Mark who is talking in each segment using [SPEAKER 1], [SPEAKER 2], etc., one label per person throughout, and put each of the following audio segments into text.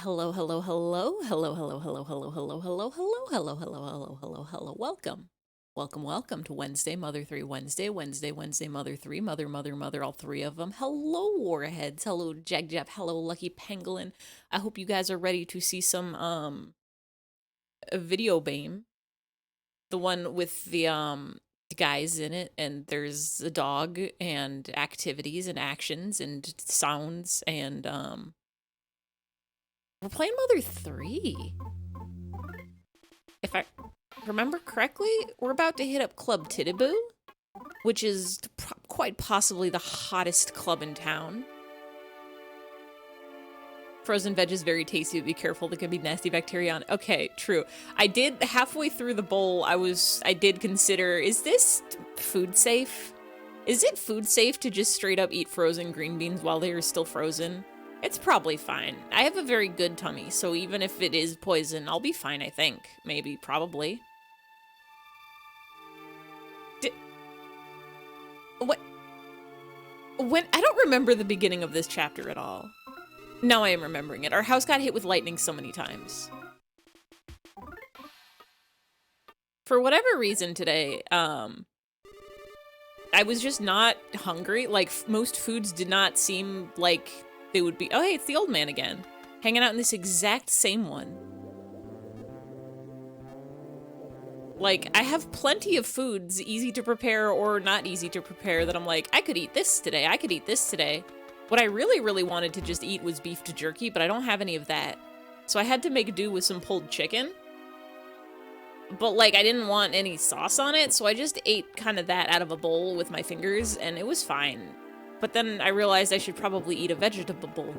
[SPEAKER 1] Hello, hello, hello, hello, hello, hello, hello, hello, hello, hello, hello, hello, hello, hello, hello. Welcome. Welcome to Wednesday, Mother 3 Wednesday, Wednesday, Mother 3, Mother, all three of them. Hello, Warheads. Hello, Jagjap. Hello, Lucky Pangolin. I hope you guys are ready to see some, a video game. The one with the guys in it, and there's a dog, and activities, and actions, and sounds, and, we're playing Mother 3. If I remember correctly, we're about to hit up Club Titiboo, which is quite possibly the hottest club in town. Frozen veg is very tasty, but be careful, there can be nasty bacteria on it. Okay, true. I did, halfway through the bowl, I did consider, is this food safe? Is it food safe to just straight up eat frozen green beans while they are still frozen? It's probably fine. I have a very good tummy, so even if it is poison, I'll be fine, I think. Maybe, probably. What? When? I don't remember the beginning of this chapter at all. Now I am remembering it. Our house got hit with lightning so many times. For whatever reason today, I was just not hungry. Like, most foods did not seem like they would be. Oh, hey, it's the old man again. Hanging out in this exact same one. Like, I have plenty of foods, easy to prepare or not easy to prepare, that I'm like, I could eat this today, I could eat this today. What I really wanted to just eat was beef to jerky, but I don't have any of that. So I had to make do with some pulled chicken. But, like, I didn't want any sauce on it, so I just ate kind of that out of a bowl with my fingers, and it was fine. But then I realized I should probably eat a vegetable bowl.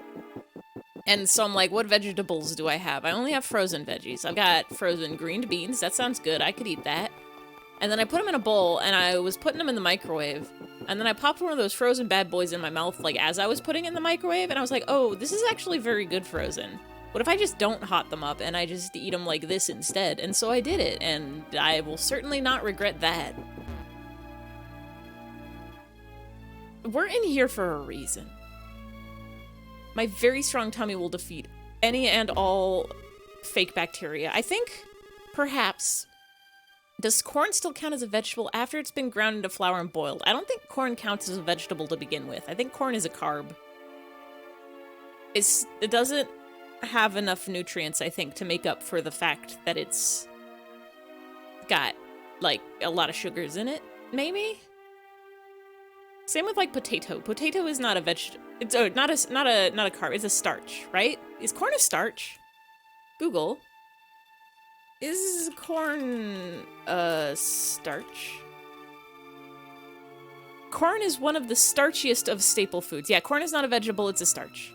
[SPEAKER 1] And so I'm like, what vegetables do I have? I only have frozen veggies. I've got frozen green beans. That sounds good. I could eat that. And then I put them in a bowl, and I was putting them in the microwave. And then I popped one of those frozen bad boys in my mouth, like, as I was putting it in the microwave. And I was like, oh, this is actually very good frozen. What if I just don't hot them up, and I just eat them like this instead? And so I did it, and I will certainly not regret that. We're in here for a reason. My very strong tummy will defeat any and all fake bacteria. I think, perhaps, does corn still count as a vegetable after it's been ground into flour and boiled? I don't think corn counts as a vegetable to begin with. I think corn is a carb. It doesn't have enough nutrients, I think, to make up for the fact that it's got, like, a lot of sugars in it, maybe? Same with, like, potato. Potato is not a vegetable. It's not a carb. It's a starch, right? Is corn a starch? Google. Is corn a starch? Corn is one of the starchiest of staple foods. Yeah, corn is not a vegetable, it's a starch.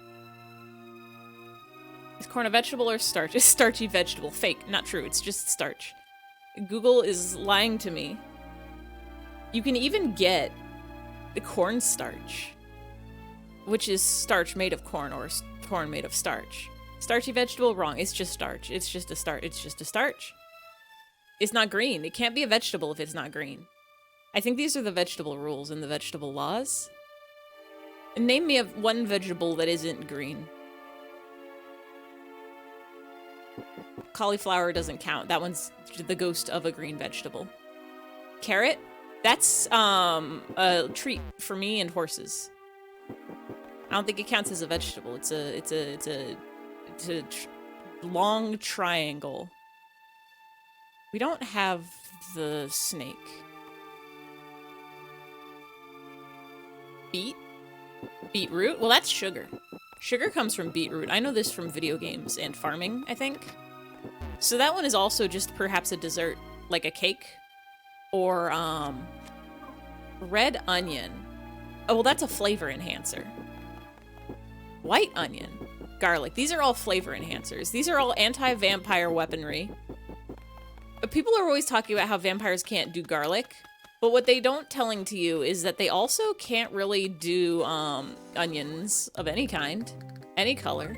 [SPEAKER 1] Is corn a vegetable or starch? It's starchy vegetable. Fake. Not true. It's just starch. Google is lying to me. You can even get the cornstarch, which is starch made of corn or corn made of starch. Starchy vegetable, wrong. It's just starch. It's just a starch. It's just a starch. It's not green. It can't be a vegetable if it's not green. I think these are the vegetable rules and the vegetable laws. Name me one vegetable that isn't green. Cauliflower doesn't count. That one's the ghost of a green vegetable. Carrot? That's a treat for me and horses. I don't think it counts as a vegetable. It's a long triangle. We don't have the snake. Beetroot? Well, that's sugar. Sugar comes from beetroot. I know this from video games and farming, I think. So that one is also just perhaps a dessert, like a cake. Or, red onion. Oh, well, that's a flavor enhancer. White onion. Garlic. These are all flavor enhancers. These are all anti-vampire weaponry. But people are always talking about how vampires can't do garlic. But what they don't telling to you is that they also can't really do, onions of any kind. Any color.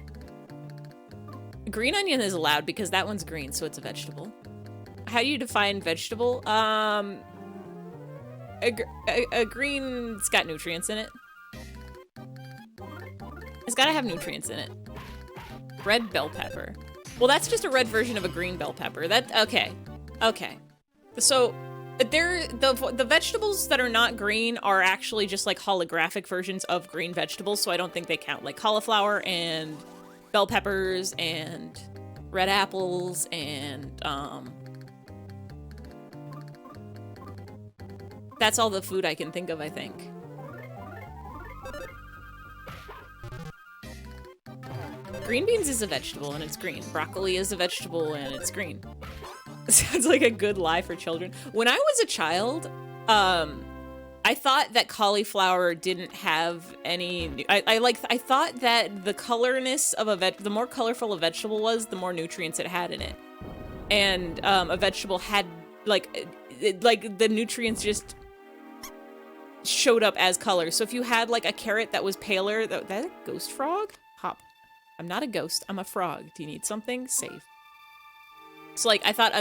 [SPEAKER 1] Green onion is allowed because that one's green, so it's a vegetable. How do you define vegetable? A green's got nutrients in it. It's gotta have nutrients in it. Red bell pepper. Well, that's just a red version of a green bell pepper. Okay. So the vegetables that are not green are actually just like holographic versions of green vegetables, so I don't think they count. Like cauliflower and bell peppers and red apples and that's all the food I can think of, I think. Green beans is a vegetable and it's green. Broccoli is a vegetable and it's green. Sounds like a good lie for children. When I was a child, I thought that cauliflower didn't have any. I thought that the colorness of the more colorful a vegetable was, the more nutrients it had in it, and a vegetable had like the nutrients just showed up as color. So if you had like a carrot that was paler, that a ghost frog? Hop. I'm not a ghost. I'm a frog. Do you need something? Save. So like I thought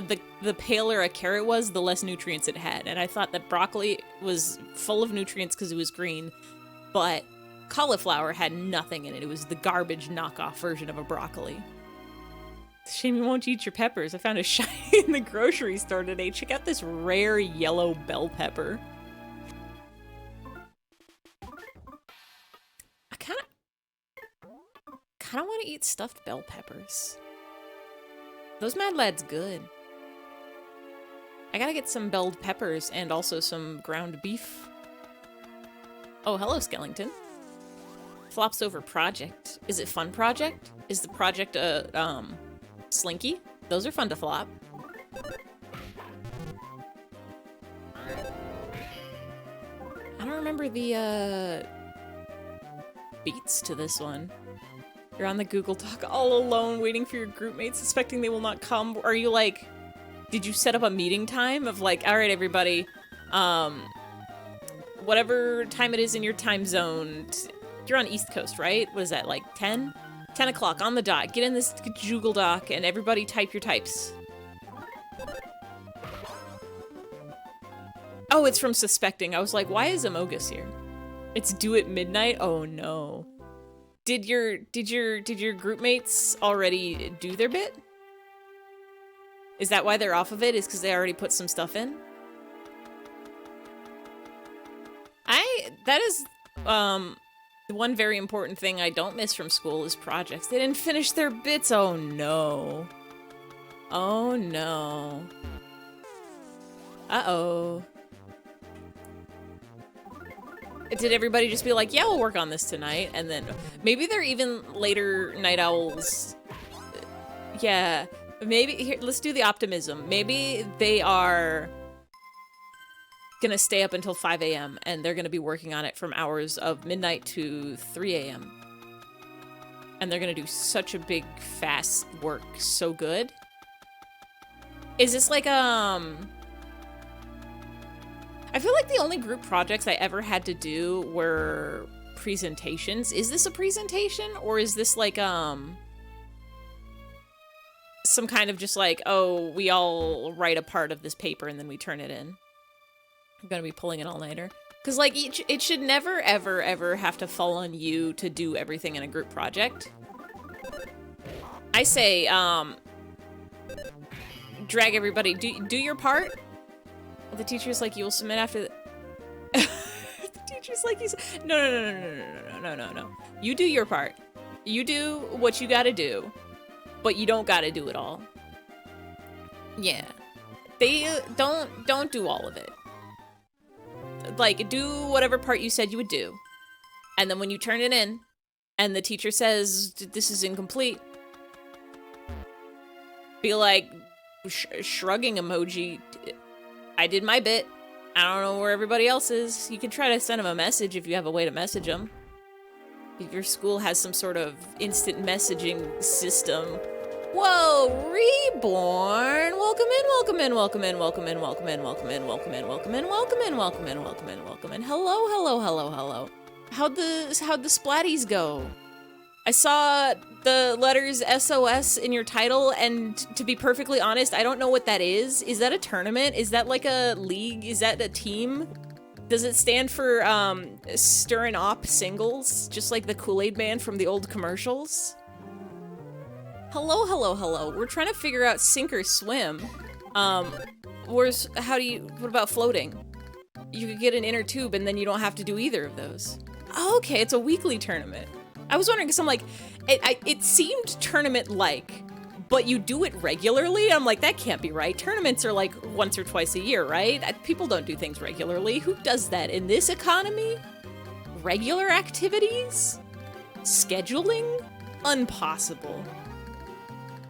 [SPEAKER 1] the paler a carrot was, the less nutrients it had, and I thought that broccoli was full of nutrients because it was green, but cauliflower had nothing in it. It was the garbage knockoff version of a broccoli. Shame you won't eat your peppers. I found a shiny in the grocery store today. Check out this rare yellow bell pepper. I kind of want to eat stuffed bell peppers. Those Mad Lad's good. I gotta get some belled peppers and also some ground beef. Oh, hello, Skellington. Flops over project. Is it fun project? Is the project slinky? Those are fun to flop. I don't remember the beats to this one. You're on the Google Doc all alone, waiting for your group mates, suspecting they will not come. Are you like, did you set up a meeting time of like, all right, everybody, whatever time it is in your time zone, you're on East Coast, right? What is that, like 10? 10 o'clock on the dot. Get in this Google Doc and everybody type your types. Oh, it's from suspecting. I was like, why is Amogus here? It's due at midnight? Oh no. Did your group mates already do their bit? Is that why they're off of it? Is because they already put some stuff in? That is one very important thing I don't miss from school is projects. They didn't finish their bits. Oh no. Oh no. Uh-oh. Did everybody just be like, yeah, we'll work on this tonight? And then maybe they're even later night owls. Yeah, maybe here, let's do the optimism. Maybe they are gonna stay up until 5 a.m. and they're gonna be working on it from hours of midnight to 3 a.m. And they're gonna do such a big, fast work, so good. Is this like, I feel like the only group projects I ever had to do were presentations. Is this a presentation? Or is this like, some kind of just like, oh, we all write a part of this paper and then we turn it in? I'm gonna be pulling an all-nighter. Because like, it should never, ever, ever have to fall on you to do everything in a group project. I say, drag everybody, do your part. The teacher's like, you will submit after the... The teacher's like, no. You do your part. You do what you gotta do, but you don't gotta do it all. Yeah. They don't do all of it. Like, do whatever part you said you would do. And then when you turn it in, and the teacher says, this is incomplete, be like, shrugging emoji, I did my bit. I don't know where everybody else is. You can try to send them a message if you have a way to message them. If your school has some sort of instant messaging system. Whoa, Reborn! Welcome in, welcome in, welcome in, welcome in, welcome in, welcome in, welcome in, welcome in, welcome in, welcome in, welcome in, welcome in. Hello, hello, hello, hello. How'd the splatties go? I saw the letters SOS in your title, and to be perfectly honest, I don't know what that is. Is that a tournament? Is that like a league? Is that a team? Does it stand for Stirrin' Op Singles? Just like the Kool-Aid Man from the old commercials? Hello, hello, hello. We're trying to figure out sink or swim. What about floating? You could get an inner tube and then you don't have to do either of those. Oh, okay, it's a weekly tournament. I was wondering, because I'm like, it seemed tournament-like, but you do it regularly? I'm like, that can't be right. Tournaments are like once or twice a year, right? People don't do things regularly. Who does that in this economy? Regular activities? Scheduling? Impossible.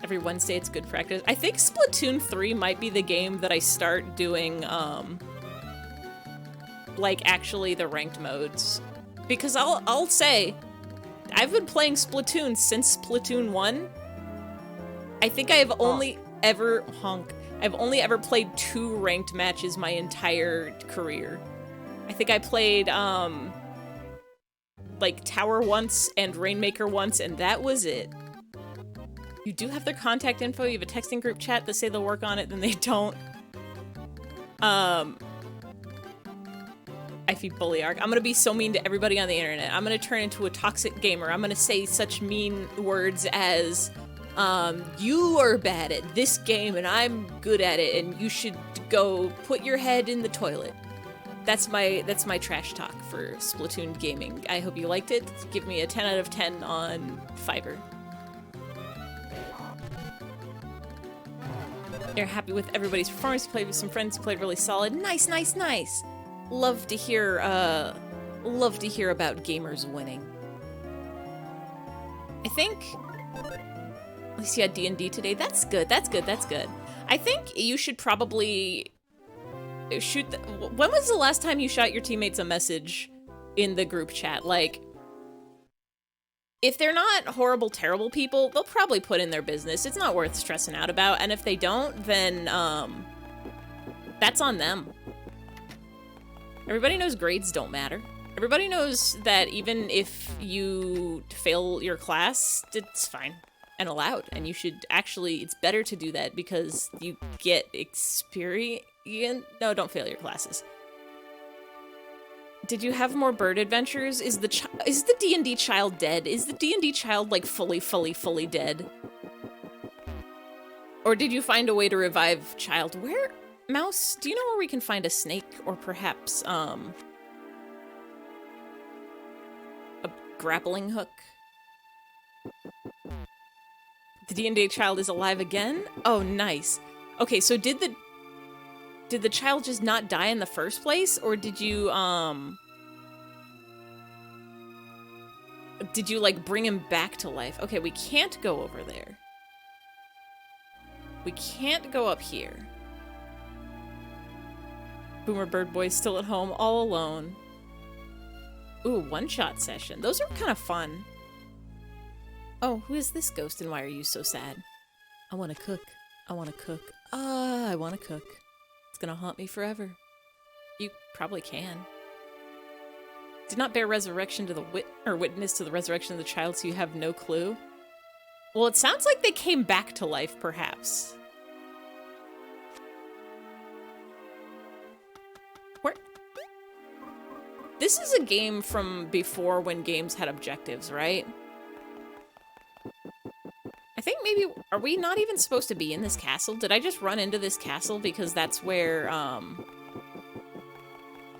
[SPEAKER 1] Every Wednesday it's good practice. I think Splatoon 3 might be the game that I start doing, like actually the ranked modes. Because I'll say, I've been playing Splatoon since Splatoon 1. I think I have only ever played 2 ranked matches my entire career. I think I played like Tower once and Rainmaker once, and that was it. You do have their contact info, you have a texting group chat that say they'll work on it, then they don't. eyfey bullyarg. I'm gonna be so mean to everybody on the internet. I'm gonna turn into a toxic gamer. I'm gonna say such mean words as, you are bad at this game and I'm good at it and you should go put your head in the toilet. That's my trash talk for Splatoon gaming. I hope you liked it. Give me a 10 out of 10 on Fiverr. You're happy with everybody's performance. Played with some friends who played really solid. Nice, nice, nice. Love to hear about gamers winning. I think at least you had D&D today. That's good. That's good. That's good. I think you should probably shoot. When was the last time you shot your teammates a message in the group chat? Like, if they're not horrible, terrible people, they'll probably put in their business. It's not worth stressing out about. And if they don't, then that's on them. Everybody knows grades don't matter. Everybody knows that even if you fail your class, it's fine and allowed. And you should actually, it's better to do that because you get experience. No, don't fail your classes. Did you have more bird adventures? Is the D&D child dead? Is the D&D child like fully dead? Or did you find a way to revive child? Where, Mouse, do you know where we can find a snake or perhaps a grappling hook? The D&D child is alive again? Oh, nice. Okay, so did the child just not die in the first place, or did you like bring him back to life? Okay, we can't go over there. We can't go up here. Boomer Bird Boy's still at home, all alone. Ooh, one-shot session. Those are kind of fun. Oh, who is this ghost and why are you so sad? I want to cook. I want to cook. I want to cook. It's gonna haunt me forever. You probably can. Did not bear resurrection to the witness to the resurrection of the child, so you have no clue. Well, it sounds like they came back to life, perhaps. Where? This is a game from before when games had objectives, right? I think maybe, are we not even supposed to be in this castle? Did I just run into this castle because that's where, I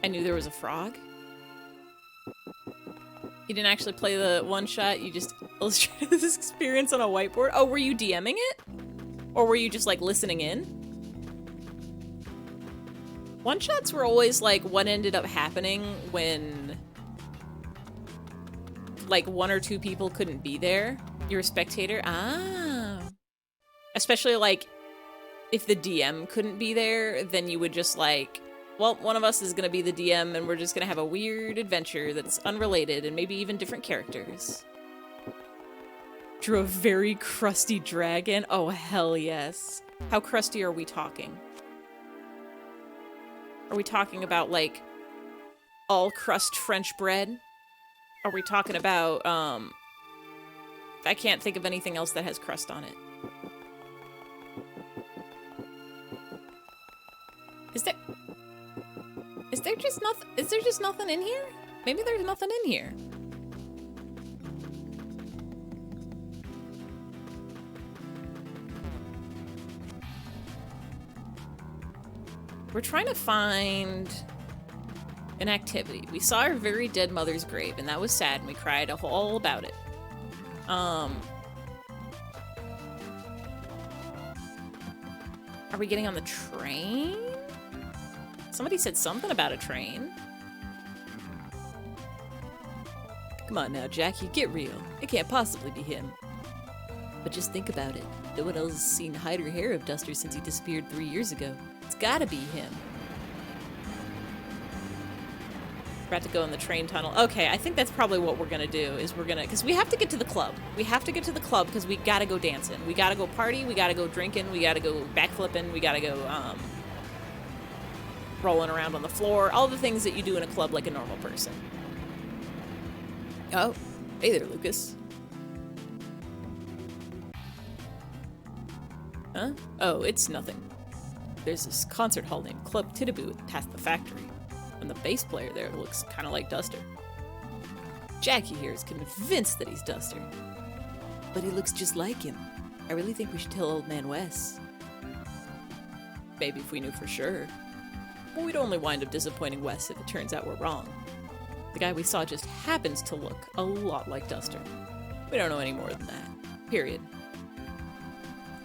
[SPEAKER 1] knew there was a frog? You didn't actually play the one-shot, you just illustrated this experience on a whiteboard? Oh, were you DMing it? Or were you just, like, listening in? One-shots were always, like, what ended up happening when, like, 1 or 2 people couldn't be there. You're a spectator? Ah. Especially, like, if the DM couldn't be there, then you would just, like, well, one of us is gonna be the DM and we're just gonna have a weird adventure that's unrelated and maybe even different characters. Drew a very crusty dragon? Oh, hell yes. How crusty are we talking? Are we talking about, like, all crust French bread? Are we talking about, I can't think of anything else that has crust on it. Is there just nothing in here? Maybe there's nothing in here. We're trying to find an activity. We saw our very dead mother's grave, and that was sad, and we cried all about it. Are we getting on the train? Somebody said something about a train. Come on now, Jackie, get real. It can't possibly be him. But just think about it. No one else has seen hide or hair of Duster since he disappeared 3 years ago. It's gotta be him. We're about to go in the train tunnel. Okay, I think that's probably what we're gonna do, is we're gonna, because we have to get to the club. We have to get to the club because we gotta go dancing. We gotta go party, we gotta go drinking, we gotta go backflipping, we gotta go, rolling around on the floor. All the things that you do in a club like a normal person. Oh, hey there, Lucas. Huh? Oh, it's nothing. There's this concert hall named Club Tittaboo past the factory, and the bass player there looks kind of like Duster. Jackie here is convinced that he's Duster, but he looks just like him. I really think we should tell Old Man Wes. Maybe if we knew for sure. But we'd only wind up disappointing Wes if it turns out we're wrong. The guy we saw just happens to look a lot like Duster. We don't know any more than that. Period.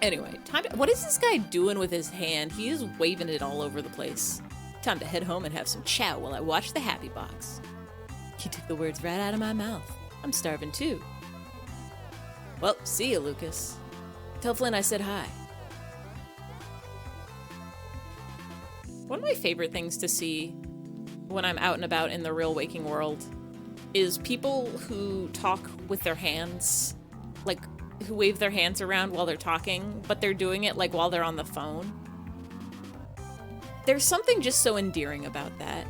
[SPEAKER 1] Anyway, what is this guy doing with his hand? He is waving it all over the place. Time to head home and have some chow while I watch the Happy Box. He took the words right out of my mouth. I'm starving too. Well, see ya, Lucas. Tell Flynn I said hi. One of my favorite things to see when I'm out and about in the real waking world is people who talk with their hands, like who wave their hands around while they're talking, but they're doing it like while they're on the phone. There's something just so endearing about that.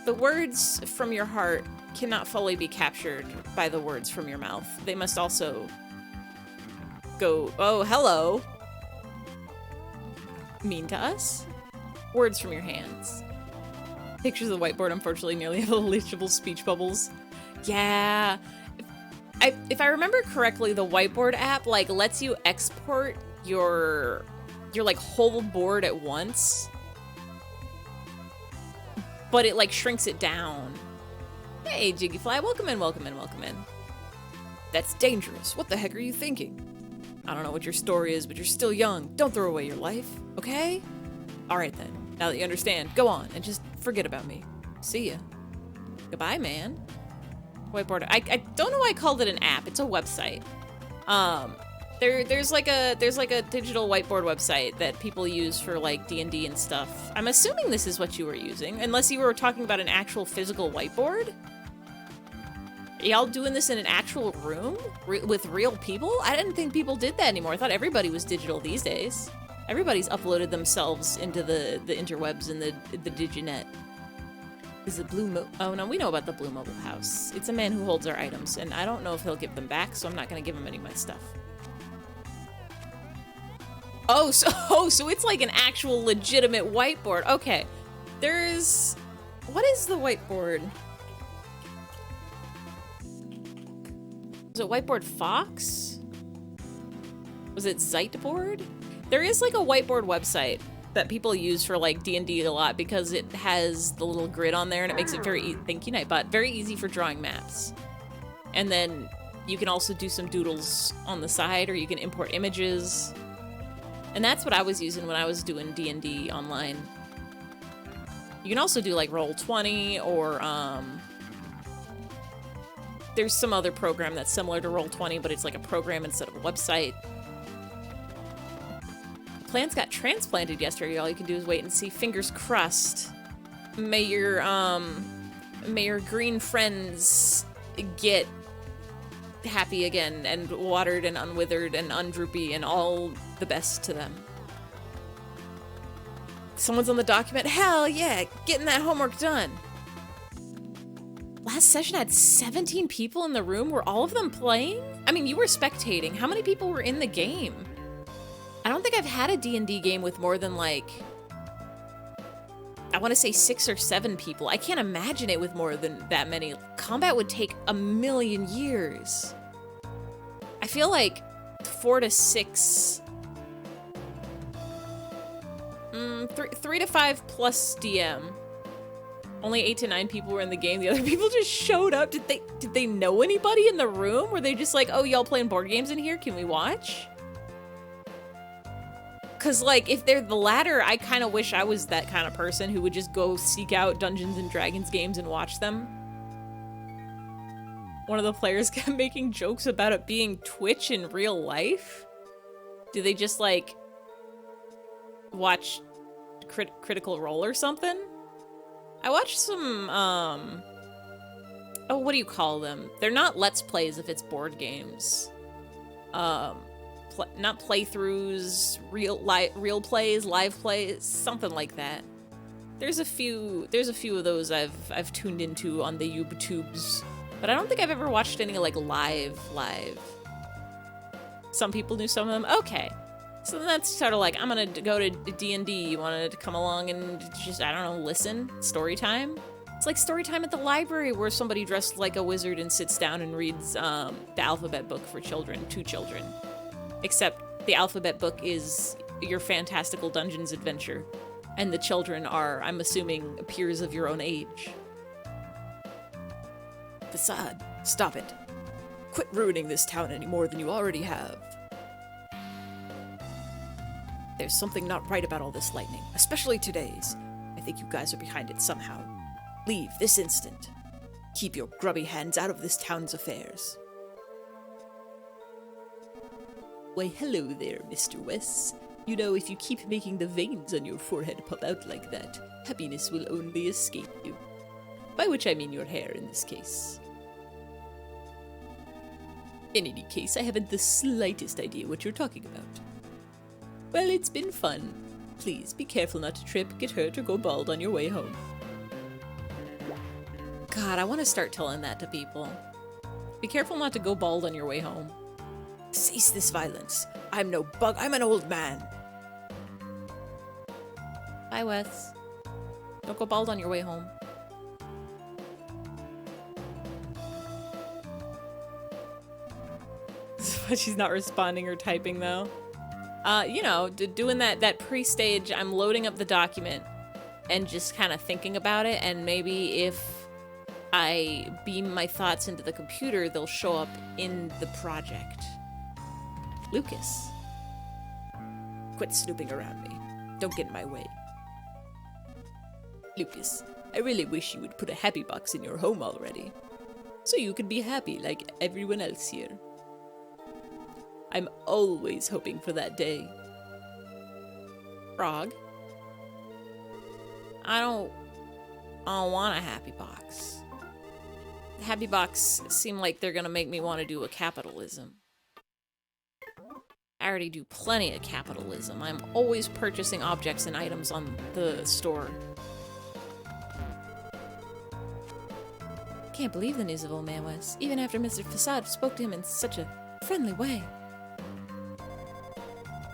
[SPEAKER 1] The words from your heart cannot fully be captured by the words from your mouth. They must also go, oh, hello, mean to us. Words from your hands. Pictures of the whiteboard, unfortunately, nearly have illegible speech bubbles. Yeah. If I remember correctly, the whiteboard app like lets you export your like whole board at once, but it like shrinks it down. Hey, Jiggyfly, welcome in, welcome in, welcome in. That's dangerous. What the heck are you thinking? I don't know what your story is, but you're still young. Don't throw away your life, okay? All right then. Now that you understand, go on and just forget about me. See ya. Goodbye, man. Whiteboard. I don't know why I called it an app. It's a website. There's like a digital whiteboard website that people use for like D&D and stuff. I'm assuming this is what you were using, unless you were talking about an actual physical whiteboard. Y'all doing this in an actual room with real people? I didn't think people did that anymore. I thought everybody was digital these days. Everybody's uploaded themselves into the interwebs and the diginet. Is it oh no, we know about the Blue Mobile House. It's a man who holds our items, and I don't know if he'll give them back, so I'm not gonna give him any of my stuff. Oh, so it's like an actual legitimate whiteboard. Okay. What is the whiteboard? Was it Whiteboard Fox? Was it Zeitboard? There is like a whiteboard website that people use for like D&D a lot because it has the little grid on there and it makes it thank you, Nightbot, very easy for drawing maps. And then you can also do some doodles on the side, or you can import images. And that's what I was using when I was doing D&D online. You can also do like Roll20 or there's some other program that's similar to Roll20, but it's like a program instead of a website. Plants got transplanted yesterday. All you can do is wait and see. Fingers crossed. May your green friends get happy again and watered and unwithered and undroopy and all the best to them. Someone's on the document. Hell yeah, getting that homework done. Last session had 17 people in the room. Were all of them playing? I mean, you were spectating. How many people were in the game? I don't think I've had a D&D game with more than like, I want to say 6 or 7 people. I can't imagine it with more than that many. Combat would take a million years. I feel like 4 to 6 3 to 5 plus DM. Only 8 to 9 people were in the game. The other people just showed up. Did they know anybody in the room? Were they just like, oh, y'all playing board games in here? Can we watch? Because, like, if they're the latter, I kind of wish I was that kind of person who would just go seek out Dungeons and Dragons games and watch them. One of the players kept making jokes about it being Twitch in real life. Do they just, like, watch Critical Role or something? I watched some, oh, what do you call them? They're not Let's Plays if it's board games. Not playthroughs, real plays, live plays, something like that. There's a few of those I've tuned into on the YouTubes, but I don't think I've ever watched any like live. Some people knew some of them. Okay. So then that's sort of like, I'm gonna go to D&D. You wanted to come along and just, I don't know, listen? Story time? It's like story time at the library where somebody dressed like a wizard and sits down and reads the alphabet book for children, to children. Except the alphabet book is your fantastical Dungeons adventure. And the children are, I'm assuming, peers of your own age. Facade, stop it. Quit ruining this town any more than you already have. There's something not right about all this lightning, especially today's. I think you guys are behind it somehow. Leave this instant. Keep your grubby hands out of this town's affairs. Why, hello there, Mr. West. You know, if you keep making the veins on your forehead pop out like that, happiness will only escape you. By which I mean your hair in this case. In any case, I haven't the slightest idea what you're talking about. Well, it's been fun. Please, be careful not to trip, get hurt, or go bald on your way home. God, I want to start telling that to people. Be careful not to go bald on your way home. Cease this violence. I'm no bug, I'm an old man. Bye, Wes. Don't go bald on your way home. She's not responding or typing, though. You know, doing that pre-stage, I'm loading up the document and just kind of thinking about it, and maybe if I beam my thoughts into the computer, they'll show up in the project. Lucas. Quit snooping around me. Don't get in my way. Lucas, I really wish you would put a happy box in your home already, so you could be happy like everyone else here. I'm always hoping for that day. Frog? I don't want a happy box. The happy box seem like they're gonna make me want to do a capitalism. I already do plenty of capitalism. I'm always purchasing objects and items on the store. Can't believe the news of old man West, even after Mr. Facade spoke to him in such a friendly way.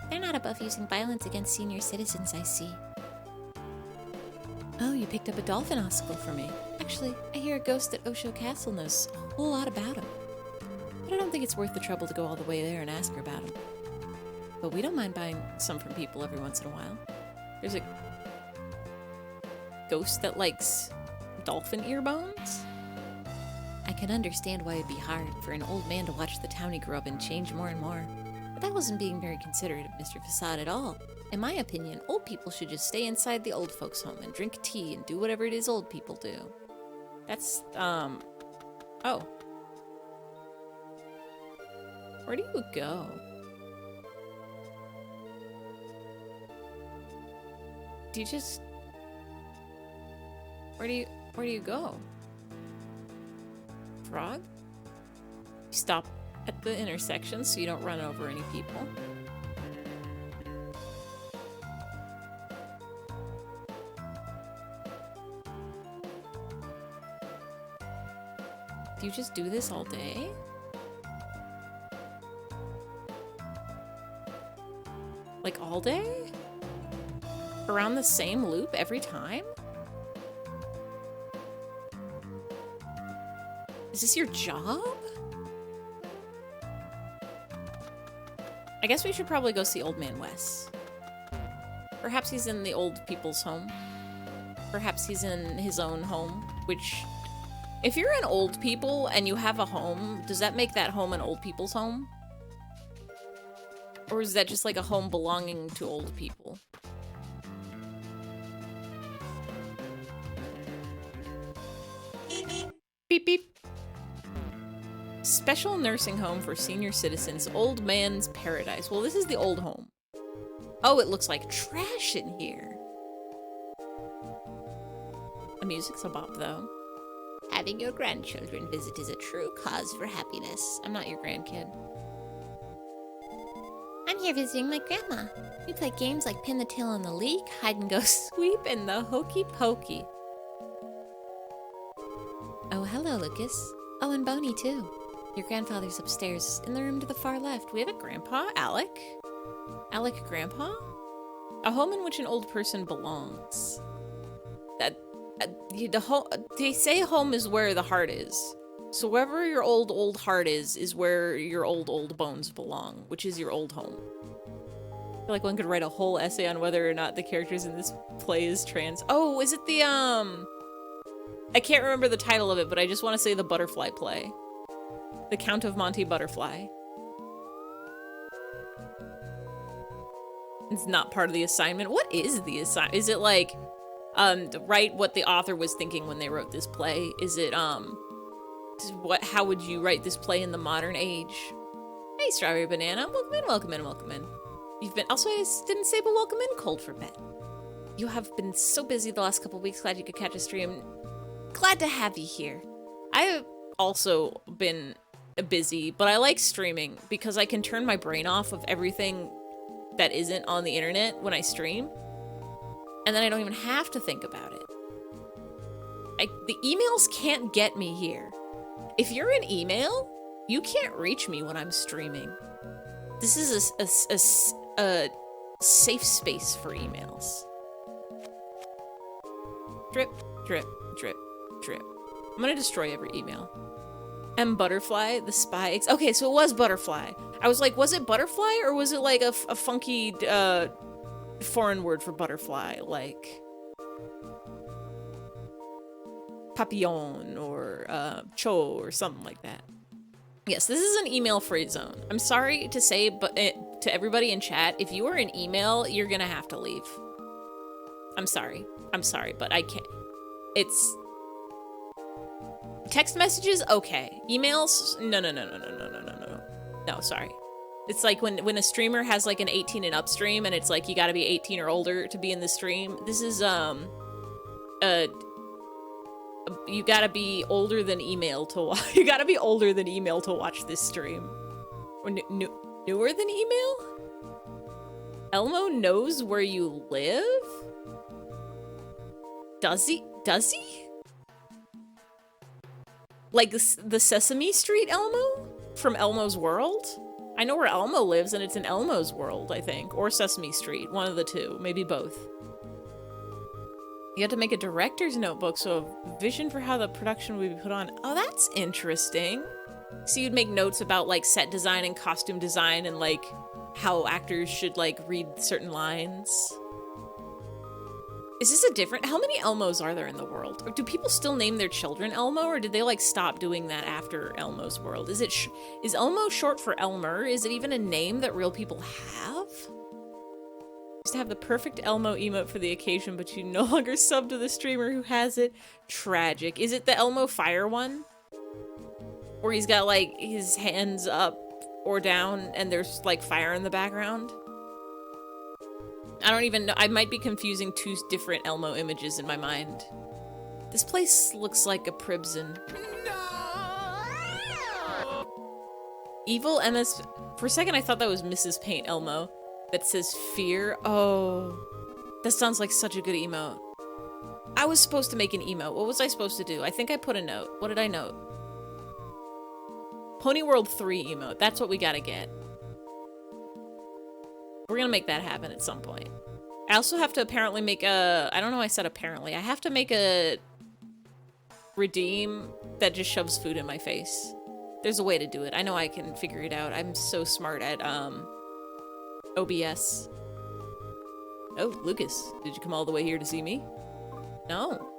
[SPEAKER 1] They're not above using violence against senior citizens, I see. Oh, you picked up a dolphin icicle for me. Actually, I hear a ghost at Osho Castle knows a whole lot about him. But I don't think it's worth the trouble to go all the way there and ask her about him. But we don't mind buying some from people every once in a while. There's a ghost that likes dolphin ear bones? I can understand why it'd be hard for an old man to watch the town he grew up in change more and more. But that wasn't being very considerate of Mr. Facade at all. In my opinion, old people should just stay inside the old folks' home and drink tea and do whatever it is old people do. That's, oh. Where do you go? Do you just... Where do you go? Frog? You stop at the intersection so you don't run over any people. Do you just do this all day? Like all day? Around the same loop every time? Is this your job? I guess we should probably go see Old Man Wes. Perhaps he's in the old people's home. Perhaps he's in his own home, which... If you're in old people and you have a home, does that make that home an old people's home? Or is that just like a home belonging to old people? Beep beep. Special nursing home for senior citizens, old man's paradise. Well, this is the old home. Oh, it looks like trash in here. The music's a bop, though. Having your grandchildren visit is a true cause for happiness. I'm not your grandkid. I'm here visiting my grandma. We play games like Pin the Tail on the Leak, Hide and Go Sweep, and the Hokey Pokey. Oh, hello, Lucas. Oh, and Boney, too. Your grandfather's upstairs, in the room to the far left. We have a grandpa, Alec. Alec Grandpa? A home in which an old person belongs. They say home is where the heart is. So wherever your old heart is where your old bones belong, which is your old home. I feel like one could write a whole essay on whether or not the characters in this play is trans. Oh, is it the, I can't remember the title of it, but I just want to say the Butterfly play. The Count of Monty Butterfly. It's not part of the assignment. What is the assignment? Is it like, write what the author was thinking when they wrote this play? Is it, how would you write this play in the modern age? Hey, Strawberry Banana, welcome in, welcome in, welcome in. You've been, also I didn't say, but welcome in, Cold for Bed. You have been so busy the last couple weeks, glad you could catch a stream. Glad to have you here. I've also been busy, but I like streaming because I can turn my brain off of everything that isn't on the internet when I stream. And then I don't even have to think about it. The emails can't get me here. If you're an email, you can't reach me when I'm streaming. This is a safe space for emails. Drip, drip, drip, drip. I'm gonna destroy every email. M. Butterfly, the spy. Okay, so it was Butterfly. I was like, was it Butterfly or was it like a funky foreign word for butterfly, like papillon or cho or something like that? Yes, this is an email free zone. I'm sorry to say, but to everybody in chat, if you are an email, you're gonna have to leave. I'm sorry, but I can't. It's text messages, okay. Emails, no. No, sorry. It's like when a streamer has like an 18 and up stream and it's like you gotta be 18 or older to be in the stream. This is, you gotta be older than email to watch. You gotta be older than email to watch this stream. Or newer than email? Elmo knows where you live? Does he? Like the Sesame Street Elmo? From Elmo's World? I know where Elmo lives and it's in Elmo's World, I think. Or Sesame Street, one of the two, maybe both. You have to make a director's notebook, so a vision for how the production would be put on. Oh, that's interesting. So you'd make notes about like set design and costume design and like how actors should like read certain lines. Is this a different, how many Elmos are there in the world? Or do people still name their children Elmo, or did they like stop doing that after Elmo's World? Is Elmo short for Elmer? Is it even a name that real people have? Used to have the perfect Elmo emote for the occasion, but you no longer sub to the streamer who has it. Tragic. Is it the Elmo Fire one? Where he's got like his hands up or down and there's like fire in the background? I don't even know. I might be confusing two different Elmo images in my mind. This place looks like a prison. No! Evil MS. For a second, I thought that was Mrs. Paint Elmo. That says fear. Oh, that sounds like such a good emote. I was supposed to make an emote. What was I supposed to do? I think I put a note. What did I note? Pony World 3 emote. That's what we gotta get. We're gonna make that happen at some point. I also have to apparently make a, I don't know why I said apparently. I have to make a redeem that just shoves food in my face. There's a way to do it. I know I can figure it out. I'm so smart at OBS. Oh, Lucas, did you come all the way here to see me? No.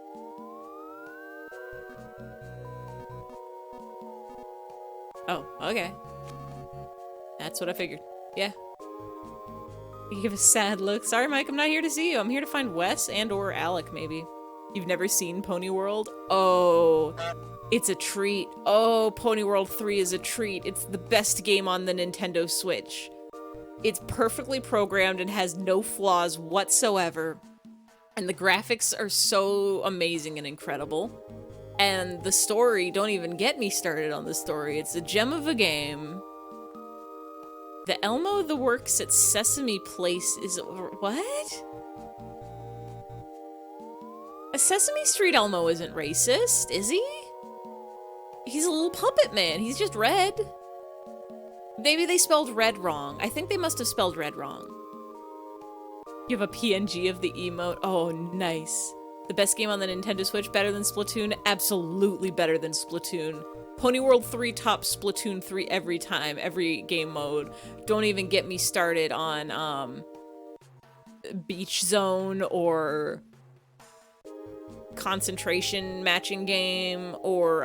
[SPEAKER 1] Oh, okay. That's what I figured. Yeah. You give a sad look. Sorry, Mike, I'm not here to see you. I'm here to find Wes and or Alec, maybe. You've never seen Pony World? Oh, it's a treat. Oh, Pony World 3 is a treat. It's the best game on the Nintendo Switch. It's perfectly programmed and has no flaws whatsoever. And the graphics are so amazing and incredible. And the story, don't even get me started on the story. It's a gem of a game. The Elmo that works at Sesame Place is... What? A Sesame Street Elmo isn't racist, is he? He's a little puppet man. He's just red. Maybe they spelled red wrong. I think they must have spelled red wrong. You have a PNG of the emote. Oh, nice. The best game on the Nintendo Switch, better than Splatoon? Absolutely better than Splatoon. Pony World 3 tops Splatoon 3 every time, every game mode. Don't even get me started on Beach Zone or concentration matching game or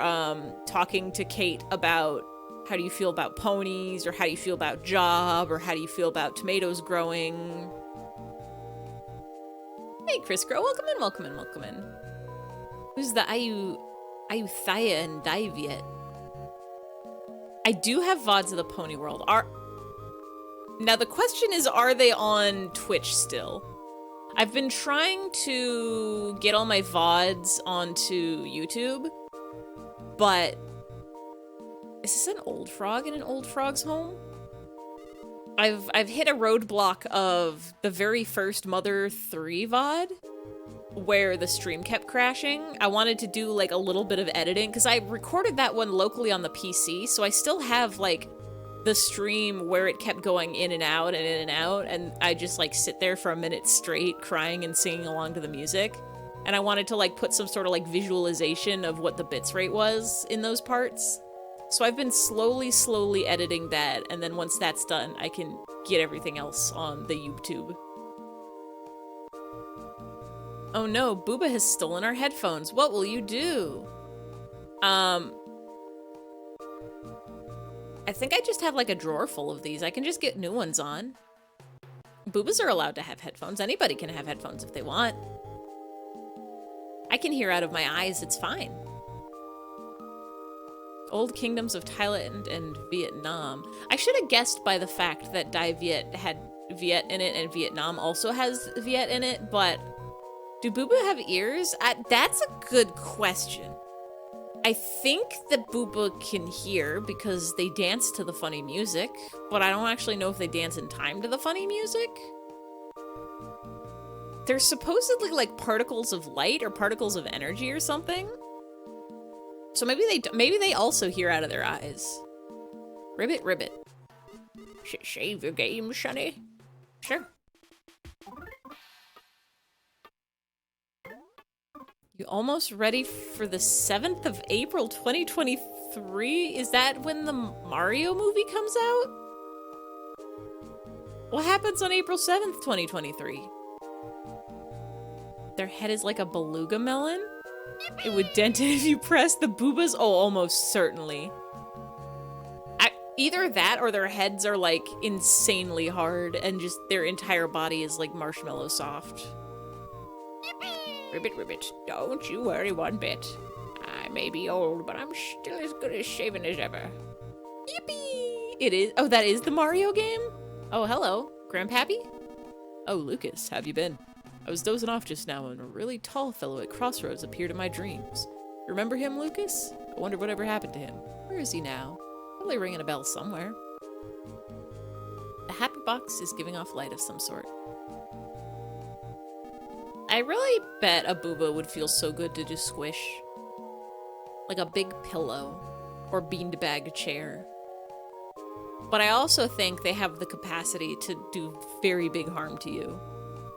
[SPEAKER 1] talking to Kate about how do you feel about ponies or how do you feel about job or how do you feel about tomatoes growing. Hey, Chris Grow, welcome in, welcome in, welcome in. Who's the Ayuthaya and Diviet? I do have VODs of the Pony World. Now the question is, are they on Twitch still? I've been trying to get all my VODs onto YouTube, but is this an old frog in an old frog's home? I've hit a roadblock of the very first Mother 3 VOD where the stream kept crashing. I wanted to do like a little bit of editing because I recorded that one locally on the PC, so I still have like the stream where it kept going in and out and in and out, and I just like sit there for a minute straight crying and singing along to the music. And I wanted to like put some sort of like visualization of what the bits rate was in those parts. So I've been slowly editing that, and then once that's done, I can get everything else on the YouTube. Oh no, Booba has stolen our headphones. What will you do? I think I just have like a drawer full of these. I can just get new ones on. Boobas are allowed to have headphones. Anybody can have headphones if they want. I can hear out of my eyes, it's fine. Old kingdoms of Thailand and Vietnam. I should have guessed by the fact that Dai Viet had Viet in it and Vietnam also has Viet in it, but do Booba have ears? That's a good question. I think that Booba can hear because they dance to the funny music, but I don't actually know if they dance in time to the funny music. There's supposedly like particles of light or particles of energy or something. So maybe they also hear out of their eyes. Ribbit, ribbit. Shave your game, Shunny. Sure. You almost ready for the 7th of April, 2023? Is that when the Mario movie comes out? What happens on April 7th, 2023? Their head is like a beluga melon? It would dent it if you press the boobas? Oh, almost certainly. Either that or their heads are like insanely hard and just their entire body is like marshmallow soft. Ribbit, ribbit, don't you worry one bit. I may be old, but I'm still as good as shaven as ever. Yippee! It is. Oh, that is the Mario game? Oh, hello. Grandpappy? Oh, Lucas, have you been? I was dozing off just now and a really tall fellow at Crossroads appeared in my dreams. Remember him, Lucas? I wonder whatever happened to him. Where is he now? Probably ringing a bell somewhere. The happy box is giving off light of some sort. I really bet a booba would feel so good to just squish. Like a big pillow or beanbag chair. But I also think they have the capacity to do very big harm to you.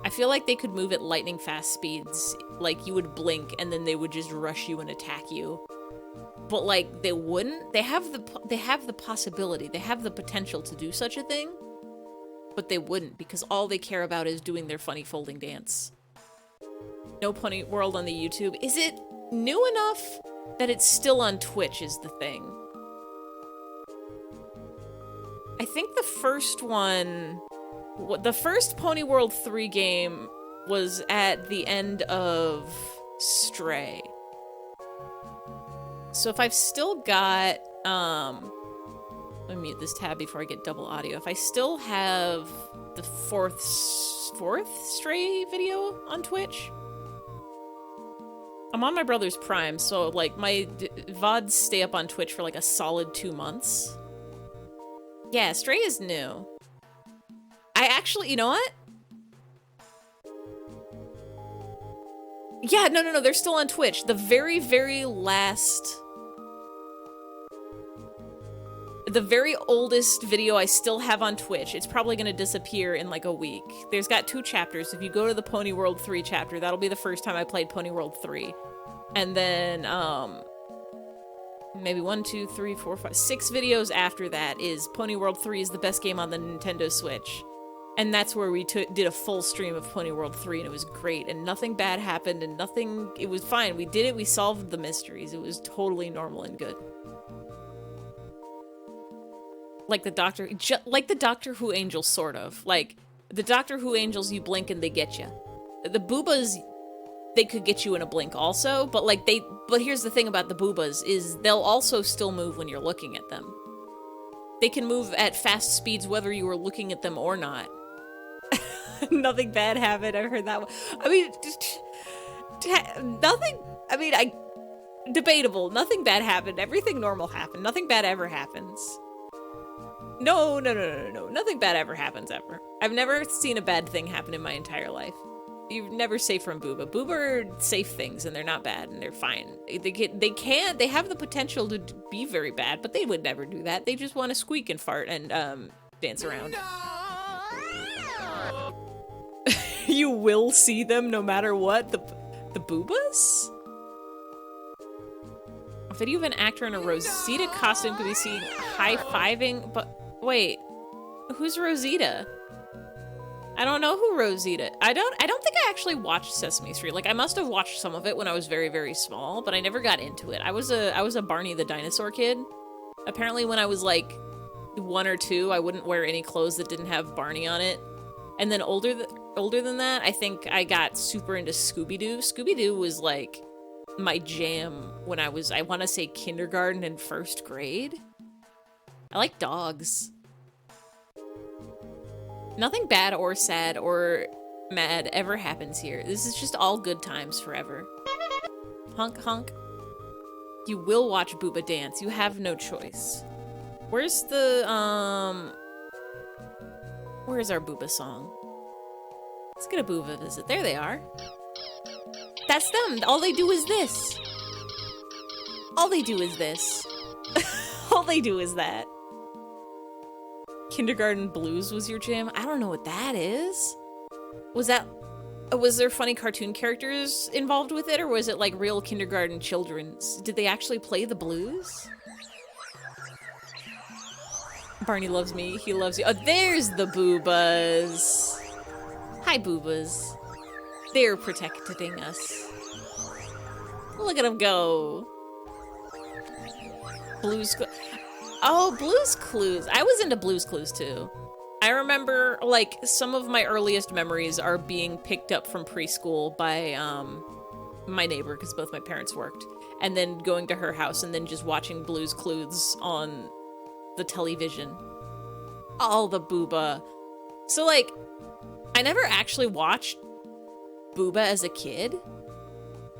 [SPEAKER 1] I feel like they could move at lightning fast speeds. Like you would blink and then they would just rush you and attack you. But like they wouldn't. They have the possibility. They have the potential to do such a thing. but they wouldn't because all they care about is doing their funny folding dance. No Pony World on the YouTube. Is it new enough that it's still on Twitch is the thing? I think the first one, the first Pony World 3 game was at the end of Stray. So if I've still got, let me mute this tab before I get double audio. If I still have the fourth Stray video on Twitch, I'm on my brother's Prime, so like my VODs stay up on Twitch for like a solid 2 months. Yeah, Stray is new. I actually, you know what? Yeah, no, they're still on Twitch. The very, very last... The very oldest video I still have on Twitch, it's probably going to disappear in like a week. There's got 2 chapters. If you go to the Pony World 3 chapter, that'll be the first time I played Pony World 3. And then, maybe 1, 2, 3, 4, 5, 6 videos after that is Pony World 3 is the best game on the Nintendo Switch. And that's where we did a full stream of Pony World 3, and it was great, and nothing bad happened, and nothing... It was fine. We did it. We solved the mysteries. It was totally normal and good. Like the Doctor Who angels, sort of. Like, the Doctor Who angels, you blink and they get you. The boobas, they could get you in a blink also, but like but here's the thing about the boobas, is they'll also still move when you're looking at them. They can move at fast speeds whether you were looking at them or not. Nothing bad happened. I've heard that one. I mean, nothing, I mean, debatable. Nothing bad happened. Everything normal happened. Nothing bad ever happens. No. Nothing bad ever happens, ever. I've never seen a bad thing happen in my entire life. You're never safe from Booba. Booba are safe things, and they're not bad, and they're fine. They have the potential to be very bad, but they would never do that. They just want to squeak and fart and, dance around. No! You will see them no matter what? The Boobas? A video of an actor in a Rosita costume could be seen high-fiving, but wait, who's Rosita? I don't know who Rosita. I don't think I actually watched Sesame Street. Like, I must have watched some of it when I was very, very small, but I never got into it. I was a Barney the Dinosaur kid. Apparently when I was like 1 or 2, I wouldn't wear any clothes that didn't have Barney on it. And then older than that, I think I got super into Scooby-Doo. Scooby-Doo was like my jam when I want to say kindergarten and 1st grade. I like dogs. Nothing bad or sad or mad ever happens here. This is just all good times forever. Honk honk. You will watch Booba dance. You have no choice. Where's the, where's our Booba song? Let's get a Booba visit. There they are. That's them. All they do is this. All they do is this. All they do is that. Kindergarten Blues was your jam? I don't know what that is. Was there funny cartoon characters involved with it, or was it like real kindergarten children's? Did they actually play the blues? Barney loves me, he loves you. Oh, there's the Boobas. Hi, Boobas. They're protecting us. Look at them go. Blues Clues. I was into Blues Clues too. I remember, like, some of my earliest memories are being picked up from preschool by my neighbor, because both my parents worked, and then going to her house and then just watching Blues Clues on the television. All the Booba. So, like, I never actually watched Booba as a kid.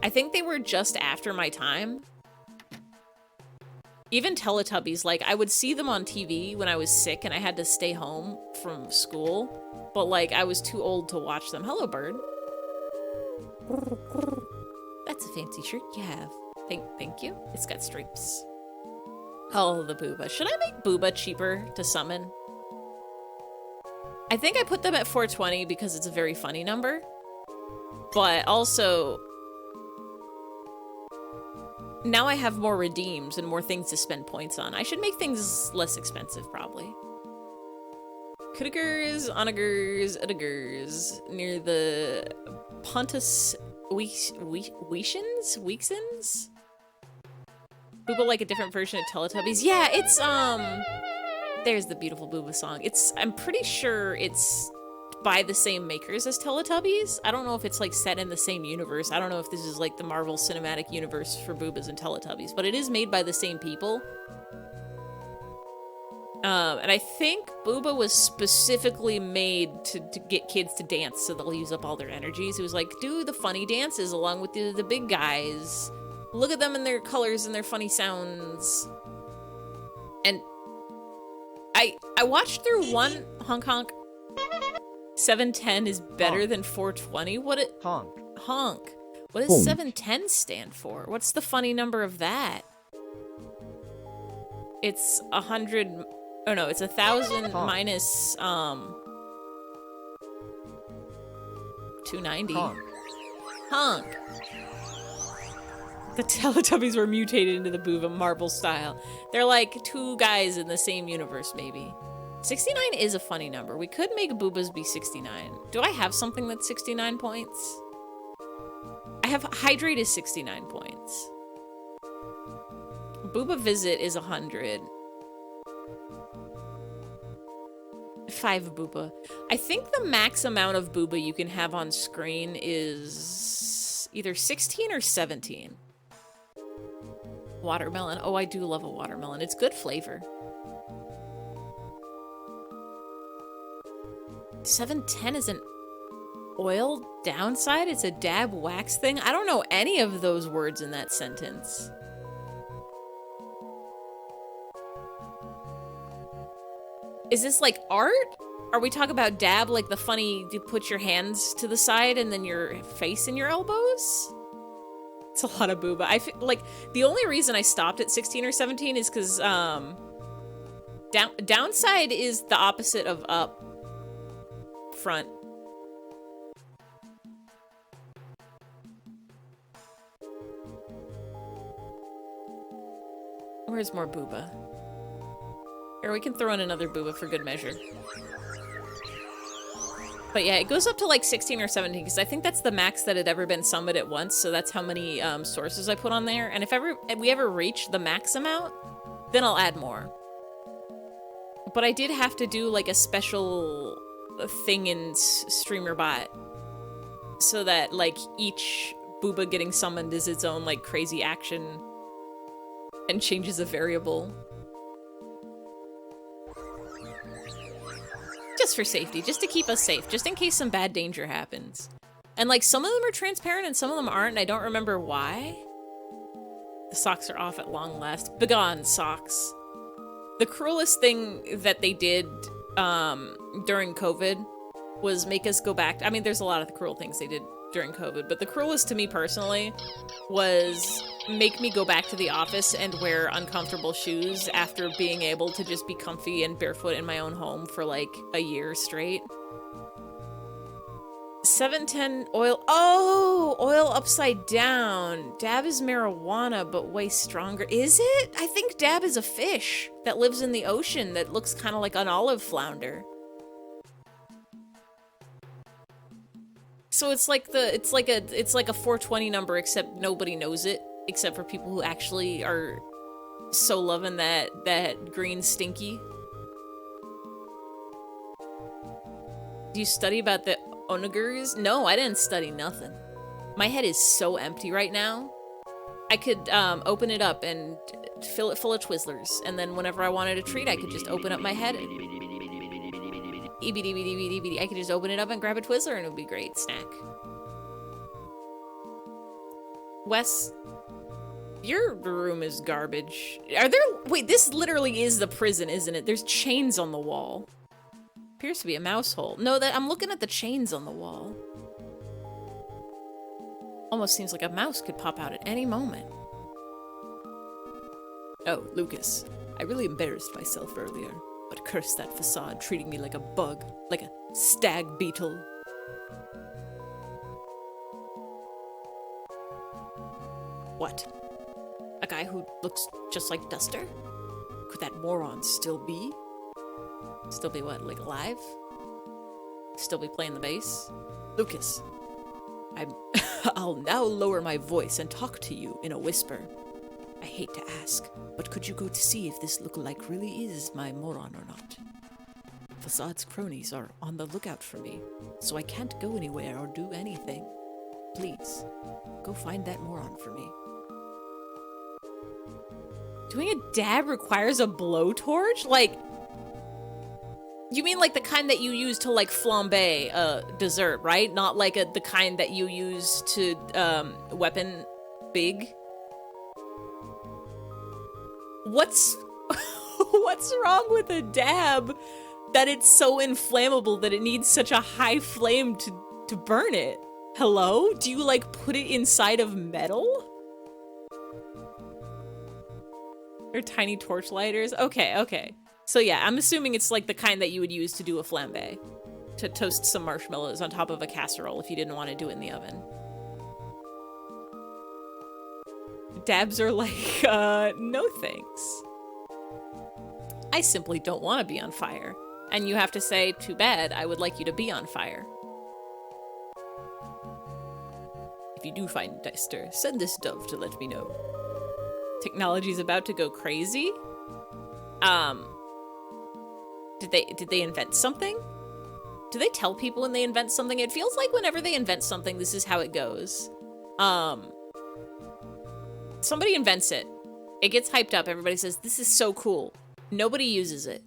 [SPEAKER 1] I think they were just after my time. Even Teletubbies, like, I would see them on TV when I was sick and I had to stay home from school, but, like, I was too old to watch them. Hello, bird. That's a fancy shirt you have. Thank you. It's got stripes. Oh, the Booba. Should I make Booba cheaper to summon? I think I put them at 420 because it's a very funny number, but also... now I have more redeems and more things to spend points on. I should make things less expensive, probably. Kudigers, onagers, udigers, near the Pontus Weekins? Booba like a different version of Teletubbies. Yeah, it's, there's the beautiful Booba song. I'm pretty sure it's by the same makers as Teletubbies. I don't know if it's like set in the same universe. I don't know if this is like the Marvel Cinematic Universe for Boobas and Teletubbies, but it is made by the same people. And I think Booba was specifically made to get kids to dance so they'll use up all their energies. It was like, do the funny dances along with the big guys. Look at them and their colors and their funny sounds. And I watched through one honk honk. 710 is better
[SPEAKER 2] honk.
[SPEAKER 1] than 420.
[SPEAKER 2] Honk.
[SPEAKER 1] Honk. What does 710 stand for? What's the funny number of that? It's 100. Oh no, it's 1,000 minus 290.
[SPEAKER 2] Honk.
[SPEAKER 1] Honk. The Teletubbies were mutated into the Booba Marvel style. They're like two guys in the same universe, maybe. 69 is a funny number. We could make Boobas be 69. Do I have something that's 69 points? I have Hydrate is 69 points. Booba Visit is 100. 5 Booba. I think the max amount of Booba you can have on screen is either 16 or 17. Watermelon. Oh, I do love a watermelon. It's good flavor. 710 is an oil downside? It's a dab wax thing? I don't know any of those words in that sentence. Is this like art? Are we talking about dab like the funny, you put your hands to the side and then your face in your elbows? It's a lot of Booba. I feel like the only reason I stopped at 16 or 17 is because downside is the opposite of up. Front. Where's more Booba? Or we can throw in another Booba for good measure. But yeah, it goes up to like 16 or 17 because I think that's the max that had ever been summoned at once. So that's how many sources I put on there. And if we ever reach the max amount, then I'll add more. But I did have to do like a special thing in StreamerBot so that like each Booba getting summoned is its own like crazy action and changes a variable. Just for safety, just to keep us safe, just in case some bad danger happens. And like some of them are transparent and some of them aren't, and I don't remember why. The socks are off at long last. Begone, socks. The cruelest thing that they did during COVID was make us go back. I mean, there's a lot of the cruel things they did during COVID, but the cruelest to me personally was make me go back to the office and wear uncomfortable shoes after being able to just be comfy and barefoot in my own home for like a year straight. 710 oil. Oh, oil upside down. Dab is marijuana, but way stronger. Is it? I think dab is a fish that lives in the ocean that looks kind of like an olive flounder. So it's like a 420 number, except nobody knows it, except for people who actually are so loving that green stinky. Do you study about the onagers? No, I didn't study nothing. My head is so empty right now. I could open it up and fill it full of Twizzlers, and then whenever I wanted a treat, I could just open up my head and I could just open it up and grab a Twizzler and it would be a great snack. Wes, your room is garbage. Wait, this literally is the prison, isn't it? There's chains on the wall. Appears to be a mouse hole. No, I'm looking at the chains on the wall. Almost seems like a mouse could pop out at any moment. Oh, Lucas, I really embarrassed myself earlier. But curse that facade treating me like a bug, like a stag beetle. What? A guy who looks just like Duster? Could that moron still be? Still be what, like alive? Still be playing the bass? Lucas, I'll now lower my voice and talk to you in a whisper. I hate to ask, but could you go to see if this lookalike really is my moron or not? Facade's cronies are on the lookout for me, so I can't go anywhere or do anything. Please, go find that moron for me. Doing a dab requires a blowtorch? Like, you mean like the kind that you use to like flambe a dessert, right? Not like the kind that you use to weapon big? What's wrong with a dab that it's so inflammable that it needs such a high flame to burn it? Hello? Do you like put it inside of metal? Or tiny torch lighters? Okay. So yeah, I'm assuming it's like the kind that you would use to do a flambe. To toast some marshmallows on top of a casserole if you didn't want to do it in the oven. Dabs are like, no thanks. I simply don't want to be on fire. And you have to say, too bad, I would like you to be on fire. If you do find Dexter, send this dove to let me know. Technology's about to go crazy? Did they invent something? Do they tell people when they invent something? It feels like whenever they invent something, this is how it goes. Somebody invents it. It gets hyped up. Everybody says, this is so cool. Nobody uses it.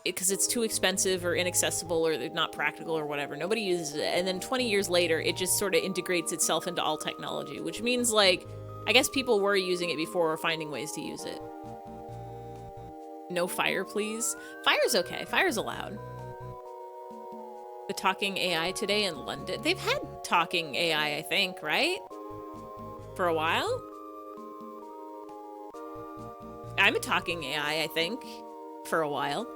[SPEAKER 1] Because it's too expensive or inaccessible or not practical or whatever. Nobody uses it. And then 20 years later, it just sort of integrates itself into all technology. Which means, like, I guess people were using it before or finding ways to use it. No fire, please. Fire's okay. Fire's allowed. The talking AI today in London. They've had talking AI, I think, right? For a while? I'm a talking AI, I think. For a while.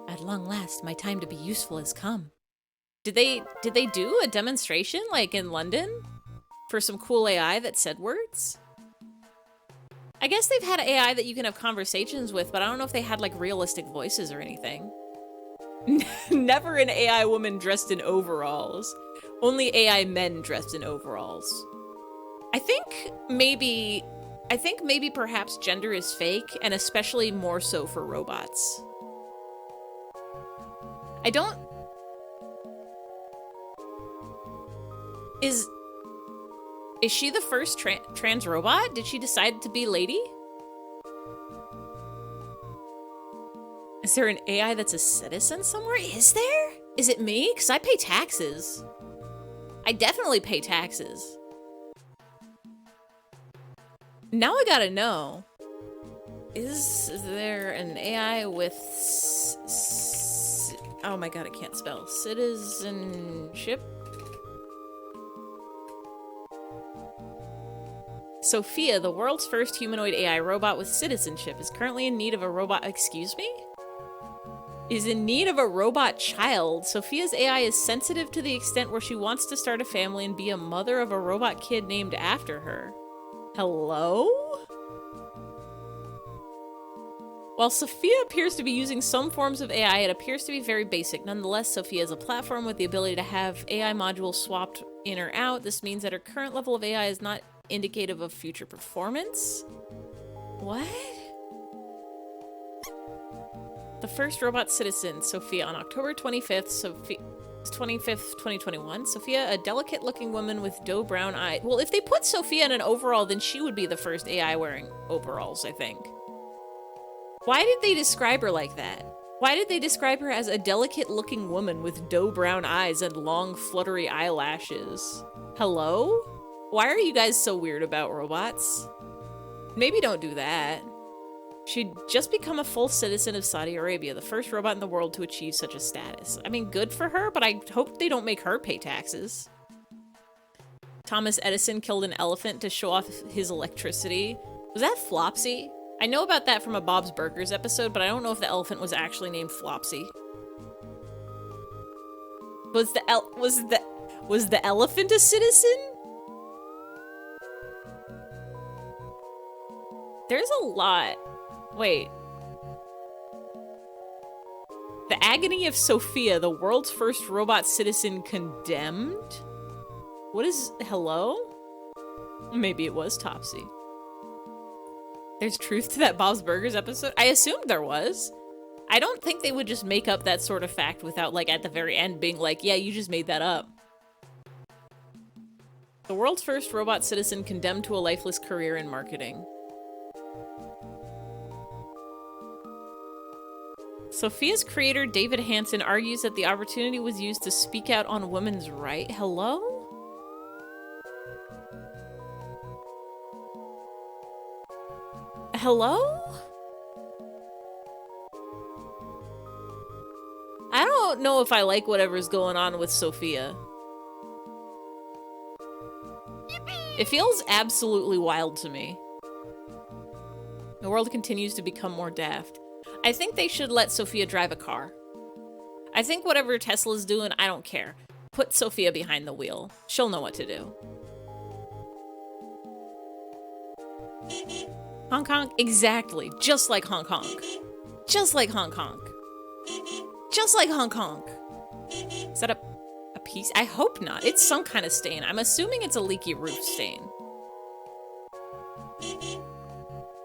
[SPEAKER 1] At long last, my time to be useful has come. Did they do a demonstration, like, in London? For some cool AI that said words? I guess they've had AI that you can have conversations with, but I don't know if they had, like, realistic voices or anything. Never an AI woman dressed in overalls. Only AI men dressed in overalls. I think maybe perhaps gender is fake, and especially more so for robots. I don't... Is she the first trans robot? Did she decide to be lady? Is there an AI that's a citizen somewhere? Is there? Is it me? Because I pay taxes. I definitely pay taxes. Now I gotta know. Is there an AI with... oh my god, I can't spell. Citizenship? Sophia, the world's first humanoid AI robot with citizenship, is currently in need of a robot... excuse me? Is in need of a robot child. Sophia's AI is sensitive to the extent where she wants to start a family and be a mother of a robot kid named after her. Hello? While Sophia appears to be using some forms of AI, it appears to be very basic. Nonetheless, Sophia is a platform with the ability to have AI modules swapped in or out. This means that her current level of AI is not indicative of future performance. What? The first robot citizen, Sophia, on October 25th, 2021. Sophia, a delicate-looking woman with doe brown eyes. Well, if they put Sophia in an overall, then she would be the first AI wearing overalls, I think. Why did they describe her like that? Why did they describe her as a delicate-looking woman with doe brown eyes and long, fluttery eyelashes? Hello? Why are you guys so weird about robots? Maybe don't do that. She'd just become a full citizen of Saudi Arabia, the first robot in the world to achieve such a status. I mean, good for her, but I hope they don't make her pay taxes. Thomas Edison killed an elephant to show off his electricity. Was that Flopsy? I know about that from a Bob's Burgers episode, but I don't know if the elephant was actually named Flopsy. Was the elephant a citizen? There's a lot. Wait. The agony of Sophia, the world's first robot citizen condemned? What is... hello? Maybe it was Topsy. There's truth to that Bob's Burgers episode? I assumed there was. I don't think they would just make up that sort of fact without, like, at the very end being like, yeah, you just made that up. The world's first robot citizen condemned to a lifeless career in marketing. Sophia's creator, David Hansen, argues that the opportunity was used to speak out on women's rights. Hello? Hello? I don't know if I like whatever's going on with Sophia. It feels absolutely wild to me. The world continues to become more daft. I think they should let Sophia drive a car. I think whatever Tesla's doing, I don't care. Put Sophia behind the wheel. She'll know what to do. Hong Kong? Exactly. Just like Hong Kong. Just like Hong Kong. Just like Hong Kong. Is that a piece? I hope not. It's some kind of stain. I'm assuming it's a leaky roof stain.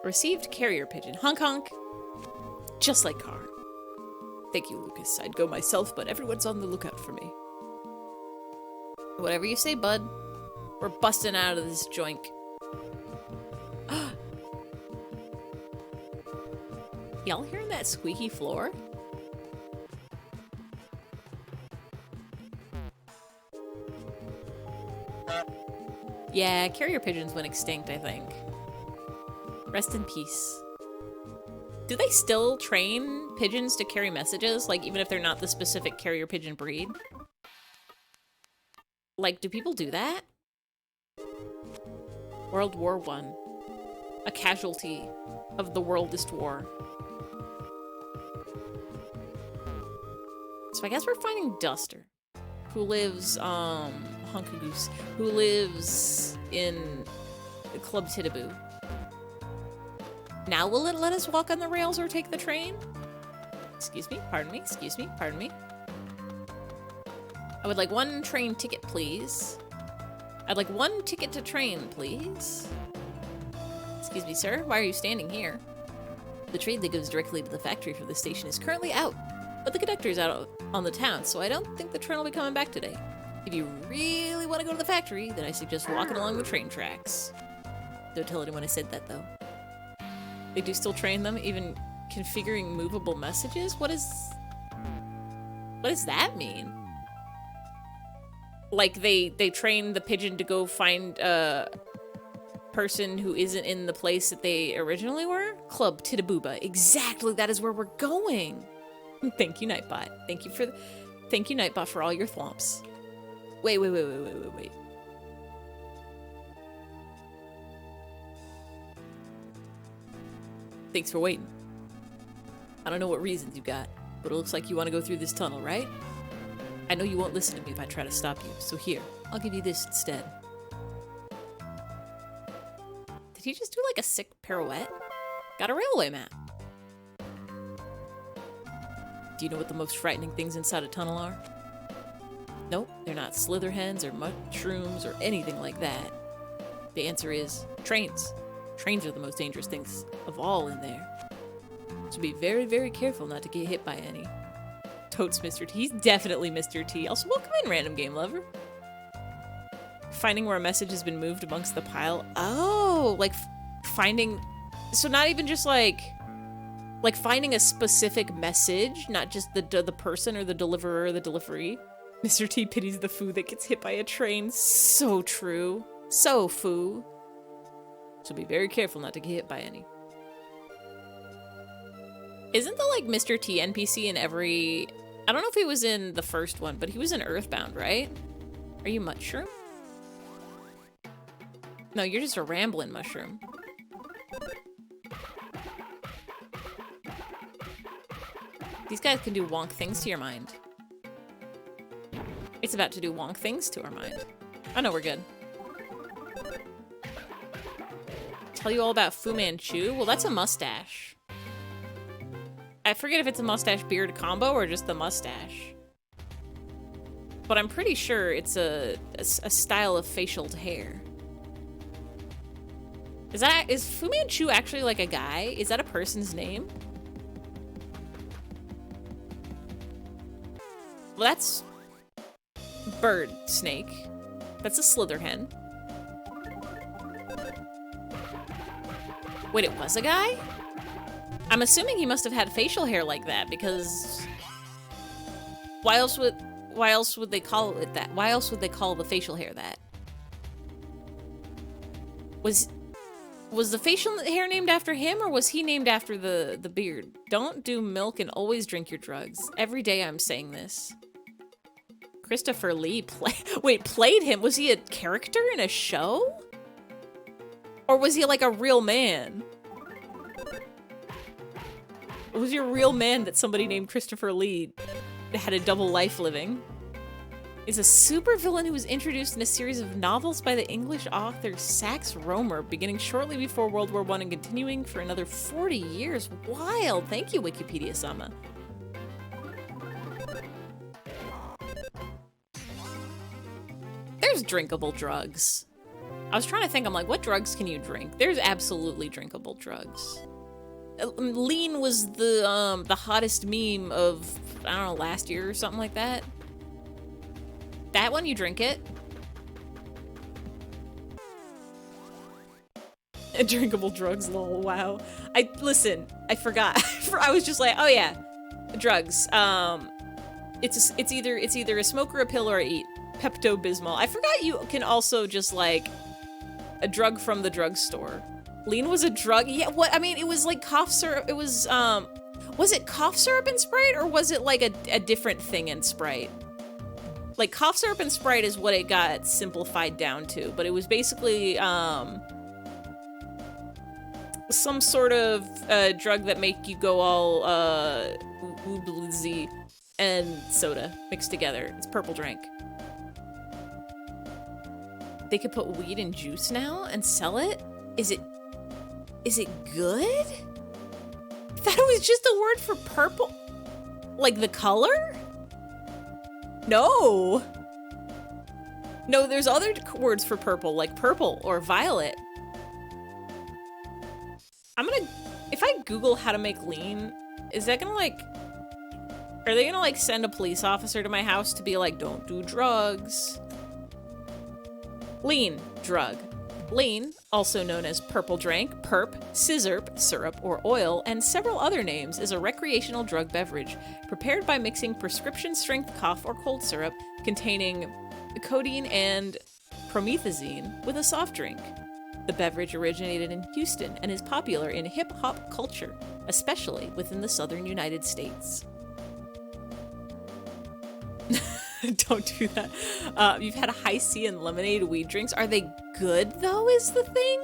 [SPEAKER 1] Received carrier pigeon. Hong Kong. Just like car. Thank you, Lucas. I'd go myself, but everyone's on the lookout for me. Whatever you say, bud. We're busting out of this joint. Y'all hearing that squeaky floor? Yeah, carrier pigeons went extinct, I think. Rest in peace. Do they still train pigeons to carry messages? Like, even if they're not the specific carrier pigeon breed? Like, do people do that? World War I. A casualty of the worldest war. So I guess we're finding Duster, who lives, Hunkagoose, who lives in Club Tittaboo. Now will it let us walk on the rails or take the train? Excuse me, pardon me, excuse me, pardon me. I would like one train ticket, please. I'd like one ticket to train, please. Excuse me, sir, why are you standing here? The train that goes directly to the factory from the station is currently out, but the conductor's out on the town, so I don't think the train will be coming back today. If you really want to go to the factory, then I suggest walking along the train tracks. Don't tell anyone I said that, though. They do still train them, even configuring movable messages? What does that mean? Like, they train the pigeon to go find a person who isn't in the place that they originally were? Club Tittabooba. Exactly, that is where we're going. Thank you, Nightbot. Thank you, Nightbot, for all your thwomps. Wait. Thanks for waiting. I don't know what reasons you got, but it looks like you want to go through this tunnel, right? I know you won't listen to me if I try to stop you, so here, I'll give you this instead. Did he just do like a sick pirouette? Got a railway map. Do you know what the most frightening things inside a tunnel are? Nope, they're not slitherhens or mushrooms or anything like that. The answer is trains. Trains are the most dangerous things of all in there. So be very, very careful not to get hit by any. Totes Mr. T. He's definitely Mr. T. Also, welcome in, random game lover. Finding where a message has been moved amongst the pile. Oh, like finding... So not even just like finding a specific message, not just the person or the deliverer or the delivery. Mr. T pities the foo that gets hit by a train. So true. So foo. So be very careful not to get hit by any. Isn't the, like, Mr. T NPC in every... I don't know if he was in the first one, but he was in Earthbound, right? Are you Mushroom? No, you're just a rambling mushroom. These guys can do wonk things to your mind. It's about to do wonk things to our mind. Oh no, we're good. Tell you all about Fu Manchu? Well, that's a mustache. I forget if it's a mustache beard combo or just the mustache. But I'm pretty sure it's a style of facial hair. Is Fu Manchu actually like a guy? Is that a person's name? Well, that's bird snake. That's a slitherhen. Wait, it was a guy? I'm assuming he must have had facial hair like that, because why else would they call it that? Why else would they call the facial hair that? Was the facial hair named after him, or was he named after the beard? Don't do milk and always drink your drugs. Every day I'm saying this. Christopher Lee played him? Was he a character in a show? Or was he like a real man? Was he a real man that somebody named Christopher Lee had a double life living? Is a supervillain who was introduced in a series of novels by the English author Sax Rohmer, beginning shortly before World War I and continuing for another 40 years. Wild! Thank you, Wikipedia-sama. There's drinkable drugs. I was trying to think, I'm like, what drugs can you drink? There's absolutely drinkable drugs. Lean was the hottest meme of, I don't know, last year or something like that. That one, you drink it. Drinkable drugs, lol, wow. Listen, I forgot. I was just like, oh yeah, drugs. It's either a smoke or a pill or a eat. Pepto-Bismol. I forgot you can also just like a drug from the drugstore. Lean was a drug. Yeah, what? I mean, it was like cough syrup. It was it cough syrup and Sprite, or was it like a different thing in Sprite? Like cough syrup and Sprite is what it got simplified down to, but it was basically some sort of drug that make you go all wooblizzy and soda mixed together. It's purple drink. They could put weed in juice now and sell it? Is it good? That was just a word for purple? Like the color? No. No, there's other words for purple, like purple or violet. If I Google how to make lean, is that gonna like, are they gonna like send a police officer to my house to be like, don't do drugs? Lean, drug. Lean, also known as purple drink, perp, scissorp, syrup, or oil, and several other names, is a recreational drug beverage prepared by mixing prescription-strength cough or cold syrup containing codeine and promethazine with a soft drink. The beverage originated in Houston and is popular in hip-hop culture, especially within the southern United States. Don't do that. You've had a high C and lemonade weed drinks. Are they good though, is the thing?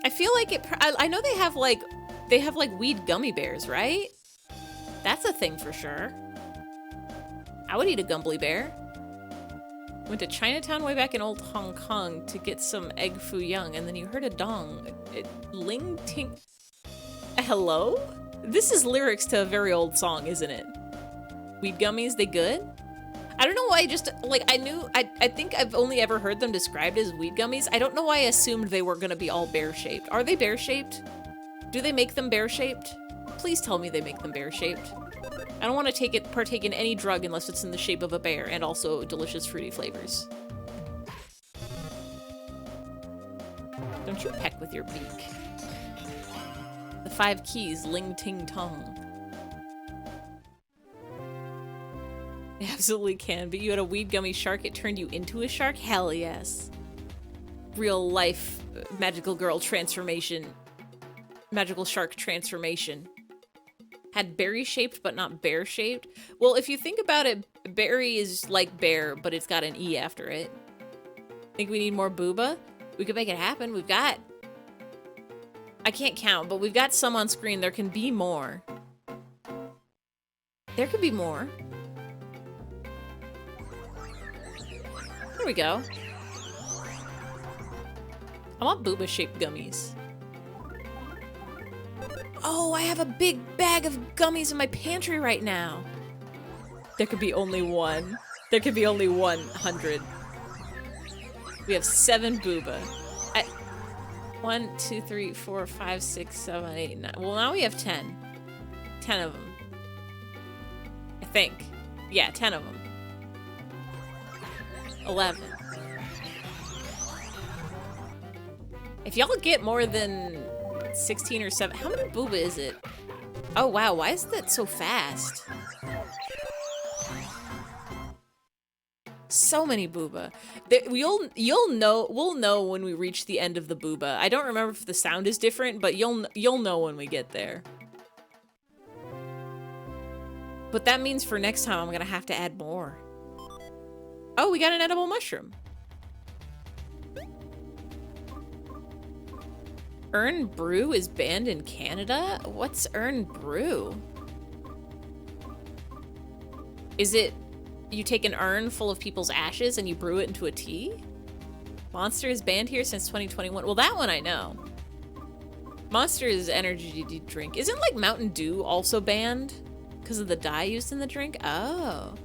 [SPEAKER 1] I feel like I know they have like weed gummy bears, right? That's a thing for sure. I would eat a gumbly bear. Went to Chinatown way back in old Hong Kong to get some egg foo young, and then you heard a dong. Ling ting. Hello? This is lyrics to a very old song, isn't it? Weed gummies, they good? I don't know why I think I've only ever heard them described as weed gummies. I don't know why I assumed they were gonna be all bear-shaped. Are they bear-shaped? Do they make them bear-shaped? Please tell me they make them bear-shaped. I don't want to partake in any drug unless it's in the shape of a bear and also delicious fruity flavors. Don't you peck with your beak. The 5 keys, ling ting tong. It absolutely can, but you had a weed gummy shark, it turned you into a shark? Hell yes. Real life magical girl transformation. Magical shark transformation. Had berry-shaped but not bear-shaped. Well, if you think about it, berry is like bear, but it's got an E after it. Think we need more booba? We could make it happen. We've got... I can't count, but we've got some on screen. There can be more. There could be more. There we go. I want booba-shaped gummies. Oh, I have a big bag of gummies in my pantry right now. There could be only one. There could be only 100. We have 7 booba. 1, 2, 3, 4, 5, 6, 7, 8, 9. Well, now we have 10. 10 of them. I think. Yeah, 10 of them. 11. If y'all get more than 16 or 7, how many booba is it? Oh wow, why is that so fast? So many booba. We'll know when we reach the end of the booba. I don't remember if the sound is different, but you'll know when we get there. But that means for next time I'm gonna have to add more. Oh, we got an edible mushroom. Earn Brew is banned in Canada? What's Earn Brew? Is it you take an urn full of people's ashes and you brew it into a tea? Monster is banned here since 2021. Well, that one I know. Monster is energy drink. Isn't like Mountain Dew also banned because of the dye used in the drink? Oh.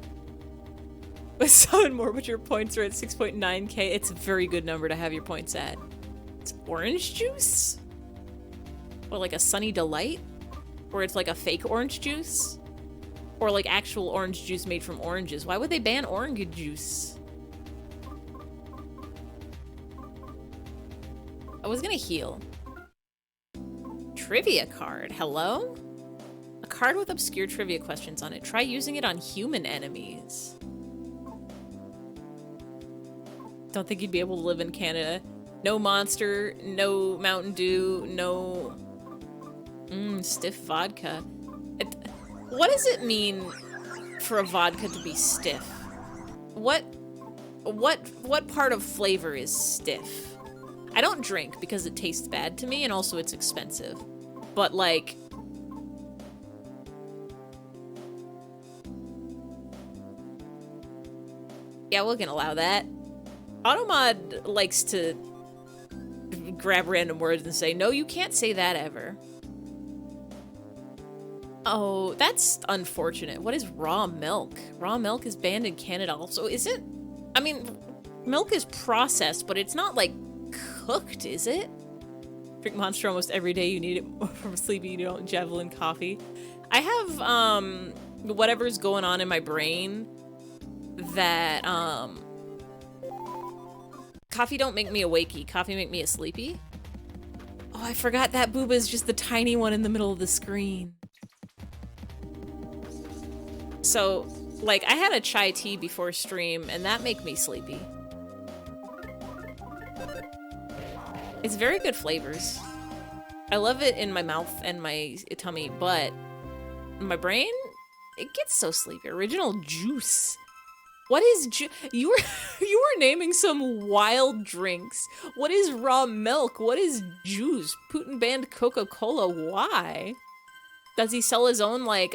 [SPEAKER 1] But 7 more, but your points are at 6.9k. It's a very good number to have your points at. It's orange juice? Or like a Sunny Delight? Or it's like a fake orange juice? Or like actual orange juice made from oranges. Why would they ban orange juice? I was gonna heal. Trivia card. Hello? A card with obscure trivia questions on it. Try using it on human enemies. Don't think you'd be able to live in Canada. No Monster, no Mountain Dew, no... stiff vodka. What does it mean for a vodka to be stiff? What part of flavor is stiff? I don't drink because it tastes bad to me and also it's expensive. But like... yeah, we can allow that. Automod likes to grab random words and say, no, you can't say that ever. Oh, that's unfortunate. What is raw milk? Raw milk is banned in Canada also. Is it? I mean, milk is processed, but it's not like cooked, is it? Drink Monster almost every day. You need it from sleepy. You don't javelin coffee. I have whatever's going on in my brain that coffee don't make me a wakey. Coffee make me a sleepy. Oh, I forgot that booba is just the tiny one in the middle of the screen. So, like, I had a chai tea before stream, and that make me sleepy. It's very good flavors. I love it in my mouth and my tummy, but my brain, it gets so sleepy. Original juice. What is you were naming some wild drinks. What is raw milk? What is juice? Putin banned Coca-Cola. Why? Does he sell his own, like,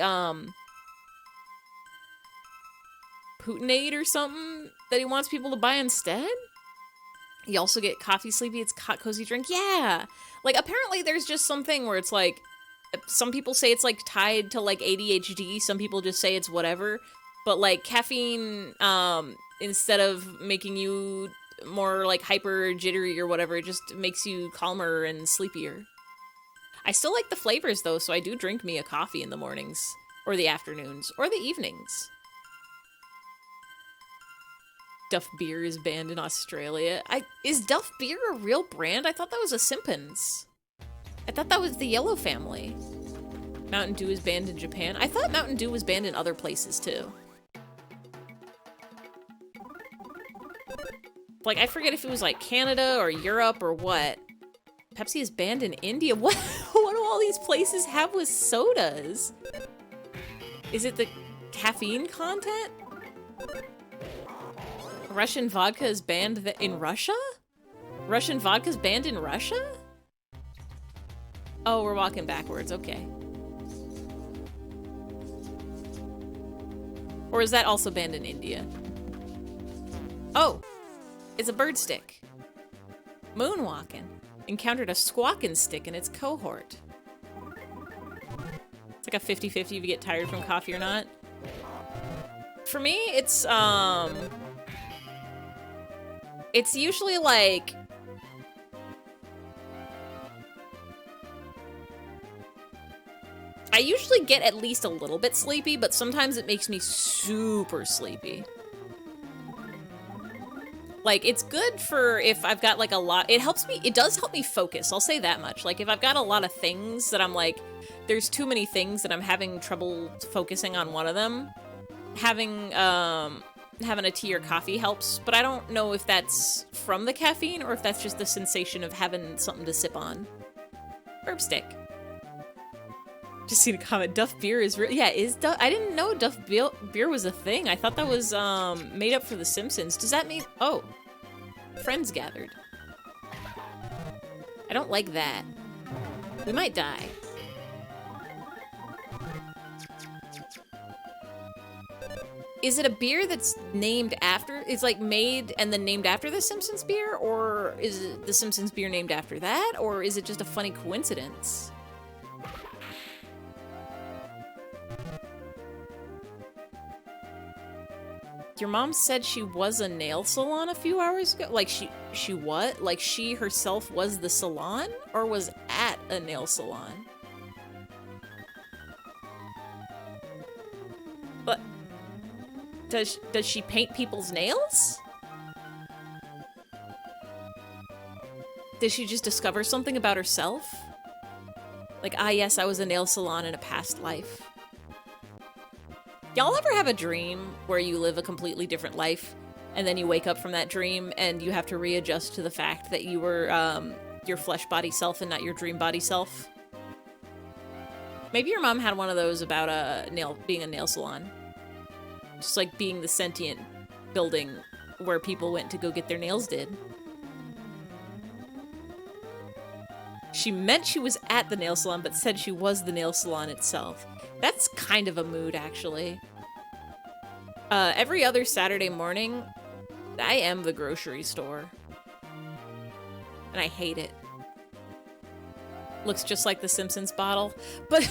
[SPEAKER 1] Putinade or something that he wants people to buy instead? You also get coffee sleepy. It's hot cozy drink. Yeah. Like, apparently there's just something where it's like, some people say it's like tied to like ADHD. Some people just say it's whatever. But like caffeine, instead of making you more like hyper jittery or whatever, it just makes you calmer and sleepier. I still like the flavors though, so I do drink me a coffee in the mornings or the afternoons or the evenings. Duff Beer is banned in Australia. Is Duff Beer a real brand? I thought that was a Simpsons. I thought that was the Yellow Family. Mountain Dew is banned in Japan. I thought Mountain Dew was banned in other places too. Like, I forget if it was like Canada or Europe or what. Pepsi is banned in India. What do all these places have with sodas? Is it the caffeine content? Russian vodka is banned in Russia? Russian vodka is banned in Russia? Oh, we're walking backwards. Okay. Or is that also banned in India? Oh, it's a bird stick. Moonwalking. Encountered a squawking stick in its cohort. like a 50-50 if you get tired from coffee or not. For me, it's usually like I usually get at least a little bit sleepy, but sometimes it makes me super sleepy. Like, it's good for if I've got, like, a lot. It does help me focus, I'll say that much. Like, if I've got a lot of things that I'm like, there's too many things that I'm having trouble focusing on one of them, having a tea or coffee helps, but I don't know if that's from the caffeine or if that's just the sensation of having something to sip on. Herb stick. Just seen a comment, Duff beer is real. Yeah, is Duff? I didn't know Duff beer was a thing. I thought that was made up for The Simpsons. Does that mean? Oh, friends gathered. I don't like that. We might die. Is it a beer that's named after? It's like made and then named after the Simpsons beer, or is it the Simpsons beer named after that, or is it just a funny coincidence? Your mom said she was a nail salon a few hours ago? Like she what? Like she herself was the salon or was at a nail salon? But does she paint people's nails? Did she just discover something about herself? Like, ah yes, I was a nail salon in a past life. Y'all ever have a dream where you live a completely different life and then you wake up from that dream and you have to readjust to the fact that you were your flesh body self and not your dream body self? Maybe your mom had one of those about being a nail salon. Just like being the sentient building where people went to go get their nails did. She meant she was at the nail salon, but said she was the nail salon itself. That's kind of a mood, actually. Every other Saturday morning, I am the grocery store. And I hate it. Looks just like the Simpsons bottle. But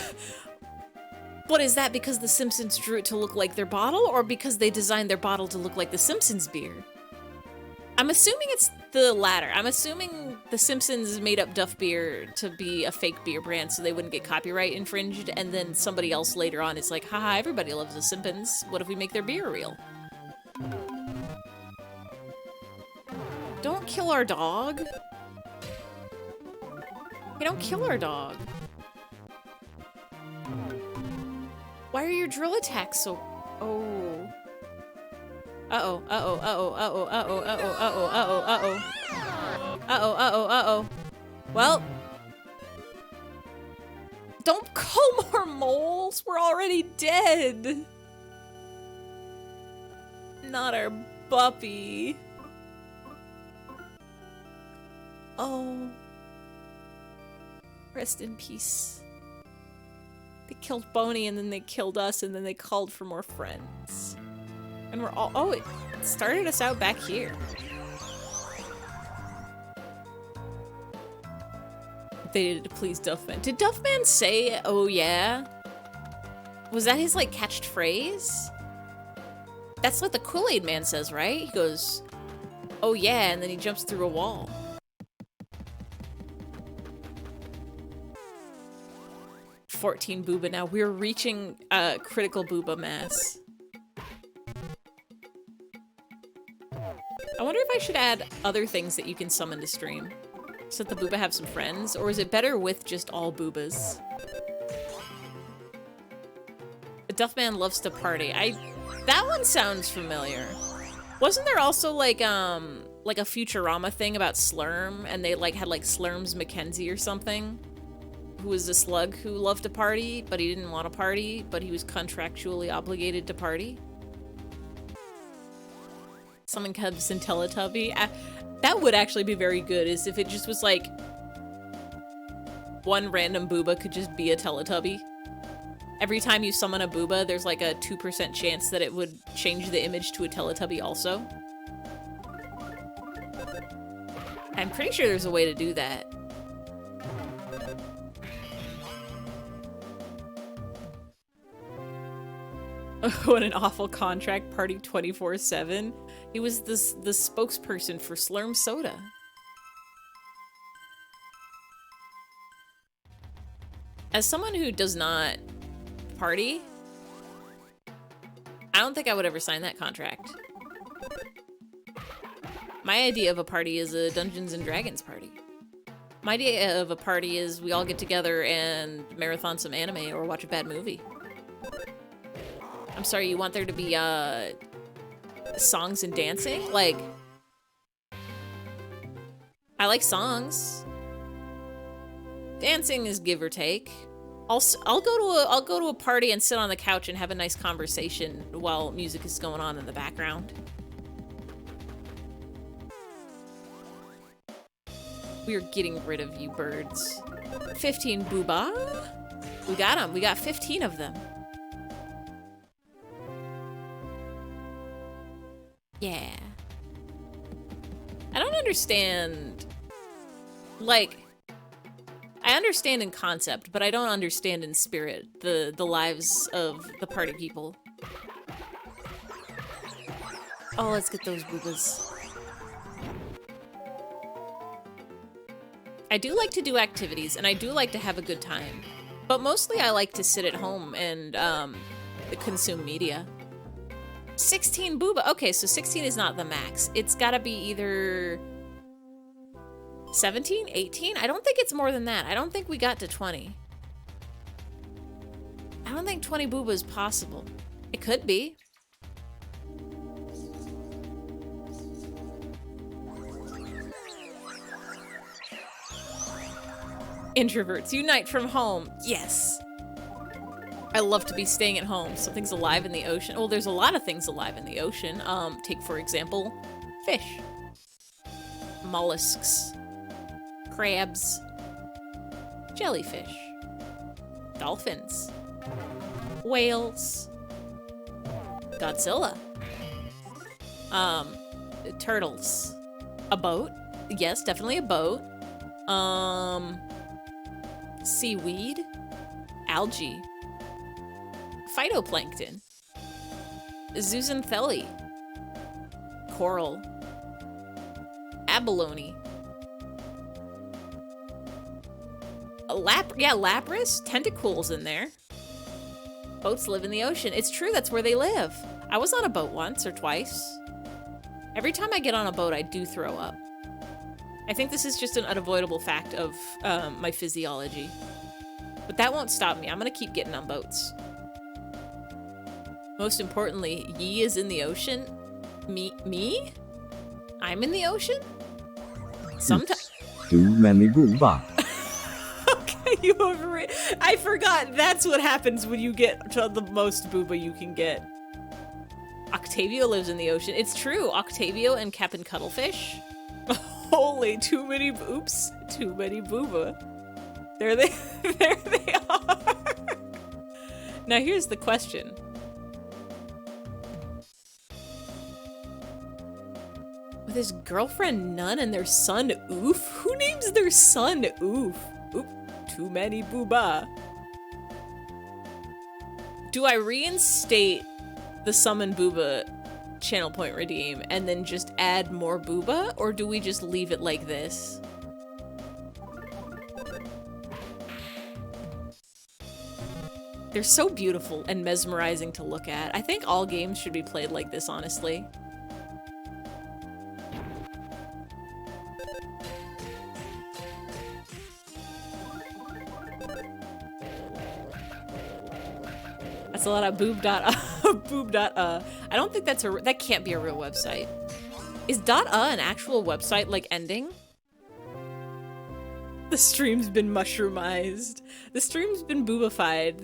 [SPEAKER 1] is that because the Simpsons drew it to look like their bottle, or because they designed their bottle to look like the Simpsons beer? I'm assuming it's the latter. I'm assuming the Simpsons made up Duff beer to be a fake beer brand so they wouldn't get copyright infringed, and then somebody else later on is like, haha, everybody loves the Simpsons. What if we make their beer real? Don't kill our dog. Hey, don't kill our dog. Why are your drill attacks so... Oh. Uh-oh, uh-oh, uh-oh, uh-oh, uh-oh, uh-oh, uh-oh, uh-oh, uh-oh. Uh-oh, uh-oh, uh-oh. Well. Don't call more moles. We're already dead. Not our puppy. Oh. Rest in peace. They killed Boney and then they killed us and then they called for more friends. And we're all- oh, it started us out back here. They did it to please Duffman. Did Duffman say, oh yeah? Was that his, like, catchphrase? That's what the Kool-Aid Man says, right? He goes, oh yeah, and then he jumps through a wall. $14 booba now. We're reaching critical booba mass. I wonder if I should add other things that you can summon to stream. So that the booba have some friends, or is it better with just all boobas? The Duffman loves to party. That one sounds familiar. Wasn't there also like a Futurama thing about Slurm, and they like had like Slurm's Mackenzie or something? Who was a slug who loved to party, but he didn't want to party, but he was contractually obligated to party? Summon Cubs and Teletubby. That would actually be very good, is if it just was like one random booba could just be a Teletubby. Every time you summon a booba, there's like a 2% chance that it would change the image to a Teletubby also. I'm pretty sure there's a way to do that. What an awful contract, party 24/7. He was the spokesperson for Slurm Soda. As someone who does not party, I don't think I would ever sign that contract. My idea of a party is a Dungeons and Dragons party. My idea of a party is we all get together and marathon some anime or watch a bad movie. I'm sorry, you want there to be songs and dancing? Like, I like songs. Dancing is give or take. I'll go to a party and sit on the couch and have a nice conversation while music is going on in the background. We are getting rid of you birds. 15 booba? We got them. We got 15 of them. Yeah. I don't understand. Like, I understand in concept, but I don't understand in spirit the lives of the party people. Oh, let's get those boobas. I do like to do activities, and I do like to have a good time. But mostly I like to sit at home and consume media. 16 booba. Okay, so 16 is not the max. It's gotta be either 17, 18? I don't think it's more than that. I don't think we got to 20. I don't think 20 booba is possible. It could be. Introverts, unite from home. Yes. I love to be staying at home. Something's alive in the ocean. Well, there's a lot of things alive in the ocean. Take, for example, fish. Mollusks. Crabs. Jellyfish. Dolphins. Whales. Godzilla. Turtles. A boat. Yes, definitely a boat. Seaweed. Algae. Phytoplankton. Zooxanthellae. Coral. Abalone. Lapras. Tentacles in there. Boats live in the ocean. It's true, that's where they live. I was on a boat once or twice. Every time I get on a boat, I do throw up. I think this is just an unavoidable fact of my physiology. But that won't stop me. I'm gonna keep getting on boats. Most importantly, Yi is in the ocean. Me? I'm in the ocean? Sometimes.
[SPEAKER 2] Too many booba.
[SPEAKER 1] Okay, you overrated. I forgot that's what happens when you get to the most booba you can get. Octavio lives in the ocean. It's true. Octavio and Captain Cuttlefish. Holy, too many booba. There they are. Now here's the question. With his girlfriend Nun and their son Oof? Who names their son Oof? Oop, too many booba. Do I reinstate the summon booba channel point redeem and then just add more booba, or do we just leave it like this? They're so beautiful and mesmerizing to look at. I think all games should be played like this, honestly. That's a lot of boob.uh. I don't think that can't be a real website. Is .uh an actual website, like ending? The stream's been mushroomized. The stream's been boobified.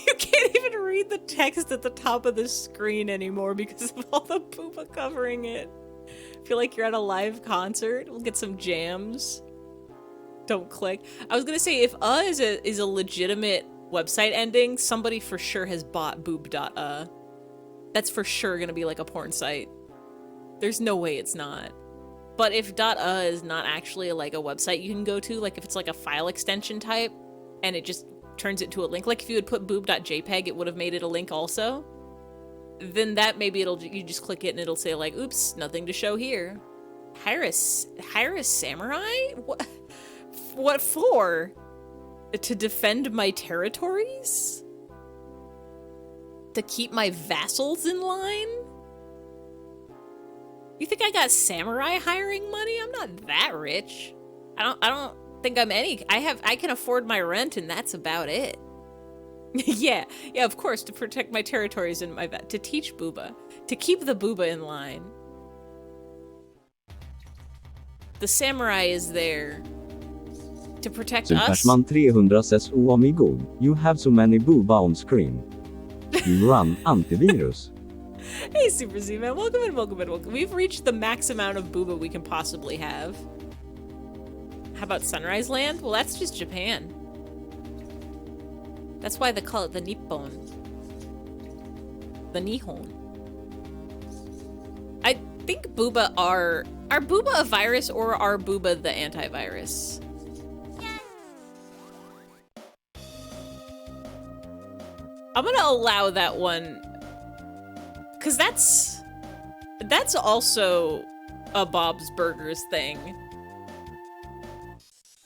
[SPEAKER 1] You can't even read the text at the top of the screen anymore because of all the booba covering it. I feel like you're at a live concert. We'll get some jams. Don't click. I was gonna say, if is a legitimate website ending, somebody for sure has bought boob.uh. That's for sure gonna be like a porn site. There's no way it's not. But if is not actually like a website you can go to, like if it's like a file extension type and it just turns it to a link, like if you had put boob.jpg, it would have made it a link also. then that maybe you just click it and it'll say like, oops, nothing to show here. Hire a samurai? What for? To defend my territories? To keep my vassals in line? You think I got samurai hiring money? I'm not that rich. I don't think I'm any. I can afford my rent and that's about it. yeah, of course, to protect my territories and to teach Booba, to keep the Booba in line. The samurai is there to protect us.
[SPEAKER 2] Supersman 300 says, oh my god, you have so many booba on screen. You run antivirus.
[SPEAKER 1] Hey, Super Z-Man, welcome in, welcome in, welcome. We've reached the max amount of booba we can possibly have. How about Sunrise Land? Well, that's just Japan. That's why they call it the Nippon. The Nihon. I think booba are booba a virus or are booba the antivirus? I'm gonna allow that one, cause that's also a Bob's Burgers thing,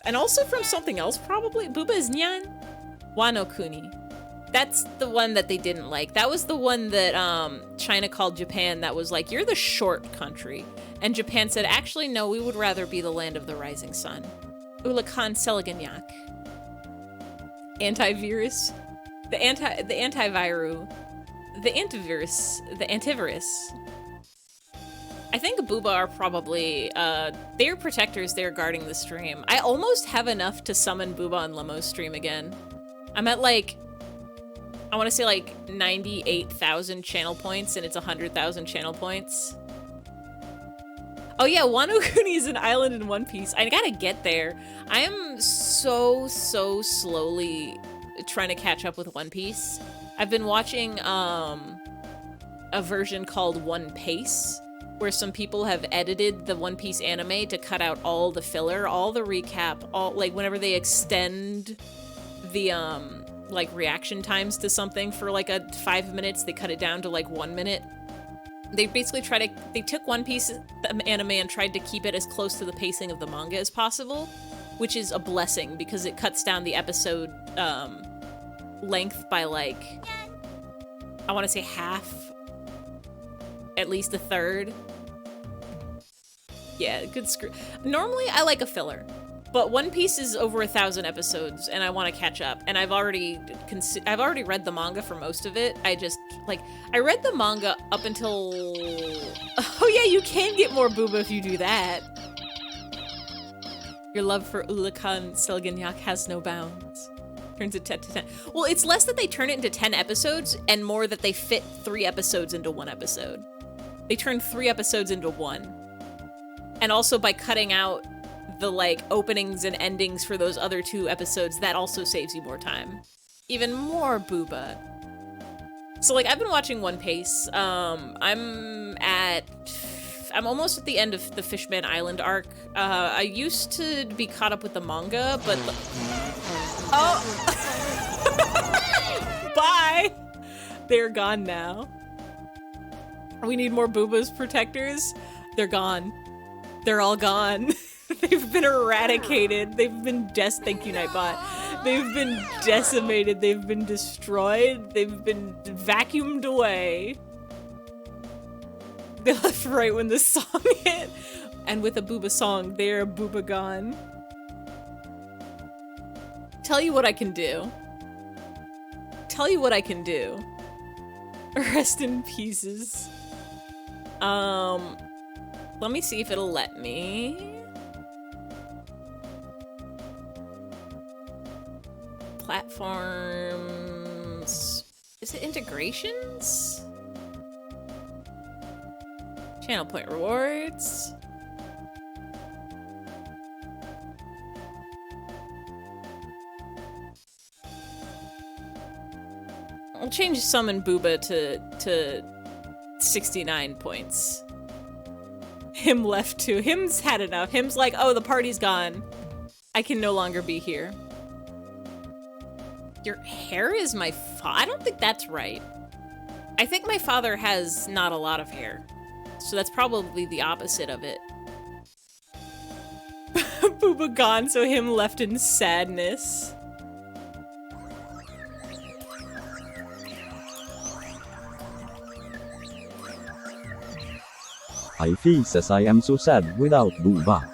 [SPEAKER 1] and also from something else probably. Booba is Nyan Wano Kuni. That's the one that they didn't like. That was the one that China called Japan. That was like, you're the short country, and Japan said, actually no, we would rather be the land of the rising sun. Ulakan Selaganyak. Antivirus. The antivirus. The antivirus. I think Booba are probably, they're protectors, they're guarding the stream. I almost have enough to summon Booba on Lemo's stream again. I'm at like, I want to say like 98,000 channel points, and it's 100,000 channel points. Oh yeah, Wano Kuni is an island in One Piece. I gotta get there. I am so slowly trying to catch up with One Piece. I've been watching a version called One Pace, where some people have edited the One Piece anime to cut out all the filler, all the recap, all like whenever they extend the like reaction times to something for like 5 minutes, they cut it down to like 1 minute. They basically they took One Piece anime and tried to keep it as close to the pacing of the manga as possible, which is a blessing because it cuts down the episode length by like, I want to say half, at least a third. Yeah, good screw. Normally I like a filler, but One Piece is over 1,000 episodes and I want to catch up, and I've already read the manga for most of it. I read the manga up until, oh yeah, you can get more booba if you do that. Your love for Ulakan Selganyak has no bounds. Turns it 10 to 10. Well, it's less that they turn it into 10 episodes and more that they fit 3 episodes into 1 episode. They turn 3 episodes into 1. And also by cutting out the like openings and endings for those other 2 episodes, that also saves you more time. Even more booba. So like I've been watching One Piece. I'm almost at the end of the Fishman Island arc. I used to be caught up with the manga, but oh, bye. They're gone now. We need more Booba's protectors. They're gone. They're all gone. They've been eradicated. They've been thank you, Nightbot. They've been decimated. They've been destroyed. They've been vacuumed away. They left right when the song hit. And with a Booba song, they're Booba gone. Tell you what I can do. Tell you what I can do. Rest in pieces. Let me see if it'll let me. Platforms. Is it integrations? Channel point rewards. I'll change summon Booba to 69 points. Him left too. Him's had enough. Him's like, oh, the party's gone. I can no longer be here. Your hair is my fault. I don't think that's right. I think my father has not a lot of hair, so that's probably the opposite of it. Booba gone, so him left in sadness.
[SPEAKER 2] Eyfey says I am so sad without Booba.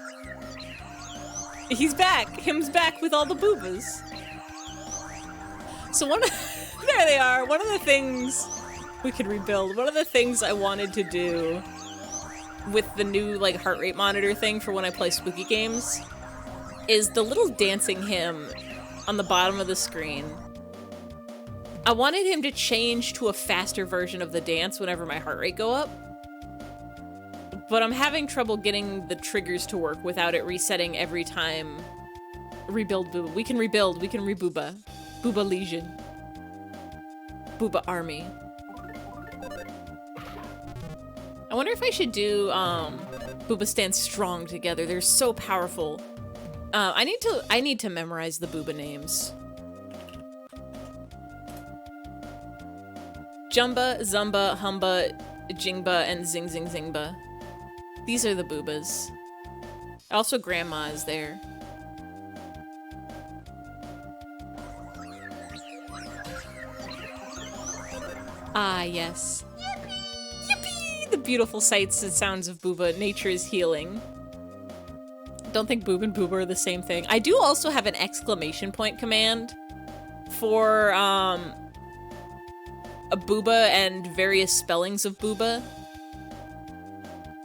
[SPEAKER 1] He's back. Him's back with all the boobas. So there they are. One of the things we could rebuild. One of the things I wanted to do with the new like heart rate monitor thing for when I play spooky games is the little dancing him on the bottom of the screen. I wanted him to change to a faster version of the dance whenever my heart rate go up. But I'm having trouble getting the triggers to work without it resetting every time. Rebuild Booba. We can rebuild. We can rebooba. Booba Legion. Booba Army. I wonder if I should do Booba Stand Strong together. They're so powerful. I need to memorize the Booba names. Jumba, Zumba, Humba, Jingba, and Zing Zing Zingba. These are the boobas. Also, Grandma is there. Ah, yes. Yippee! Yippee! The beautiful sights and sounds of Booba. Nature is healing. Don't think Boob and Booba are the same thing. I do also have an exclamation point command for a Booba and various spellings of Booba.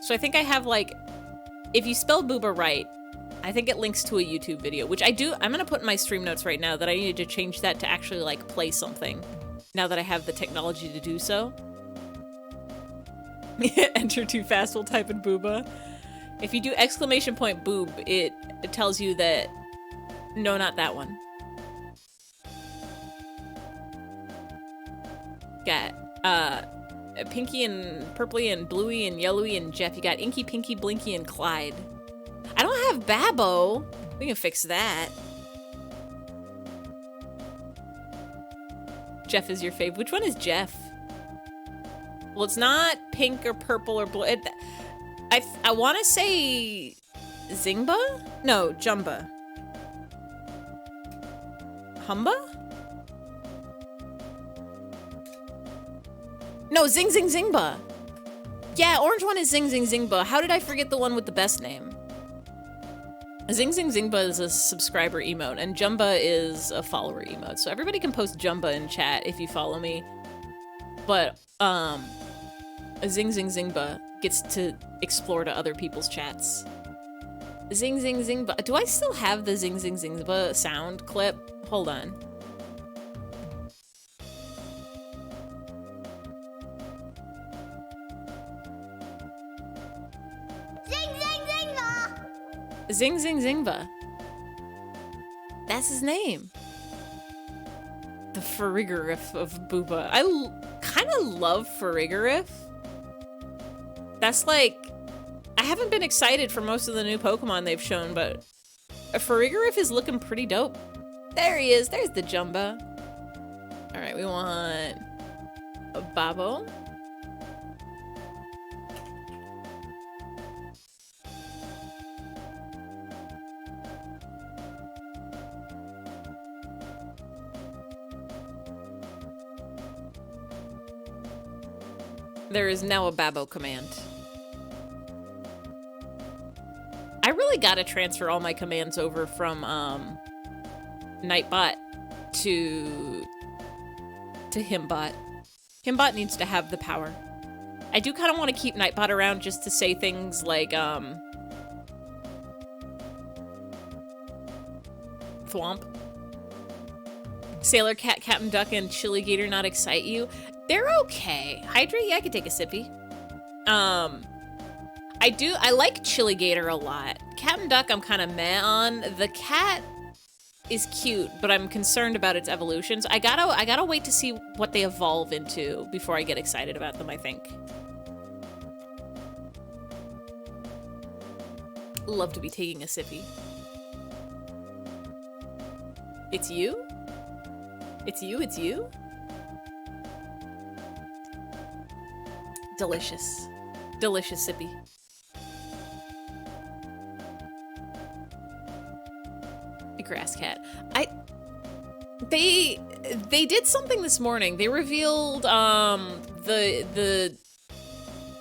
[SPEAKER 1] So I think I have like, if you spell Booba right, I think it links to a YouTube video, which I'm gonna put in my stream notes right now that I needed to change that to actually like play something now that I have the technology to do so. Enter too fast, we'll type in Booba. If you do exclamation point boob, it tells you that, no, not that one. Got, Pinky and Purpley and Bluey and Yellowy and Jeff. You got Inky, Pinky, Blinky, and Clyde. I don't have Babbo. We can fix that. Jeff is your fave. Which one is Jeff? Well, it's not pink or purple or blue. I want to say Zingba? No, Jumba. Humba? No, Zing Zing Zingba. Yeah, orange one is Zing Zing Zingba. How did I forget the one with the best name? Zing Zing Zingba is a subscriber emote, and Jumba is a follower emote. So everybody can post Jumba in chat if you follow me. But, Zing Zing Zingba gets to explore to other people's chats. Zing Zing Zingba. Do I still have the Zing Zing Zingba sound clip? Hold on. Zing Zing Zingba. That's his name. The Farigirif of Booba. I kind of love Farigirif. That's like, I haven't been excited for most of the new Pokemon they've shown, but a Farigirif is looking pretty dope. There he is. There's the Jumba. All right, we want a Babbo. There is now a Babbo command. I really gotta transfer all my commands over from Nightbot to Himbot. Himbot needs to have the power. I do kind of want to keep Nightbot around just to say things like Thwomp. Sailor Cat, Captain Duck, and Chili Gator not excite you? They're okay. Hydra, yeah, I could take a sippy. I like Chili Gator a lot. Captain Duck, I'm kind of meh on. The cat is cute, but I'm concerned about its evolutions. I gotta wait to see what they evolve into before I get excited about them, I think. Love to be taking a sippy. It's you? It's you? It's you? Delicious. Delicious sippy. A grass cat. They did something this morning. They revealed the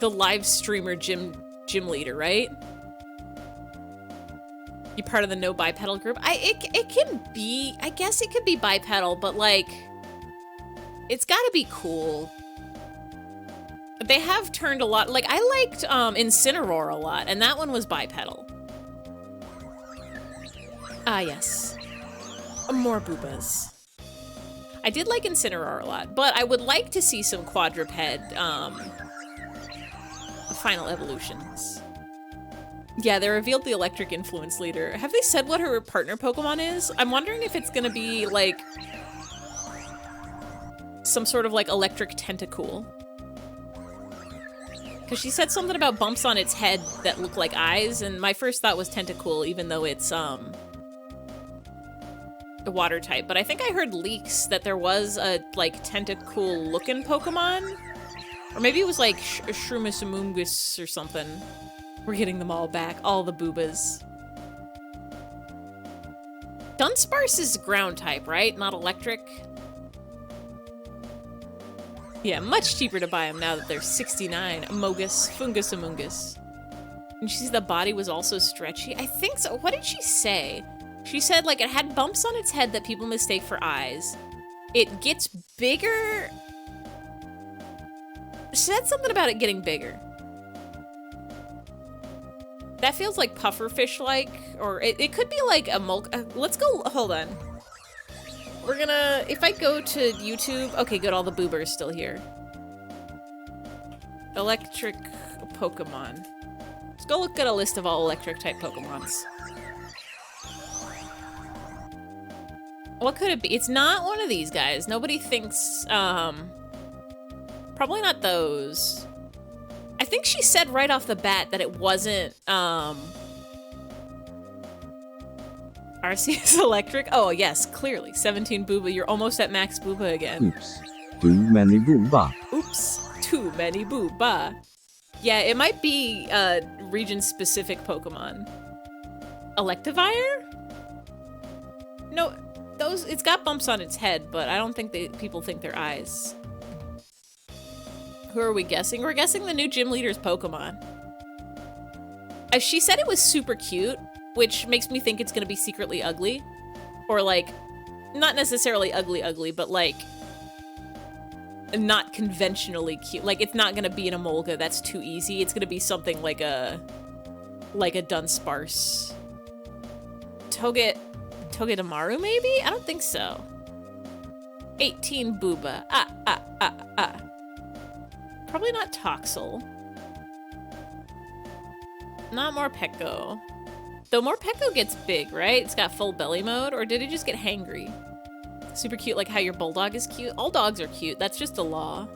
[SPEAKER 1] live streamer gym leader, right? You part of the no bipedal group. It can be, I guess it could be bipedal, but like it's gotta be cool. They have turned a lot, like I liked Incineroar a lot, and that one was bipedal. Ah yes. More boobas. I did like Incineroar a lot, but I would like to see some quadruped final evolutions. Yeah, they revealed the electric influence leader. Have they said what her partner Pokemon is? I'm wondering if it's gonna be like some sort of like electric tentacool. Because she said something about bumps on its head that look like eyes, and my first thought was tentacool, even though it's a water type. But I think I heard leaks that there was a like tentacool looking Pokemon, or maybe it was like Shroomisamungus or something. We're getting them all back, all the boobas. Dunsparce is ground type, right? Not electric. Yeah, much cheaper to buy them now that they're 69. Amogus, Fungus Amungus. And she said the body was also stretchy. I think so. What did she say? She said like it had bumps on its head that people mistake for eyes. It gets bigger. She said something about it getting bigger. That feels like pufferfish-like, or it could be like a let's go, hold on. We're gonna, if I go to YouTube, okay, good, all the boobers still here. Electric Pokemon. Let's go look at a list of all electric type Pokemons. What could it be? It's not one of these guys. Nobody thinks, probably not those. I think she said right off the bat that it wasn't, Arceus electric? Oh, yes, clearly. 17 Booba. You're almost at max Booba again.
[SPEAKER 2] Oops. Too many Booba.
[SPEAKER 1] Oops. Too many Booba. Yeah, it might be region-specific Pokemon. Electivire? No, those, it's got bumps on its head, but I don't think people think they're eyes. Who are we guessing? We're guessing the new gym leader's Pokemon. She said it was super cute, which makes me think it's gonna be secretly ugly. Or like, not necessarily ugly, but like, not conventionally cute. Like, it's not gonna be an Emolga, that's too easy. It's gonna be something like a Dunsparce. Togedemaru maybe? I don't think so. 18 Booba. Probably not Toxel. Not Morpeko. Though Morpeko gets big, right? It's got full belly mode, or did it just get hangry? Super cute, like how your bulldog is cute. All dogs are cute, that's just a law.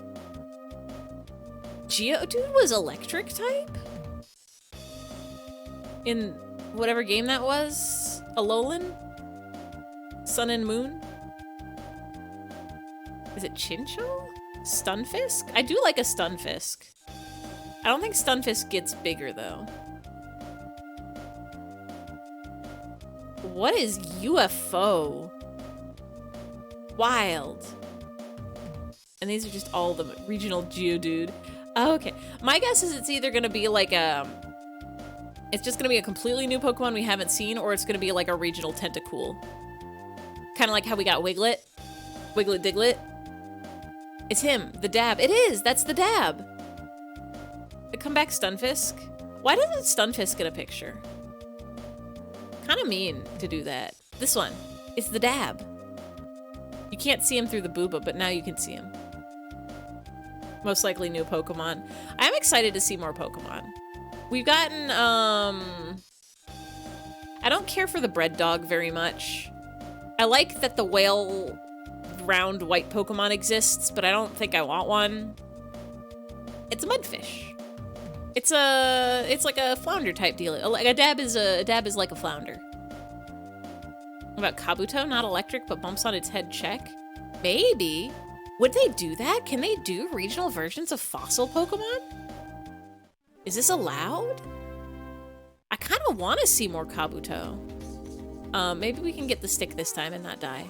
[SPEAKER 1] Geodude was electric type? In whatever game that was? Alolan? Sun and Moon? Is it Chinchou? Stunfisk? I do like a Stunfisk. I don't think Stunfisk gets bigger, though. What is UFO? Wild. And these are just all the regional Geodude. Oh, okay. My guess is it's either gonna be like it's just gonna be a completely new Pokemon we haven't seen, or it's gonna be like a regional Tentacool. Kind of like how we got Wiglet. Wiglet Diglett. It's him, the Dab. It is! That's the Dab! Come back, Stunfisk. Why doesn't Stunfisk get a picture? Kind of mean to do that. This one. It's the Dab. You can't see him through the Booba, but now you can see him. Most likely new Pokemon. I'm excited to see more Pokemon. We've gotten, I don't care for the bread dog very much. I like that the whale round white Pokemon exists, but I don't think I want one. It's a mudfish. It's like a flounder type deal. Like a dab is like a flounder. What about Kabuto? Not electric, but bumps on its head, check. Maybe. Would they do that? Can they do regional versions of fossil Pokemon? Is this allowed? I kind of want to see more Kabuto. Maybe we can get the stick this time and not die.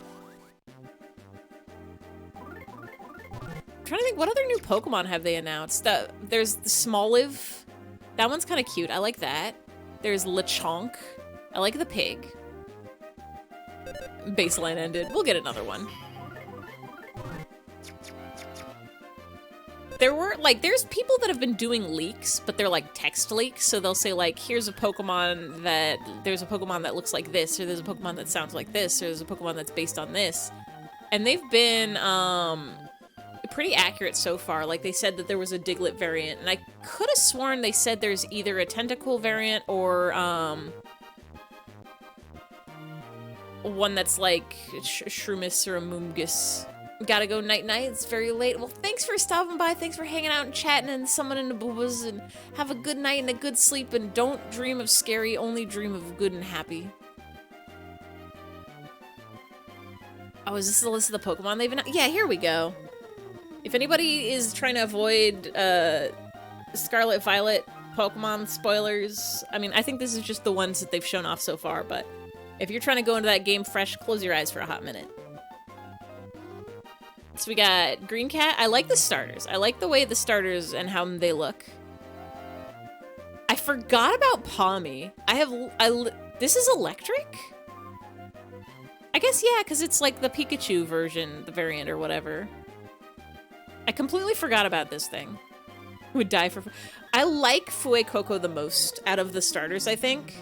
[SPEAKER 1] I'm trying to think, what other new Pokemon have they announced? There's the Smoliv. That one's kind of cute. I like that. There's Lechonk. I like the pig. Baseline ended. We'll get another one. There's people that have been doing leaks, but they're like text leaks. So they'll say like, there's a Pokemon that looks like this, or there's a Pokemon that sounds like this, or there's a Pokemon that's based on this. And they've been, pretty accurate so far. Like they said that there was a Diglett variant, and I could have sworn they said there's either a Tentacool variant or, one that's like Shroomis or a Moongus. Gotta go night-night, it's very late. Well, thanks for stopping by, thanks for hanging out and chatting and summoning the boobas, and have a good night and a good sleep, and don't dream of scary, only dream of good and happy. Oh, is this the list of the Pokemon they've announced? Yeah, here we go. If anybody is trying to avoid Scarlet Violet Pokemon spoilers, I mean, I think this is just the ones that they've shown off so far, but if you're trying to go into that game fresh, close your eyes for a hot minute. So we got Green Cat. I like the starters. I like the way the starters and how they look. I forgot about Palmy. This is electric? I guess, yeah, because it's like the Pikachu version, the variant or whatever. I completely forgot about this thing. Would die for... I like Fuecoco the most out of the starters, I think.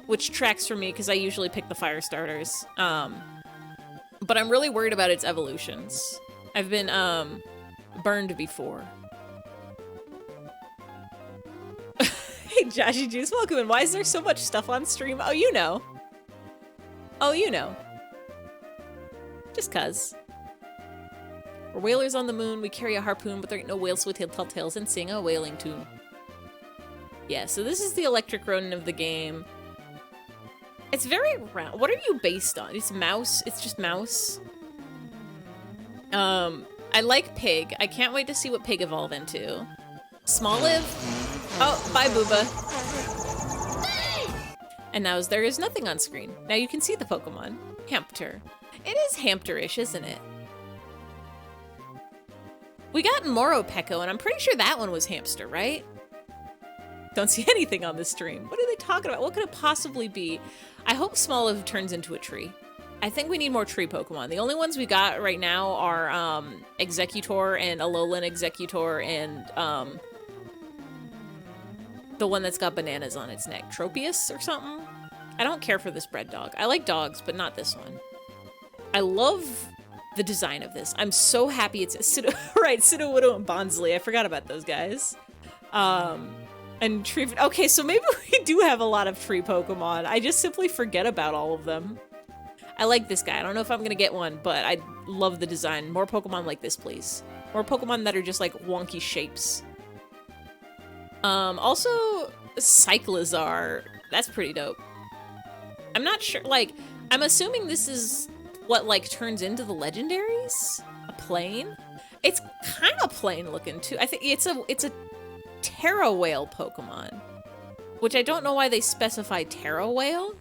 [SPEAKER 1] Which tracks for me, because I usually pick the fire starters. But I'm really worried about its evolutions. I've been, burned before. Hey, Joshy Juice, welcome in. Why is there so much stuff on stream? Oh, you know. Oh, you know. Just cuz. We're whalers on the moon, we carry a harpoon, but there ain't no whales with tall tails and sing a whaling tune. Yeah, so this is the electric rodent of the game. It's very round. What are you based on? It's mouse? It's just mouse? I like pig. I can't wait to see what pig evolve into. Smoliv? Oh, bye, Booba. And now there is nothing on screen. Now you can see the Pokemon. Hamster. It is hamster-ish, isn't it? We got Morpeko, and I'm pretty sure that one was hamster, right? Don't see anything on the stream. What are they talking about? What could it possibly be? I hope Smoliv turns into a tree. I think we need more tree Pokemon. The only ones we got right now are Executor and Alolan Executor and the one that's got bananas on its neck. Tropius or something? I don't care for this bread dog. I like dogs, but not this one. I love the design of this. I'm so happy it's right, Sudowoodo and Bonsly. I forgot about those guys. And tree. Okay, so maybe we do have a lot of tree Pokemon. I just simply forget about all of them. I like this guy. I don't know if I'm gonna get one, but I love the design. More Pokemon like this, please. More Pokemon that are just like wonky shapes. Also, Cyclizar. That's pretty dope. I'm not sure, like, I'm assuming this is what, like, turns into the legendaries? A plane? It's kind of plain looking, too. I think it's a Terra Whale Pokemon. Which I don't know why they specify Terra Whale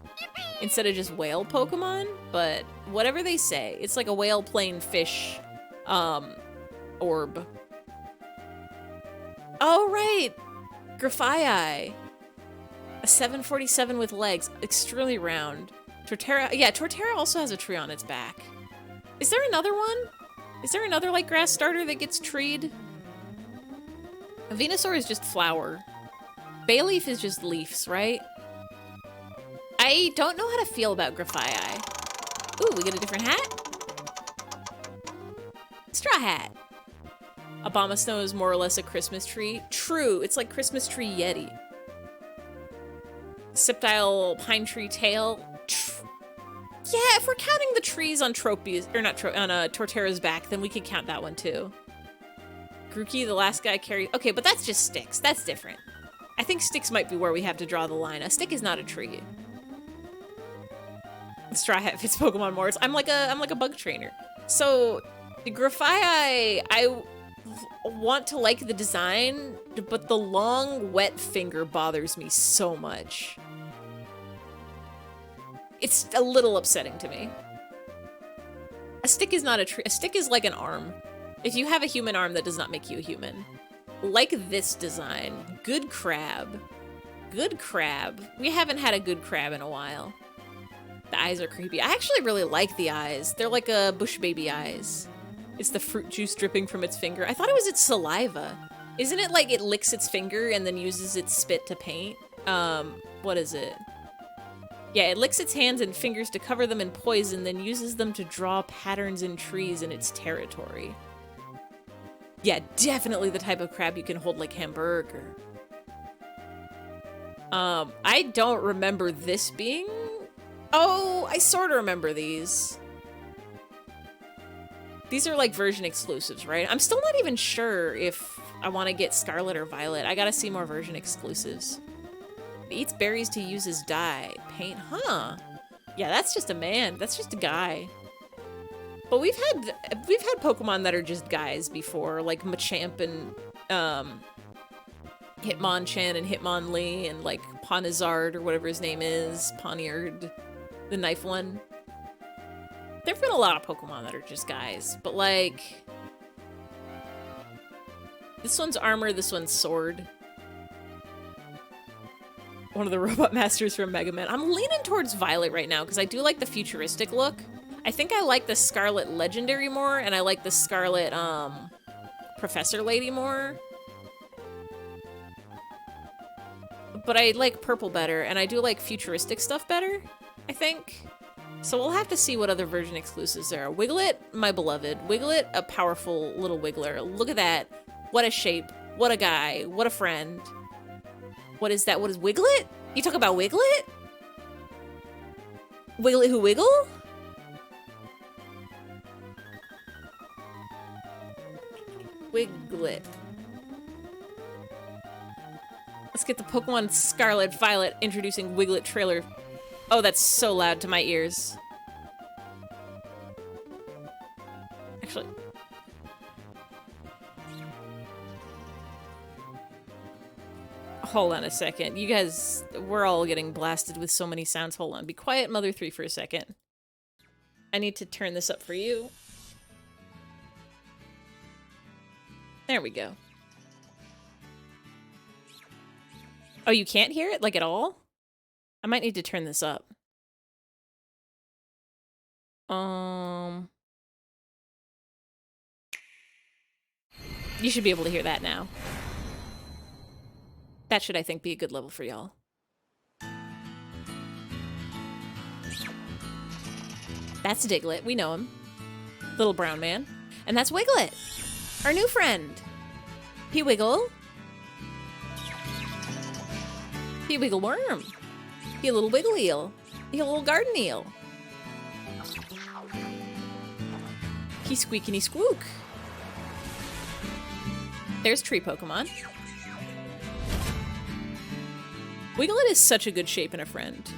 [SPEAKER 1] instead of just whale Pokemon, but whatever they say. It's like a whale plane fish, orb. Oh, right! Grafaiai. A 747 with legs, extremely round. Torterra, yeah, Torterra also has a tree on its back. Is there another one? Is there another, like, grass starter that gets treed? A Venusaur is just flower. Bayleaf is just leaves, right? I don't know how to feel about Grafaiai. Ooh, we get a different hat? Straw hat. Abomasnow is more or less a Christmas tree. True, it's like Christmas tree Yeti. Sceptile pine tree tail. Yeah, if we're counting the trees on Tropius, or not on Torterra's back, then we can count that one too. Grookey, the last guy carried. Okay, but that's just sticks. That's different. I think sticks might be where we have to draw the line. A stick is not a tree. Straw Hat fits Pokemon more. I'm like a bug trainer. So The Grafai, I want to like the design, but the long, wet finger bothers me so much. It's a little upsetting to me. A stick is not a tree. A stick is like an arm. If you have a human arm, that does not make you a human. Like this design. Good crab. Good crab. We haven't had a good crab in a while. The eyes are creepy. I actually really like the eyes. They're like a bush baby eyes. It's the fruit juice dripping from its finger. I thought it was its saliva. Isn't it like it licks its finger and then uses its spit to paint? What is it? Yeah, it licks its hands and fingers to cover them in poison, then uses them to draw patterns in trees in its territory. Yeah, definitely the type of crab you can hold like hamburger. I don't remember this being... Oh, I sort of remember these. These are like version exclusives, right? I'm still not even sure if I want to get Scarlet or Violet. I gotta see more version exclusives. It eats berries to use as dye. Paint, huh? Yeah, that's just a man. That's just a guy. But we've had Pokemon that are just guys before, like Machamp and Hitmonchan and Hitmonlee and like Ponizard or whatever his name is, Poniard, the knife one. There've been a lot of Pokemon that are just guys, but like this one's armor, this one's sword. One of the robot masters from Mega Man. I'm leaning towards Violet right now because I do like the futuristic look. I think I like the Scarlet Legendary more, and I like the Scarlet Professor Lady more. But I like purple better, and I do like futuristic stuff better, I think. So we'll have to see what other version exclusives there are. Wiglet, my beloved. Wiglet, a powerful little wiggler. Look at that. What a shape. What a guy. What a friend. What is that? What is Wiglet? You talk about Wiglet? Wiglet who wiggle? Wiglet. Let's get the Pokemon Scarlet Violet introducing Wiglet trailer. Oh, that's so loud to my ears. Actually. Hold on a second. You guys, we're all getting blasted with so many sounds. Hold on. Be quiet, Mother 3, for a second. I need to turn this up for you. There we go. Oh, you can't hear it? Like, at all? I might need to turn this up. You should be able to hear that now. That should, I think, be a good level for y'all. That's Diglett. We know him. Little brown man. And that's Wiglet, our new friend. He wiggle. He wiggle worm. He a little wiggle eel. He a little garden eel. He squeak and he squook. There's tree Pokemon. Wiglet is such a good shape and a friend.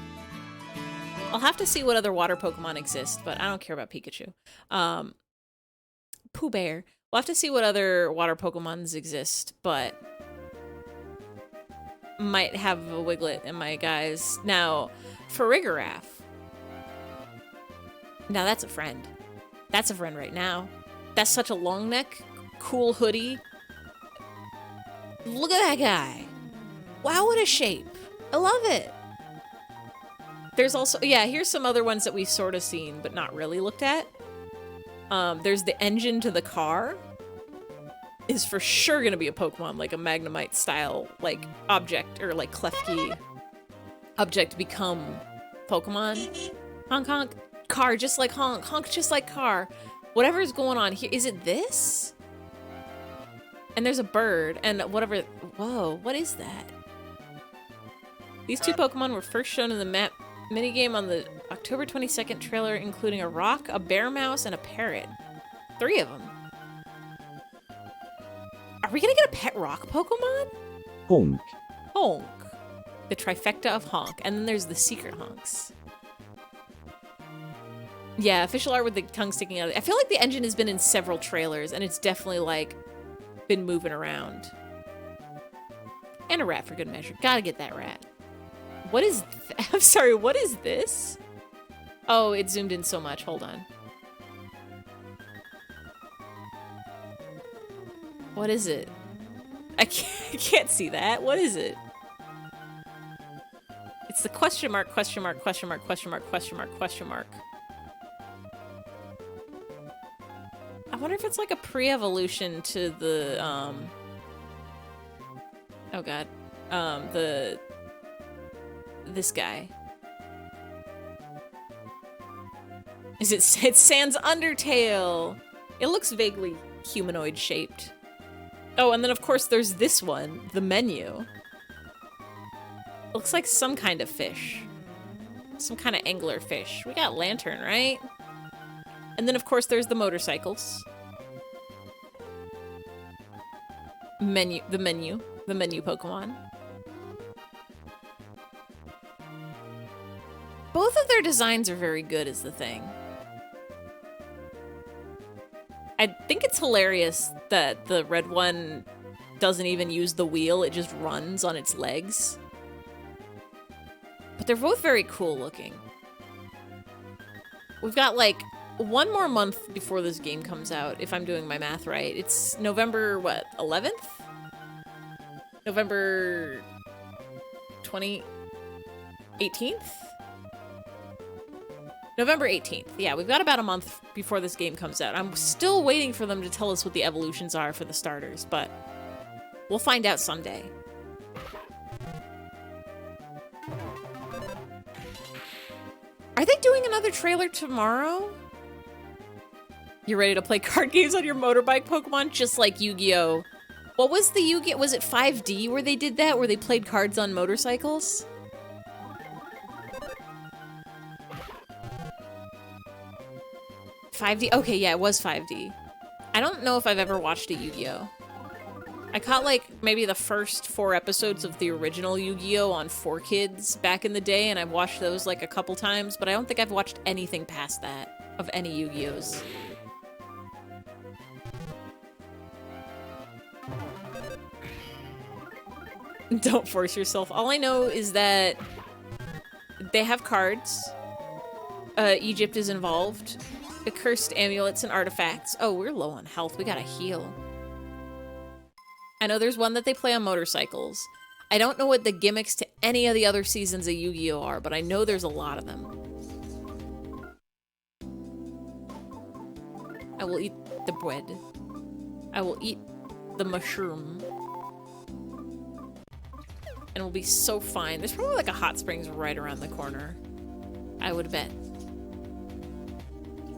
[SPEAKER 1] I'll have to see what other water Pokemon exist, but I don't care about Pikachu. Pooh Bear. We'll have to see what other water Pokemons exist, but might have a Wiglet in my guys. Now, Farigiraf. Now that's a friend. That's a friend right now. That's such a long neck, cool hoodie. Look at that guy. Wow, what a shape. I love it. There's also, yeah, here's some other ones that we've sort of seen, but not really looked at. There's the engine to the car. Is for sure going to be a Pokemon, like a Magnemite style, like, object, or like Klefki object become Pokemon. Honk honk. Car just like honk. Honk just like car. Whatever's going on here. Is it this? And there's a bird and whatever. Whoa, what is that? These two Pokemon were first shown in the map minigame on the October 22nd trailer, including a rock, a bear mouse, and a parrot. 3 of them. Are we gonna get a pet rock Pokemon?
[SPEAKER 2] Honk.
[SPEAKER 1] Honk. The trifecta of honk. And then there's the secret honks. Yeah, official art with the tongue sticking out. I feel like the engine has been in several trailers, and it's definitely, like, been moving around. And a rat for good measure. Gotta get that rat. What is... I'm sorry, what is this? Oh, it zoomed in so much. Hold on. What is it? I can't see that. What is it? It's the question mark, question mark, question mark, question mark, question mark, question mark. I wonder if it's like a pre-evolution to the, oh god. This guy. It's Sans Undertale! It looks vaguely humanoid shaped. Oh, and then of course there's this one, the menu. Looks like some kind of fish. Some kind of angler fish. We got lantern, right? And then of course there's the motorcycles. The menu Pokemon. Both of their designs are very good is the thing. I think it's hilarious that the red one doesn't even use the wheel, it just runs on its legs. But they're both very cool looking. We've got like one more month before this game comes out, if I'm doing my math right. It's November, what, 11th? November 18th? November 18th. Yeah, we've got about a month before this game comes out. I'm still waiting for them to tell us what the evolutions are for the starters, but we'll find out someday. Are they doing another trailer tomorrow? You ready to play card games on your motorbike Pokemon? Just like Yu-Gi-Oh! What was the Yu-Gi-Oh! Was it 5D where they did that? Where they played cards on motorcycles? $5D? Okay, yeah, it was 5D. I don't know if I've ever watched a Yu-Gi-Oh! I caught, like, maybe the first 4 episodes of the original Yu-Gi-Oh! On 4Kids back in the day, and I've watched those, like, a couple times, but I don't think I've watched anything past that of any Yu-Gi-Ohs. Don't force yourself. All I know is that they have cards. Egypt is involved. Accursed amulets and artifacts. Oh, we're low on health. We gotta heal. I know there's one that they play on motorcycles. I don't know what the gimmicks to any of the other seasons of Yu-Gi-Oh! Are, but I know there's a lot of them. I will eat the bread. I will eat the mushroom. And we'll be so fine. There's probably like a hot springs right around the corner. I would bet.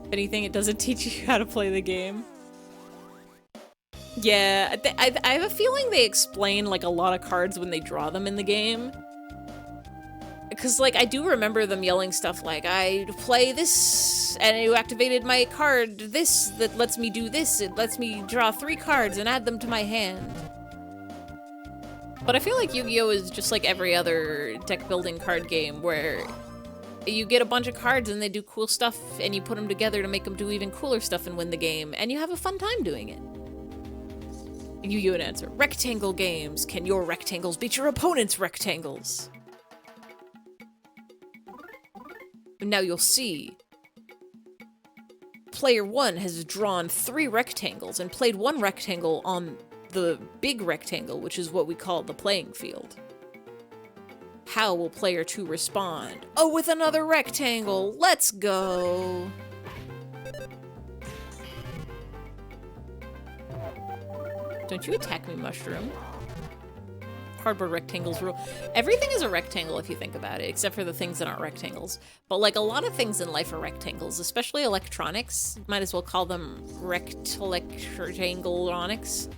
[SPEAKER 1] If anything, it doesn't teach you how to play the game. Yeah, I have a feeling they explain like a lot of cards when they draw them in the game. Because like I do remember them yelling stuff like, I play this and you activated my card, this that lets me do this, it lets me draw 3 cards and add them to my hand. But I feel like Yu-Gi-Oh! Is just like every other deck building card game where you get a bunch of cards and they do cool stuff and you put them together to make them do even cooler stuff and win the game, and you have a fun time doing it. You would answer, rectangle games. Can your rectangles beat your opponent's rectangles? And now you'll see. Player 1 has drawn 3 rectangles and played 1 rectangle on the big rectangle, which is what we call the playing field. How will player 2 respond? Oh, with another rectangle! Let's go! Don't you attack me, mushroom. Cardboard rectangles rule. Everything is a rectangle if you think about it, except for the things that aren't rectangles. But like a lot of things in life are rectangles, especially electronics. Might as well call them rectanglonics.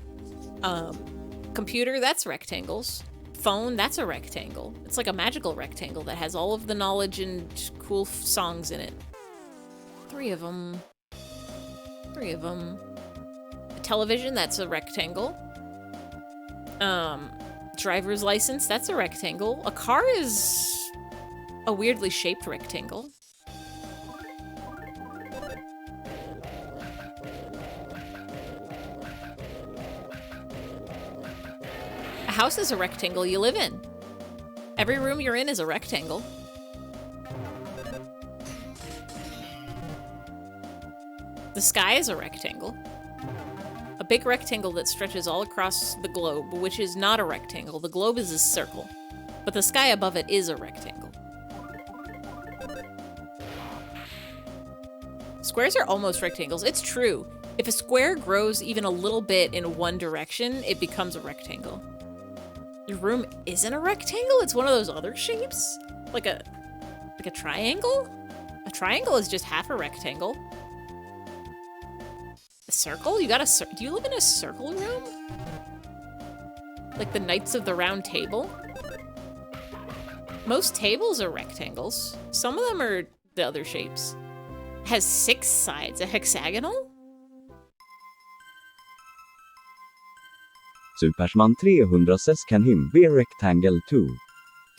[SPEAKER 1] Computer, that's rectangles. Phone, that's a rectangle. It's like a magical rectangle that has all of the knowledge and cool songs in it. 3 of them. 3 of them. A television, that's a rectangle. Driver's license, that's a rectangle. A car is a weirdly shaped rectangle. house is a rectangle you live in. Every room you're in is a rectangle. The sky is a rectangle. A big rectangle that stretches all across the globe, which is not a rectangle. The globe is a circle, but the sky above it is a rectangle. Squares are almost rectangles. It's true. If a square grows even a little bit in one direction, it becomes a rectangle. Your room isn't a rectangle? It's one of those other shapes? Like a triangle? A triangle is just half a rectangle. A circle? You got a do you live in a circle room? Like the Knights of the Round Table? Most tables are rectangles. Some of them are the other shapes. It has 6 sides. A hexagonal?
[SPEAKER 2] Supersman 300 says can him be a rectangle too?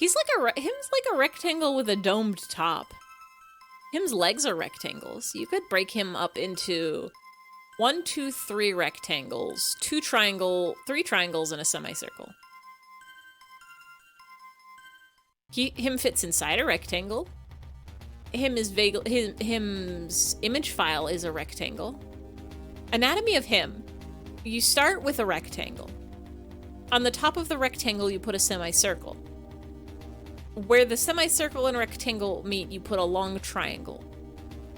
[SPEAKER 1] He's like him's like a rectangle with a domed top. Him's legs are rectangles. You could break him up into 1, 2, 3 rectangles, 3 triangles, and a semicircle. Him fits inside a rectangle. Him's image file is a rectangle. Anatomy of him. You start with a rectangle. On the top of the rectangle, you put a semicircle. Where the semicircle and rectangle meet, you put a long triangle.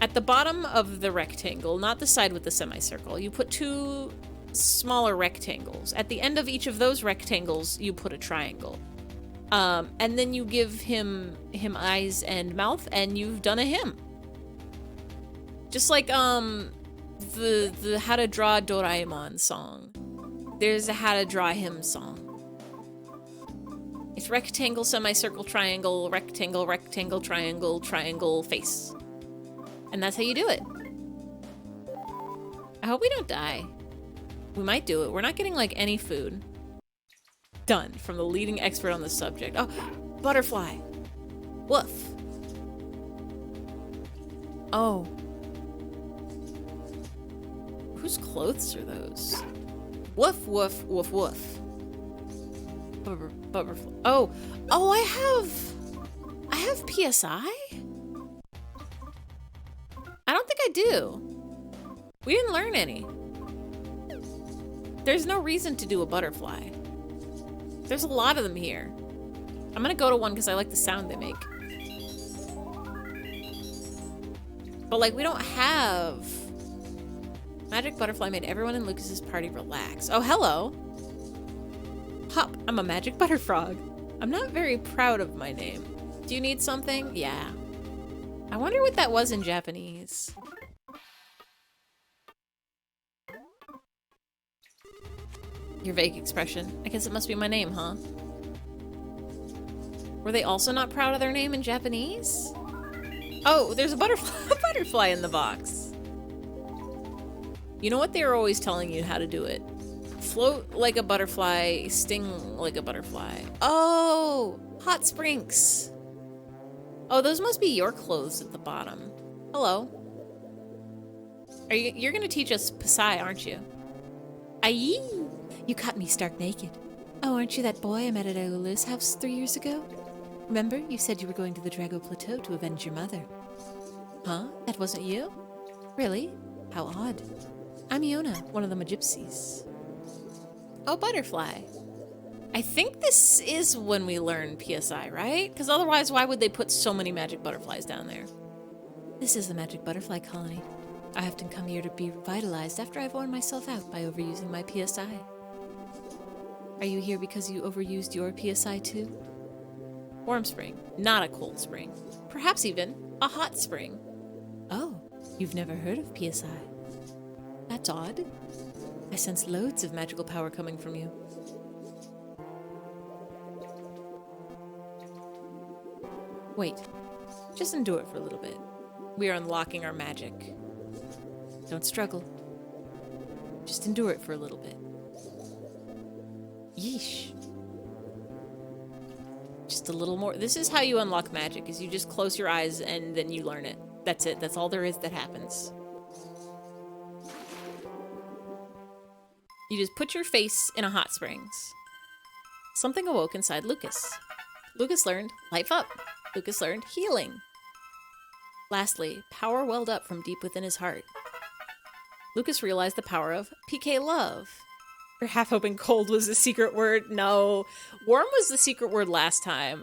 [SPEAKER 1] At the bottom of the rectangle, not the side with the semicircle, you put 2 smaller rectangles. At the end of each of those rectangles, you put a triangle. And then you give him eyes and mouth, and you've done a him. Just like the How to Draw Doraemon song. There's a How to Draw Him song. It's rectangle, semicircle, triangle, rectangle, rectangle, triangle, triangle, face. And that's how you do it. I hope we don't die. We might do it. We're not getting like any food. Done from the leading expert on the subject. Oh, butterfly. Woof. Oh. Whose clothes are those? Woof, woof, woof, woof. Butterfly. Oh, I have PSI? I don't think I do. We didn't learn any. There's no reason to do a butterfly. There's a lot of them here. I'm gonna go to one because I like the sound they make. But like, we don't have... Magic butterfly made everyone in Lucas's party relax. Oh, hello. Hop, I'm a magic butterfrog. I'm not very proud of my name. Do you need something? Yeah. I wonder what that was in Japanese. Your vague expression. I guess it must be my name, huh? Were they also not proud of their name in Japanese? Oh, there's a butterfly in the box. You know what they were always telling you how to do it? Float like a butterfly, sting like a butterfly. Oh, hot springs. Oh, those must be your clothes at the bottom. Hello. You're gonna teach us Psy, aren't you? Aye. You caught me stark naked. Oh, aren't you that boy I met at Aula's house 3 years ago? Remember, you said you were going to the Drago Plateau to avenge your mother. Huh? That wasn't you? Really? How odd. I'm Iona, one of the Magypsies. Oh, butterfly. I think this is when we learn PSI, right? Because otherwise, why would they put so many magic butterflies down there? This is the magic butterfly colony. I often come here to be revitalized after I've worn myself out by overusing my PSI. Are you here because you overused your PSI too? Warm spring, not a cold spring. Perhaps even a hot spring. Oh, you've never heard of PSI? That's odd. I sense loads of magical power coming from you. Wait, just endure it for a little bit. We are unlocking our magic. Don't struggle. Just endure it for a little bit. Yeesh. Just a little more. This is how you unlock magic, is you just close your eyes and then you learn it. That's it. That's all there is that happens. You just put your face in a hot springs. Something awoke inside Lucas. Lucas learned life up. Lucas learned healing. Lastly, power welled up from deep within his heart. Lucas realized the power of PK love. You're half hoping cold was the secret word. No, warm was the secret word last time.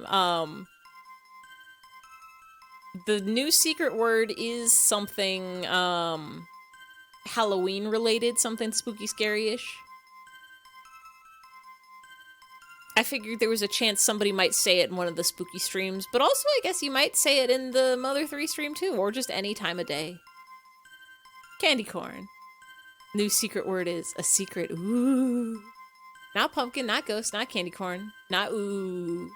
[SPEAKER 1] The new secret word is something Halloween related, something spooky scary-ish. I figured there was a chance somebody might say it in one of the spooky streams, but also I guess you might say it in the Mother 3 stream too, or just any time of day. Candy corn. New secret word is a secret ooh. Not pumpkin, not ghost, not candy corn, not ooh.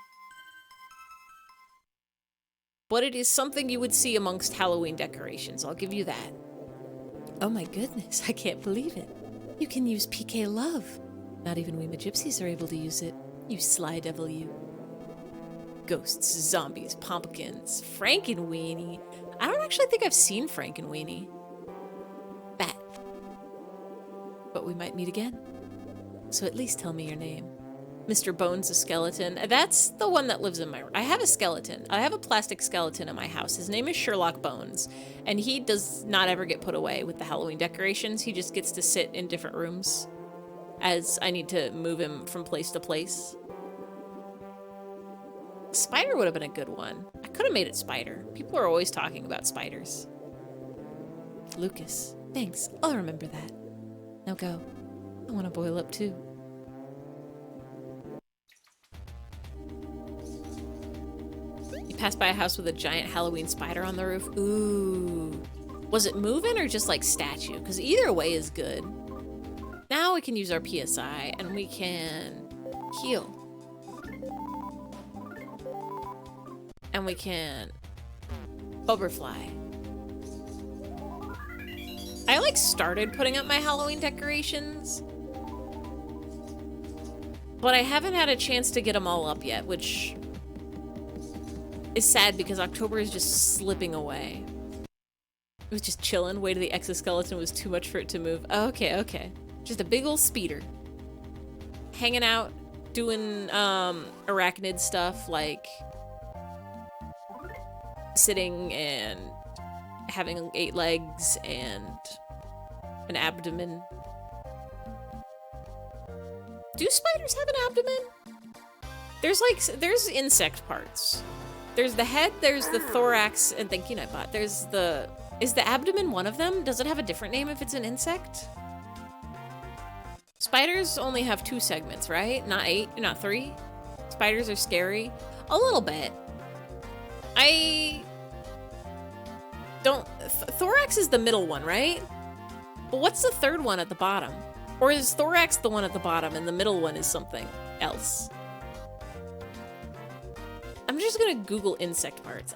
[SPEAKER 1] But it is something you would see amongst Halloween decorations, I'll give you that. Oh my goodness, I can't believe it. You can use PK love. Not even we Magypsies are able to use it. You sly devil, you. Ghosts, zombies, pumpkins, Frankenweenie. I don't actually think I've seen Frankenweenie. Bat. But we might meet again. So at least tell me your name. Mr. Bones the skeleton. That's the one that lives in my room. I have a skeleton. I have a plastic skeleton in my house. His name is Sherlock Bones. And he does not ever get put away with the Halloween decorations. He just gets to sit in different rooms as I need to move him from place to place. Spider would have been a good one. I could have made it Spider. People are always talking about spiders. Lucas, thanks. I'll remember that. Now go. I want to boil up too. You passed by a house with a giant Halloween spider on the roof. Ooh. Was it moving or just like statue? Because either way is good. Now we can use our PSI and we can heal. And we can overfly. I like started putting up my Halloween decorations, but I haven't had a chance to get them all up yet, which is sad because October is just slipping away. It was just chilling. Weight of the exoskeleton was too much for it to move. Oh, okay. Just a big old speeder. Hanging out, doing arachnid stuff like sitting and having 8 legs and an abdomen. Do spiders have an abdomen? There's insect parts. There's the head, there's the thorax, and thank you, Nightbot. Is the abdomen one of them? Does it have a different name if it's an insect? Spiders only have 2 segments, right? Not 8, not 3. Spiders are scary. A little bit. Thorax is the middle one, right? But what's the third one at the bottom? Or is thorax the one at the bottom and the middle one is something else? I'm just gonna Google insect parts.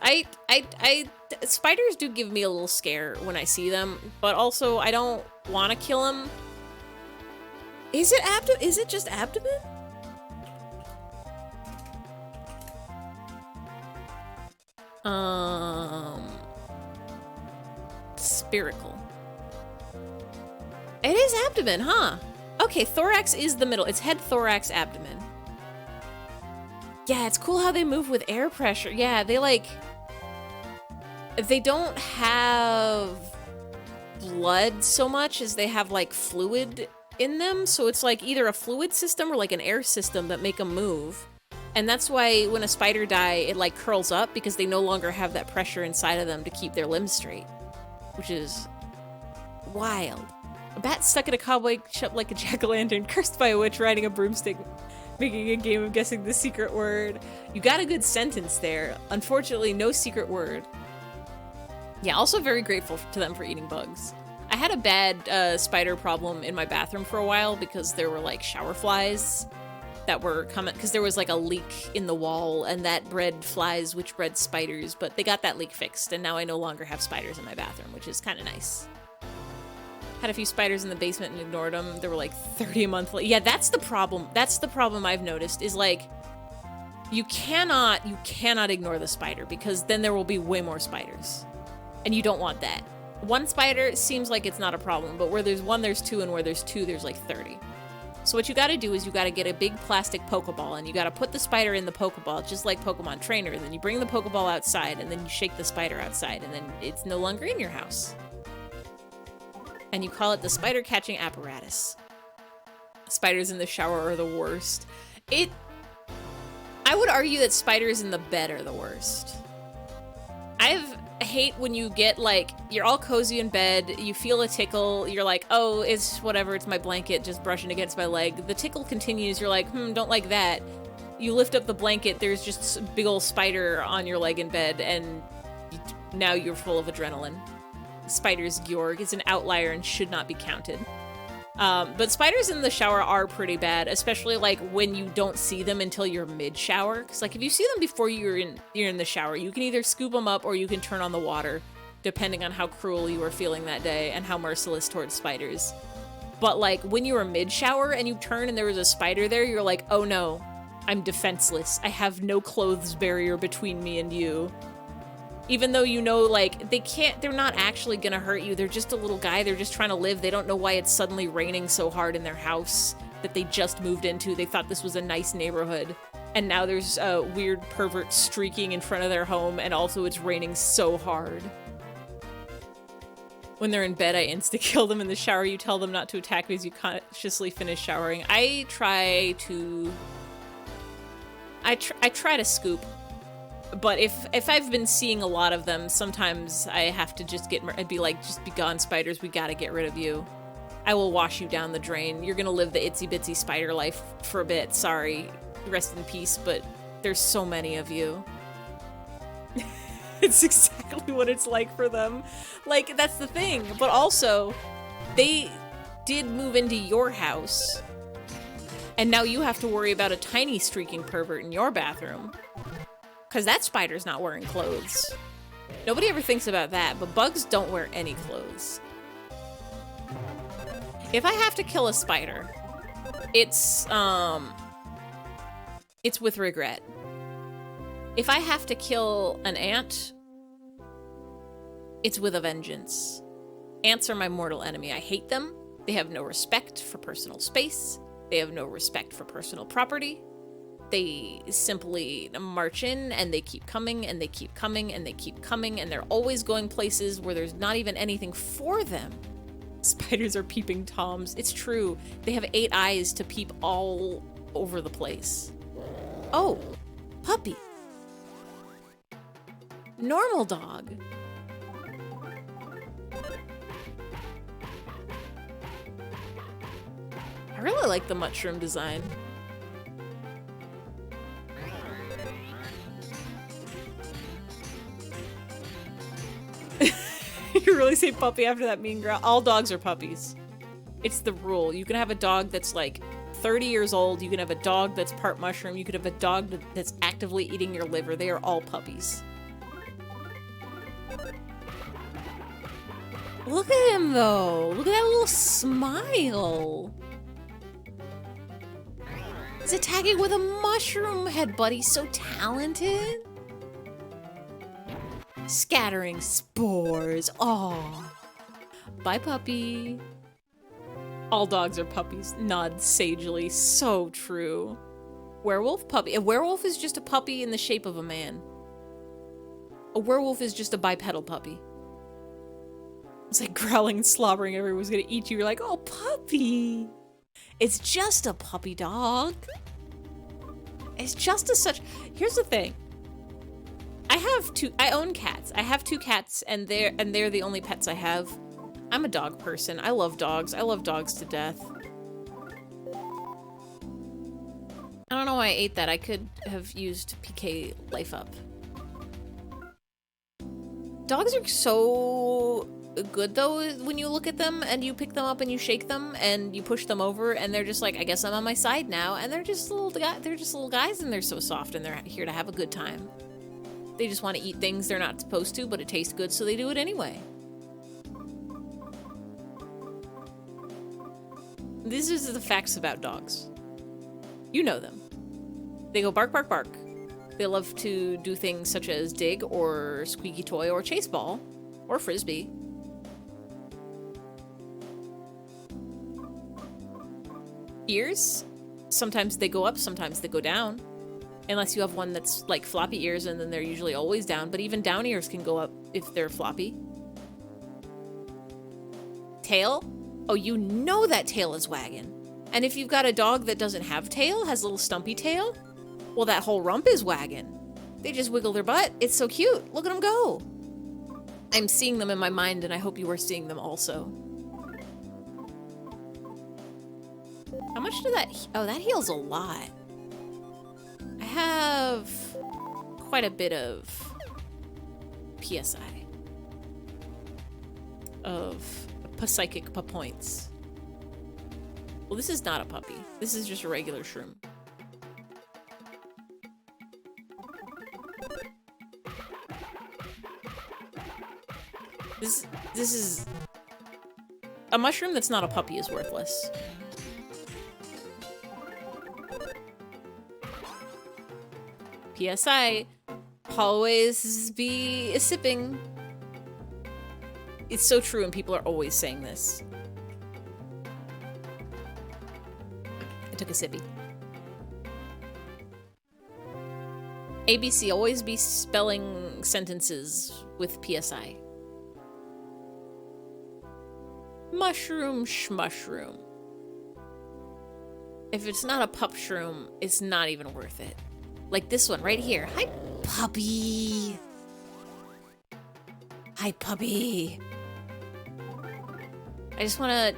[SPEAKER 1] Spiders do give me a little scare when I see them, but also I don't want to kill them. Is it just abdomen? Spherical. It is abdomen, huh? Okay, thorax is the middle. It's head, thorax, abdomen. Yeah, it's cool how they move with air pressure. Yeah, they don't have blood so much as they have like fluid in them. So it's like either a fluid system or like an air system that make them move. And that's why when a spider dies, it like curls up because they no longer have that pressure inside of them to keep their limbs straight, which is wild. A bat stuck in a cobweb shaped like a jack-o'-lantern, cursed by a witch riding a broomstick, making a game of guessing the secret word. You got a good sentence there. Unfortunately, no secret word. Yeah, also very grateful to them for eating bugs. I had a bad spider problem in my bathroom for a while because there were like shower flies that were coming, because there was like a leak in the wall and that bred flies which bred spiders, but they got that leak fixed and now I no longer have spiders in my bathroom, which is kind of nice. Had a few spiders in the basement and ignored them. There were like 30 a month. Yeah, that's the problem. That's the problem I've noticed is like, you cannot ignore the spider because then there will be way more spiders. And you don't want that. One spider seems like it's not a problem, but where there's one, there's 2, and where there's 2, there's like 30. So what you gotta do is you gotta get a big plastic Pokeball and you gotta put the spider in the Pokeball, just like Pokemon Trainer, and then you bring the Pokeball outside and then you shake the spider outside and then it's no longer in your house. And you call it the spider catching apparatus. Spiders in the shower are the worst. I would argue that spiders in the bed are the worst. I hate when you get, like, you're all cozy in bed, you feel a tickle, you're like, oh, it's whatever, it's my blanket just brushing against my leg. The tickle continues, you're like, don't like that. You lift up the blanket, there's just a big old spider on your leg in bed, and now you're full of adrenaline. Spider's Georg is an outlier and should not be counted. But spiders in the shower are pretty bad, especially like when you don't see them until you're mid-shower. Because like if you see them before you're in the shower, you can either scoop them up or you can turn on the water, depending on how cruel you were feeling that day and how merciless towards spiders. But like when you were mid-shower and you turn and there was a spider there, you're like, oh no, I'm defenseless. I have no clothes barrier between me and you. Even though you know, like, they're not actually gonna hurt you. They're just a little guy. They're just trying to live. They don't know why it's suddenly raining so hard in their house that they just moved into. They thought this was a nice neighborhood. And now there's a weird pervert streaking in front of their home, and also it's raining so hard. When they're in bed, I insta-kill them in the shower. You tell them not to attack me as you consciously finish showering. I try to scoop. But if I've been seeing a lot of them, sometimes I have to just I'd be like, just be gone, spiders, we gotta get rid of you. I will wash you down the drain. You're gonna live the itsy bitsy spider life for a bit, sorry. Rest in peace, but there's so many of you. It's exactly what it's like for them. Like, that's the thing. But also, they did move into your house, and now you have to worry about a tiny streaking pervert in your bathroom. Because that spider's not wearing clothes. Nobody ever thinks about that, but bugs don't wear any clothes. If I have to kill a spider, it's with regret. If I have to kill an ant, it's with a vengeance. Ants are my mortal enemy. I hate them. They have no respect for personal space. They have no respect for personal property. They simply march in and they keep coming and they keep coming and they keep coming, and they're always going places where there's not even anything for them. Spiders are peeping toms. It's true. They have 8 eyes to peep all over the place. Oh, puppy. Normal dog. I really like the mushroom design. You really say puppy after that mean girl? All dogs are puppies. It's the rule. You can have a dog that's like 30 years old. You can have a dog that's part mushroom. You could have a dog that's actively eating your liver. They are all puppies. Look at him though. Look at that little smile. He's attacking with a mushroom head, buddy. So talented. Scattering spores. Aw. Bye, puppy. All dogs are puppies. Nod sagely. So true. Werewolf, puppy. A werewolf is just a puppy in the shape of a man. A werewolf is just a bipedal puppy. It's like growling and slobbering. Everyone's gonna eat you. You're like, oh, puppy. It's just a puppy dog. It's just a such. Here's the thing. I own cats. I have 2 cats, and they're the only pets I have. I'm a dog person. I love dogs. I love dogs to death. I don't know why I ate that. I could have used PK Life Up. Dogs are so good though when you look at them and you pick them up and you shake them and you push them over and they're just like, I guess I'm on my side now, and they're just little guys and they're so soft and they're here to have a good time. They just want to eat things they're not supposed to, but it tastes good, so they do it anyway. These are the facts about dogs. You know them. They go bark, bark, bark. They love to do things such as dig or squeaky toy or chase ball or frisbee. Ears, sometimes they go up, sometimes they go down. Unless you have one that's like floppy ears, and then they're usually always down, but even down ears can go up if they're floppy. Tail? Oh, you know that tail is wagging. And if you've got a dog that doesn't have tail, has a little stumpy tail, well, that whole rump is wagging. They just wiggle their butt. It's so cute. Look at them go. I'm seeing them in my mind, and I hope you are seeing them also. How much did that... Oh, that heals a lot. I have quite a bit of PSI. Of psychic points. Well, this is not a puppy. This is just a regular shroom. This is... A mushroom that's not a puppy is worthless. PSI, always be sipping. It's so true, and people are always saying this. I took a sippy. ABC, always be spelling sentences with PSI. Mushroom shmushroom. If it's not a pup shroom, it's not even worth it. Like this one right here. Hi, puppy. Hi, puppy. I just wanna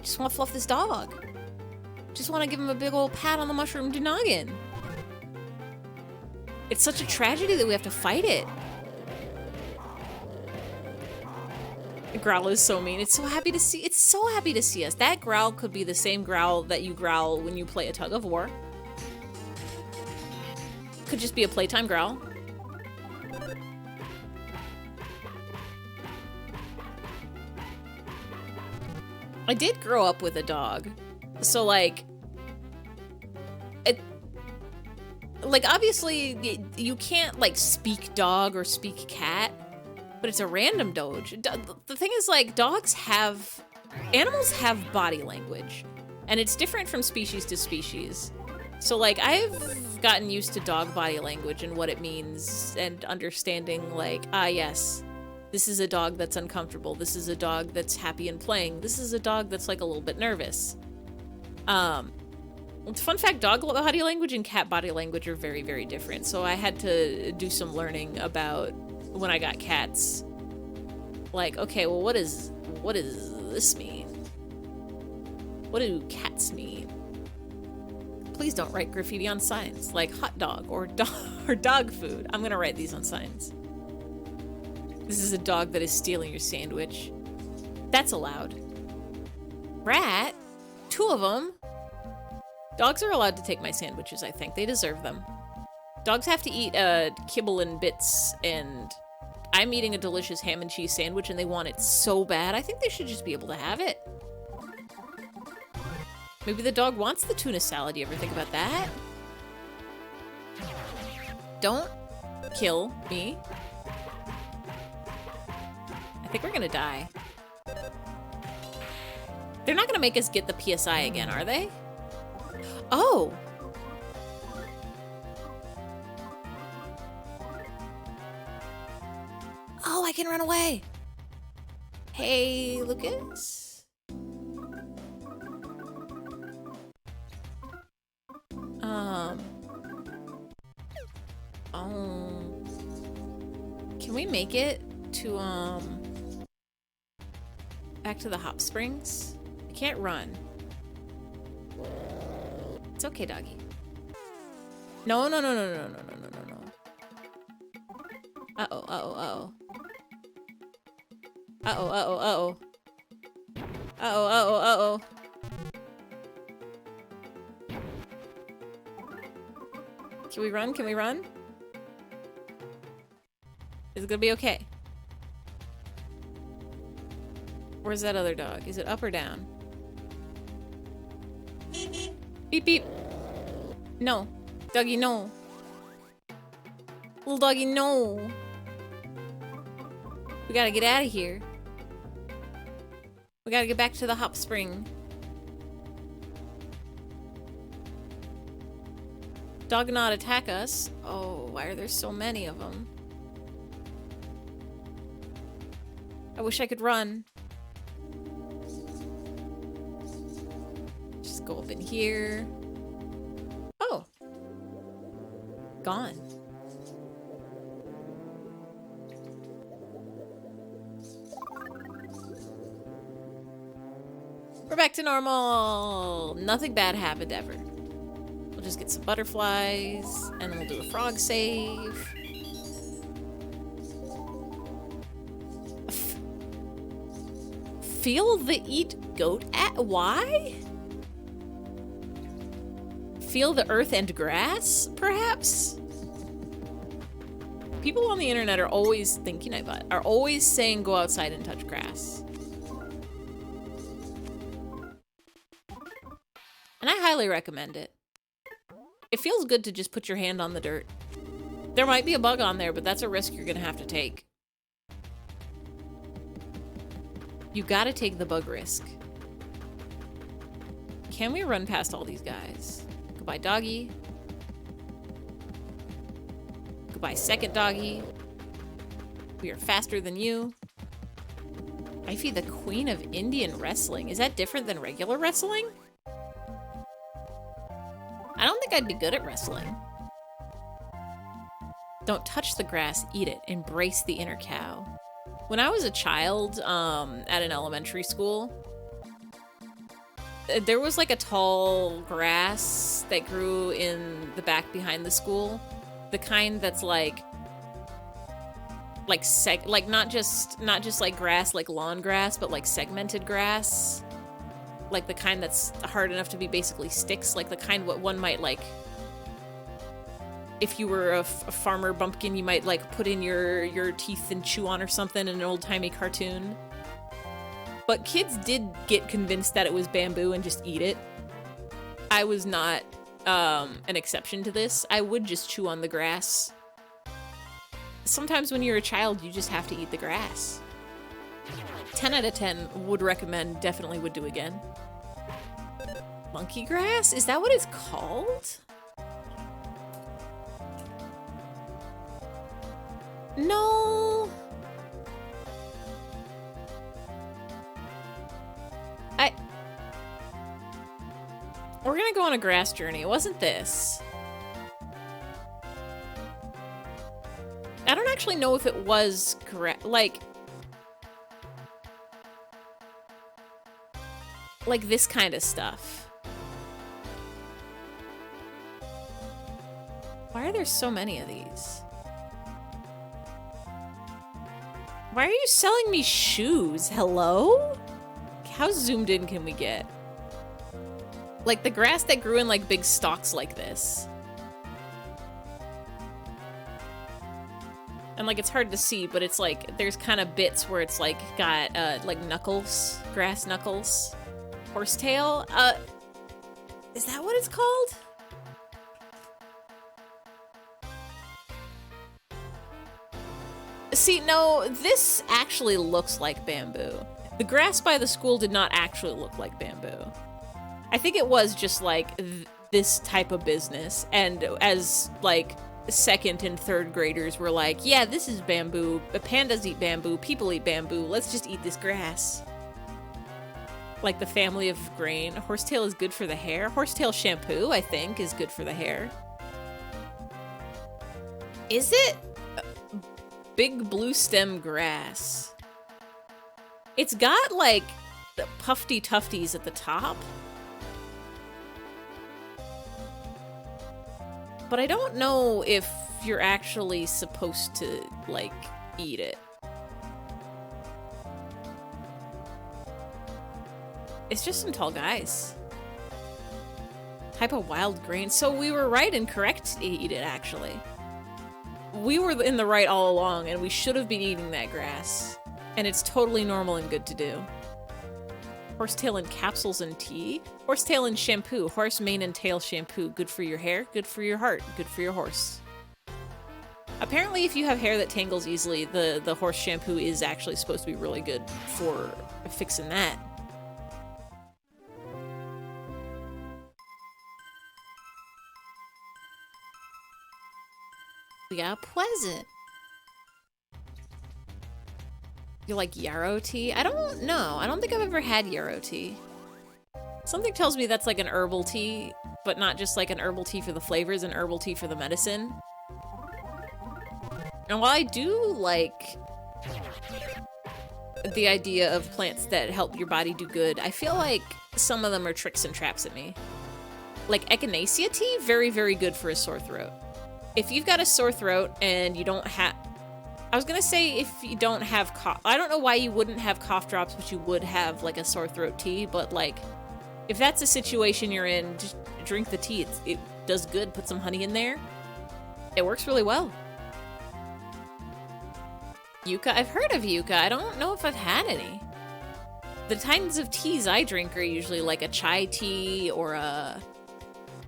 [SPEAKER 1] fluff this dog. Just wanna give him a big old pat on the mushroom noggin. It's such a tragedy that we have to fight it. The growl is so mean. It's so happy to see us. That growl could be the same growl that you growl when you play a tug of war. Could just be a playtime growl. I did grow up with a dog. So like obviously you can't like speak dog or speak cat, but it's a random doge. The thing is, like, animals have body language, and it's different from species to species. So like I've gotten used to dog body language and what it means, and understanding like, yes, this is a dog that's uncomfortable. This is a dog that's happy and playing. This is a dog that's like a little bit nervous. Fun fact, dog body language and cat body language are very, very different. So I had to do some learning about when I got cats. Like, okay, well, what does this mean? What do cats mean? Please don't write graffiti on signs like hot dog or dog food. I'm gonna write these on signs. This is a dog that is stealing your sandwich. That's allowed. Rat? 2 of them? Dogs are allowed to take my sandwiches, I think. They deserve them. Dogs have to eat kibble and bits, and I'm eating a delicious ham and cheese sandwich and they want it so bad. I think they should just be able to have it. Maybe the dog wants the tuna salad. You ever think about that? Don't kill me. I think we're gonna die. They're not gonna make us get the PSI again, are they? Oh! Oh, I can run away! Hey, Lucas? Can we make it to, back to the hot springs? I can't run. It's okay, doggy. No. Uh-oh. Can we run? Is it gonna be okay? Where's that other dog? Is it up or down? Beep, beep. No. Doggy, no. Little doggy, no. We gotta get out of here. We gotta get back to the hot spring. Dog not attack us. Oh, why are there so many of them? I wish I could run. Just go up in here. Oh. Gone. We're back to normal. Nothing bad happened ever. We'll just get some butterflies, and then we'll do a frog save. Feel the eat goat at why? Feel the earth and grass, perhaps? People on the internet are always thinking are always saying go outside and touch grass. And I highly recommend it. It feels good to just put your hand on the dirt. There might be a bug on there, but that's a risk you're gonna have to take. You gotta take the bug risk. Can we run past all these guys? Goodbye, doggy. Goodbye, second doggy. We are faster than you. Eyfey, the queen of Indian wrestling. Is that different than regular wrestling? I don't think I'd be good at wrestling. Don't touch the grass, eat it. Embrace the inner cow. When I was a child, at an elementary school, there was like a tall grass that grew in the back behind the school. The kind that's like not just like grass, like lawn grass, but like segmented grass. Like the kind that's hard enough to be basically sticks, like the kind what one might like, if you were a farmer bumpkin, you might like put in your teeth and chew on or something in an old-timey cartoon. But kids did get convinced that it was bamboo and just eat it. I was not an exception to this. I would just chew on the grass. Sometimes when you're a child, you just have to eat the grass. 10 out of 10 would recommend, definitely would do again. Monkey grass? Is that what it's called? No. We're gonna go on a grass journey. It wasn't this. I don't actually know if it was correct. Like this kind of stuff. Why are there so many of these? Why are you selling me shoes? Hello? How zoomed in can we get? Like the grass that grew in like big stalks like this. And like it's hard to see, but it's like there's kind of bits where it's like got like knuckles, grass knuckles. Horsetail? Is that what it's called? See, no, this actually looks like bamboo. The grass by the school did not actually look like bamboo. I think it was just like this type of business, and as like second and third graders were like, yeah, this is bamboo, pandas eat bamboo, people eat bamboo, let's just eat this grass. Like the family of grain. Horsetail is good for the hair. Horsetail shampoo, I think, is good for the hair. Is it? Big blue stem grass. It's got like the puffy tufties at the top. But I don't know if you're actually supposed to, like, eat it. It's just some tall guys. Type of wild grain. So we were right and correct to eat it, actually. We were in the right all along, and we should have been eating that grass. And it's totally normal and good to do. Horsetail in capsules and tea. Horsetail in shampoo. Horse mane and tail shampoo. Good for your hair, good for your heart, good for your horse. Apparently, if you have hair that tangles easily, the horse shampoo is actually supposed to be really good for fixing that. We got Pleasant. You like yarrow tea? I don't know. I don't think I've ever had yarrow tea. Something tells me that's like an herbal tea, but not just like an herbal tea for the flavors, an herbal tea for the medicine. And while I do like the idea of plants that help your body do good, I feel like some of them are tricks and traps at me. Like echinacea tea, very, very good for a sore throat. If you've got a sore throat and you don't have... I was gonna say if you don't have cough... I don't know why you wouldn't have cough drops, but you would have like a sore throat tea, but like, if that's a situation you're in, just drink the tea. It does good. Put some honey in there. It works really well. Yucca? I've heard of yucca. I don't know if I've had any. The kinds of teas I drink are usually like a chai tea or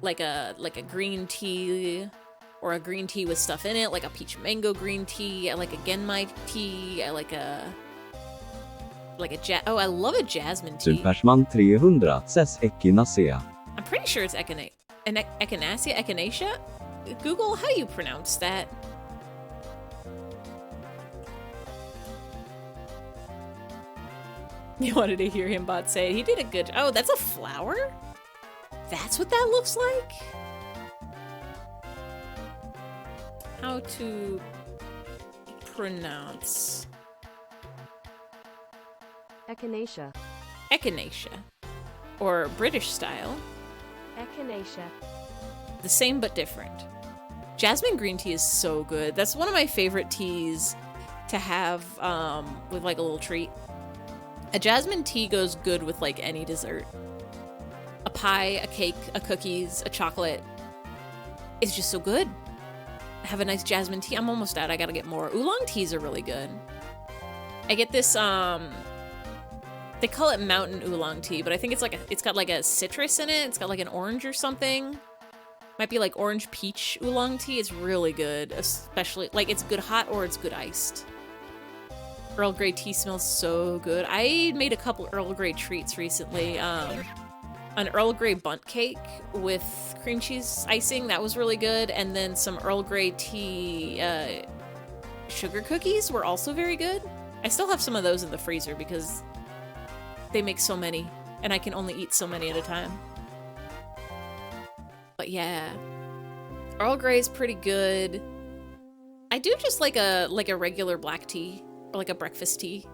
[SPEAKER 1] like a green tea or a green tea with stuff in it, like a peach mango green tea. I like a genmai tea. I like a I love a jasmine tea.
[SPEAKER 2] Supersman 300 says echinacea.
[SPEAKER 1] I'm pretty sure it's echinacea? Google, how do you pronounce that? You wanted to hear him bot say it. He did a good... Oh, that's a flower? That's what that looks like? How to pronounce...
[SPEAKER 3] Echinacea.
[SPEAKER 1] Echinacea. Or British style.
[SPEAKER 3] Echinacea.
[SPEAKER 1] The same but different. Jasmine green tea is so good. That's one of my favorite teas to have with like a little treat. A jasmine tea goes good with like any dessert. A pie, a cake, a cookies, a chocolate. It's just so good. Have a nice jasmine tea. I'm almost out. I gotta get more. Oolong teas are really good. I get this, they call it mountain oolong tea, but I think it's like it's got like a citrus in it. It's got like an orange or something. Might be like orange peach oolong tea. It's really good, especially like it's good hot or it's good iced. Earl Grey tea smells so good. I made a couple Earl Grey treats recently. An Earl Grey bundt cake with cream cheese icing. That was really good. And then some Earl Grey tea sugar cookies were also very good. I still have some of those in the freezer because they make so many and I can only eat so many at a time. But yeah, Earl Grey is pretty good. I do just like a regular black tea. Or like a breakfast tea.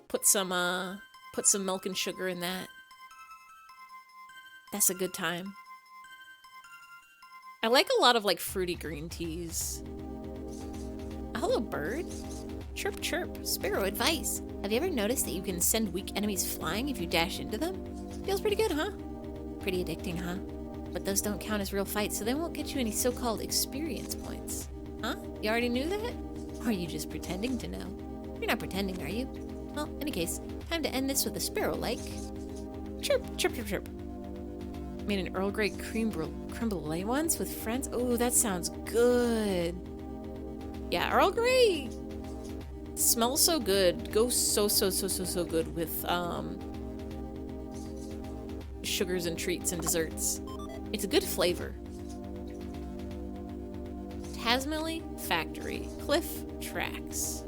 [SPEAKER 1] Put some milk and sugar in that. That's a good time. I like a lot of like fruity green teas. Hello, bird. Chirp chirp. Sparrow advice. Have you ever noticed that you can send weak enemies flying if you dash into them? Feels pretty good, huh? Pretty addicting, huh? But those don't count as real fights, so they won't get you any so-called experience points. Huh? You already knew that? Or are you just pretending to know? You're not pretending, are you? Well, in any case, time to end this with a sparrow-like. Chirp, chirp, chirp, chirp. Made an Earl Grey creme brulee once with friends. Oh, that sounds good. Yeah, Earl Grey smells so good. Goes so good with sugars and treats and desserts. It's a good flavor. Tasmally Factory. Cliff Tracks.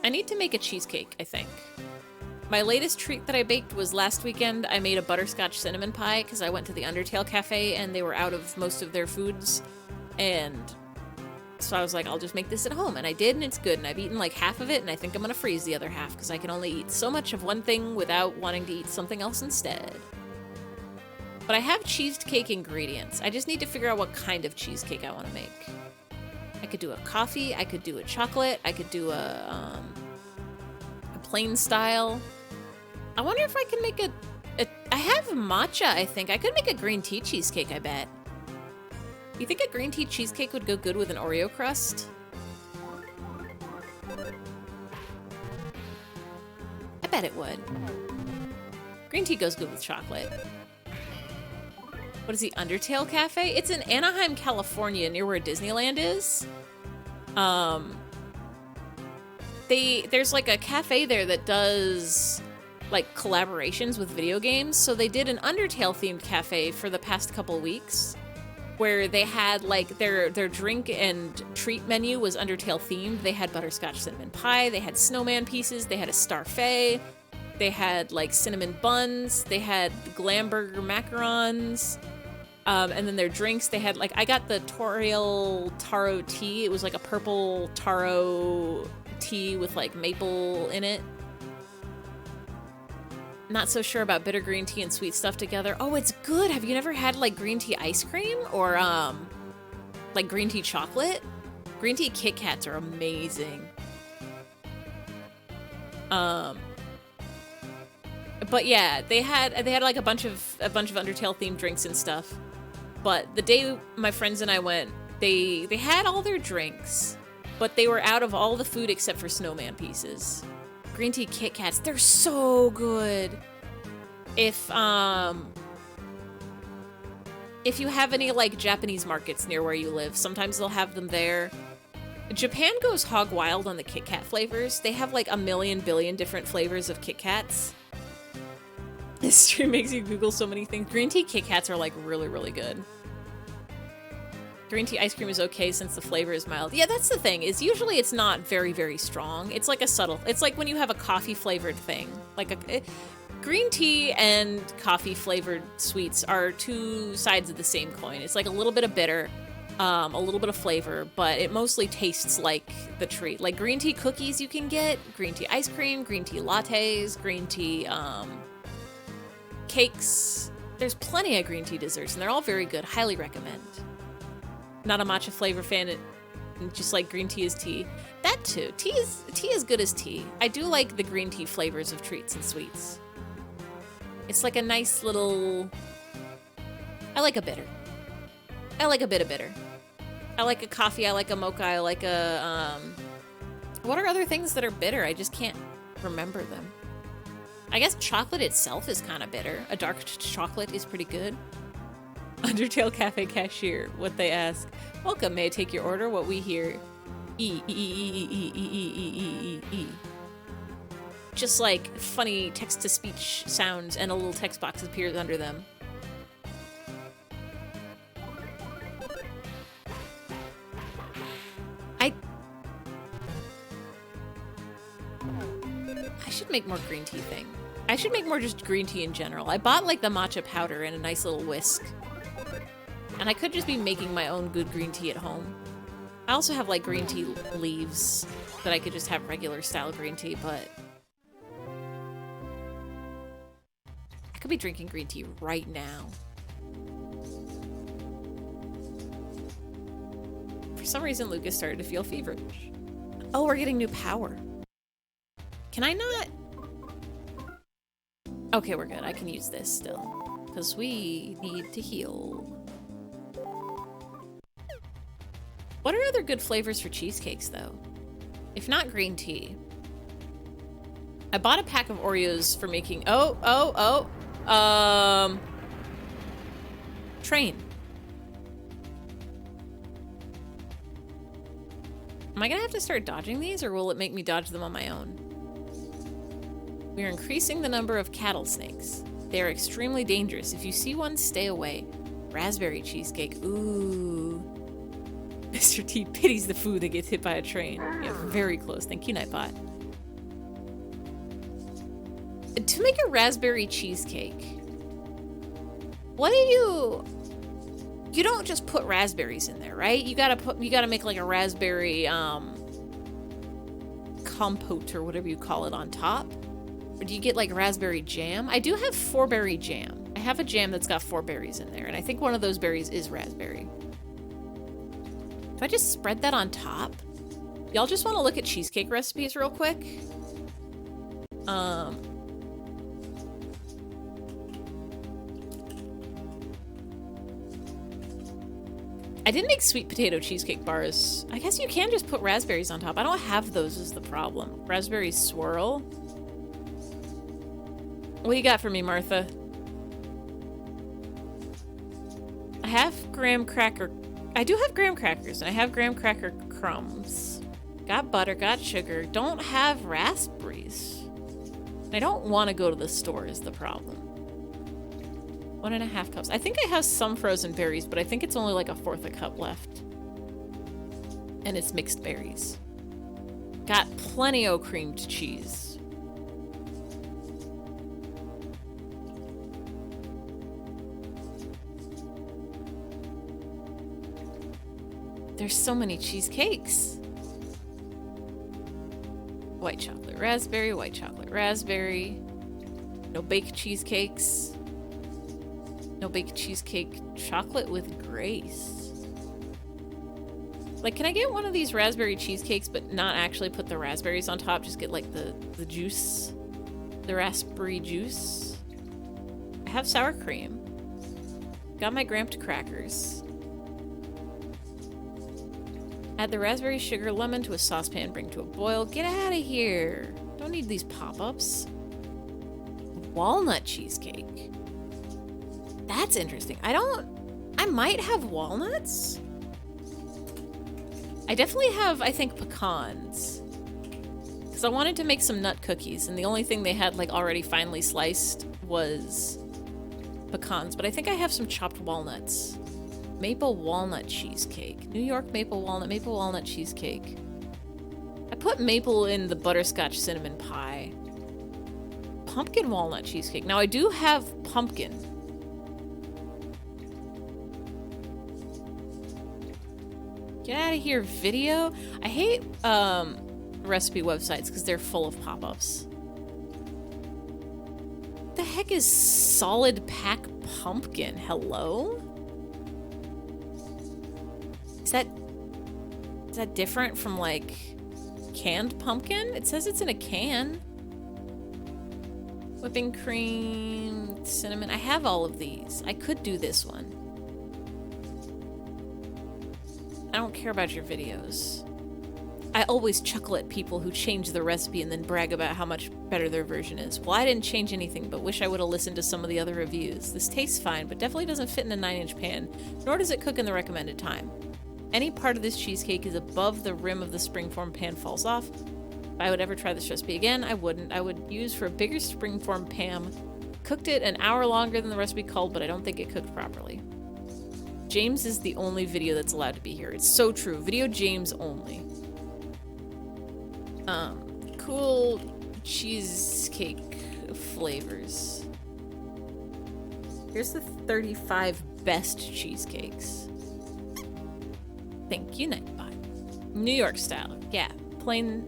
[SPEAKER 1] I need to make a cheesecake, I think. My latest treat that I baked was last weekend. I made a butterscotch cinnamon pie because I went to the Undertale Cafe and they were out of most of their foods. And so I was like, I'll just make this at home. And I did, and it's good. And I've eaten like half of it, and I think I'm going to freeze the other half because I can only eat so much of one thing without wanting to eat something else instead. But I have cheesecake ingredients. I just need to figure out what kind of cheesecake I want to make. I could do a coffee, I could do a chocolate, I could do a plain style. I wonder if I can make I have matcha, I think. I could make a green tea cheesecake, I bet. You think a green tea cheesecake would go good with an Oreo crust? I bet it would. Green tea goes good with chocolate. What is the Undertale Cafe? It's in Anaheim, California, near where Disneyland is. There's like a cafe there that does like collaborations with video games. So they did an Undertale themed cafe for the past couple weeks where they had like their drink and treat menu was Undertale themed. They had butterscotch cinnamon pie, they had snowman pieces, they had a starfait, they had like cinnamon buns, they had glamburger macarons, and then their drinks, they had like, I got the Toriel taro tea. It was like a purple taro tea with like maple in it. Not so sure about bitter green tea and sweet stuff together. Oh, it's good. Have you never had like green tea ice cream or like green tea chocolate? Green tea Kit Kats are amazing. But yeah, they had like a bunch of Undertale themed drinks and stuff. But the day my friends and I went, they had all their drinks, but they were out of all the food except for snowman pieces. Green tea Kit Kats, they're so good. If you have any like Japanese markets near where you live, sometimes they'll have them there. Japan goes hog wild on the Kit Kat flavors. They have like a million billion different flavors of Kit Kats. This stream makes you Google so many things. Green tea Kit Kats are like really, really good. Green tea ice cream is okay since the flavor is mild. Yeah, that's the thing, is usually it's not very, very strong. It's like a subtle, it's like when you have a coffee flavored thing. Like green tea and coffee flavored sweets are two sides of the same coin. It's like a little bit of bitter, a little bit of flavor, but it mostly tastes like the treat. Like green tea cookies you can get, green tea ice cream, green tea lattes, green tea cakes. There's plenty of green tea desserts and they're all very good. Highly recommend. Not a matcha flavor fan, just like green tea is tea. That too. Tea is good as tea. I do like the green tea flavors of treats and sweets. It's like a nice little... I like a bitter. I like a bit of bitter. I like a coffee, I like a mocha, I like a... What are other things that are bitter? I just can't remember them. I guess chocolate itself is kind of bitter. A dark chocolate is pretty good. Undertale Cafe cashier, what they ask. Welcome, may I take your order? What we hear. E. Just like funny text-to-speech sounds and a little text box appears under them. I should make more green tea thing. I should make more just green tea in general. I bought like the matcha powder in a nice little whisk. And I could just be making my own good green tea at home. I also have like green tea leaves that I could just have regular style green tea, but I could be drinking green tea right now. For some reason, Lucas started to feel feverish. Oh, we're getting new power. Can I not? Okay, we're good. I can use this still. Because we need to heal. What are other good flavors for cheesecakes, though? If not green tea. I bought a pack of Oreos for making... Train. Am I gonna have to start dodging these, or will it make me dodge them on my own? We are increasing the number of cattle snakes. They are extremely dangerous. If you see one, stay away. Raspberry cheesecake. Ooh. Mr. T pities the food that gets hit by a train. Yeah, very close. Thank you, Nightbot. To make a raspberry cheesecake, what do you don't just put raspberries in there, right? You gotta make like a raspberry compote or whatever you call it on top. Or do you get like raspberry jam? I do have 4-berry jam. I have a jam that's got 4 berries in there, and I think one of those berries is raspberry. Do I just spread that on top? Y'all just want to look at cheesecake recipes real quick? I didn't make sweet potato cheesecake bars. I guess you can just put raspberries on top. I don't have those is the problem. Raspberry swirl. What do you got for me, Martha? I have graham cracker. I do have graham crackers, and I have graham cracker crumbs. Got butter, got sugar. Don't have raspberries. I don't want to go to the store is the problem. 1.5 cups. I think I have some frozen berries, but I think it's only like a fourth a cup left. And it's mixed berries. Got plenty of creamed cheese. There's so many cheesecakes. White chocolate raspberry, white chocolate raspberry. No baked cheesecakes. No baked cheesecake chocolate with grace. Like, can I get one of these raspberry cheesecakes but not actually put the raspberries on top? Just get like the juice, the raspberry juice. I have sour cream. Got my gramped crackers. Add the raspberry, sugar, lemon to a saucepan, bring to a boil. Get out of here. Don't need these pop-ups. Walnut cheesecake. That's interesting. I might have walnuts. I definitely have, I think, pecans. Because I wanted to make some nut cookies, and the only thing they had, like, already finely sliced was pecans. But I think I have some chopped walnuts. Maple walnut cheesecake. New York maple walnut cheesecake. I put maple in the butterscotch cinnamon pie. Pumpkin walnut cheesecake. Now I do have pumpkin. Get out of here, video. I hate recipe websites because they're full of pop-ups. What the heck is solid pack pumpkin? Hello? Is that different from, like, canned pumpkin? It says it's in a can. Whipping cream, cinnamon. I have all of these. I could do this one. I don't care about your videos. I always chuckle at people who change the recipe and then brag about how much better their version is. Well, I didn't change anything, but wish I would have listened to some of the other reviews. This tastes fine, but definitely doesn't fit in a 9-inch pan, nor does it cook in the recommended time. Any part of this cheesecake is above the rim of the springform pan falls off. If I would ever try this recipe again, I wouldn't. I would use for a bigger springform pan. Cooked it an hour longer than the recipe called, but I don't think it cooked properly. James is the only video that's allowed to be here. It's so true. Video James only. Cool cheesecake flavors. Here's the 35 best cheesecakes. Thank you, Nightbot. New York style. Yeah, plain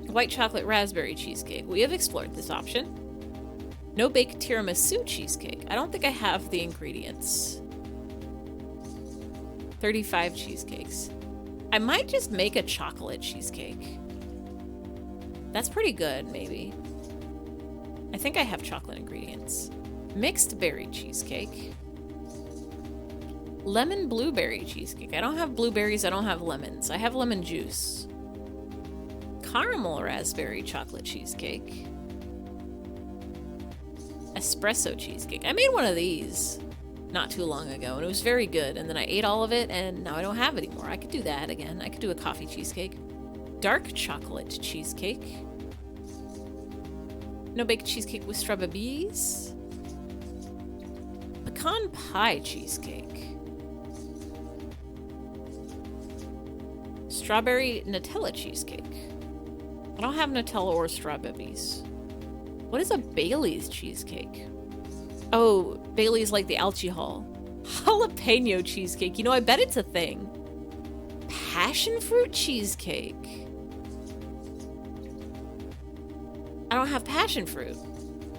[SPEAKER 1] white chocolate raspberry cheesecake. We have explored this option. No bake tiramisu cheesecake. I don't think I have the ingredients. 35 cheesecakes. I might just make a chocolate cheesecake. That's pretty good, maybe. I think I have chocolate ingredients. Mixed berry cheesecake. Lemon blueberry cheesecake. I don't have blueberries, I don't have lemons. I have lemon juice. Caramel raspberry chocolate cheesecake. Espresso cheesecake. I made one of these not too long ago, and it was very good, and then I ate all of it, and now I don't have it anymore. I could do that again. I could do a coffee cheesecake. Dark chocolate cheesecake. No baked cheesecake with strawberries. Pecan pie cheesecake. Strawberry Nutella cheesecake. I don't have Nutella or strawberries. What is a Bailey's cheesecake? Oh, Bailey's like the alcohol. Jalapeno cheesecake. You know, I bet it's a thing. Passion fruit cheesecake. I don't have passion fruit.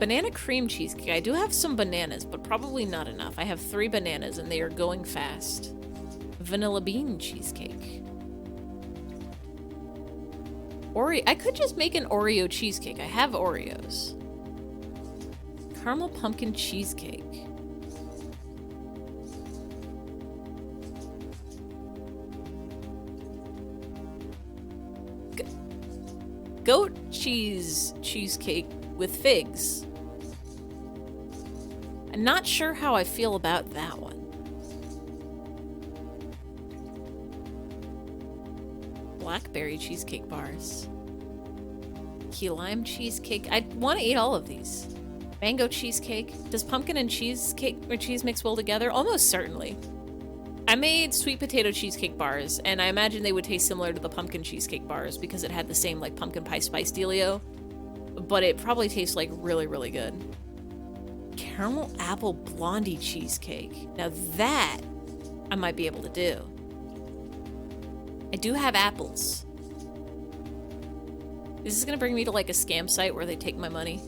[SPEAKER 1] Banana cream cheesecake. I do have some bananas, but probably not enough. I have 3 bananas and they are going fast. Vanilla bean cheesecake. I could just make an Oreo cheesecake. I have Oreos. Caramel pumpkin cheesecake. Goat cheese cheesecake with figs. I'm not sure how I feel about that one. Blackberry cheesecake bars. key lime cheesecake. I want to eat all of these. Mango cheesecake. Does pumpkin and cheesecake or cheese mix well together? Almost certainly. I made sweet potato cheesecake bars, and I imagine they would taste similar to the pumpkin cheesecake bars because it had the same like pumpkin pie spice dealio. But it probably tastes like really, really good. Caramel apple blondie cheesecake. Now that I might be able to do. I do have apples. Is this gonna bring me to like a scam site where they take my money?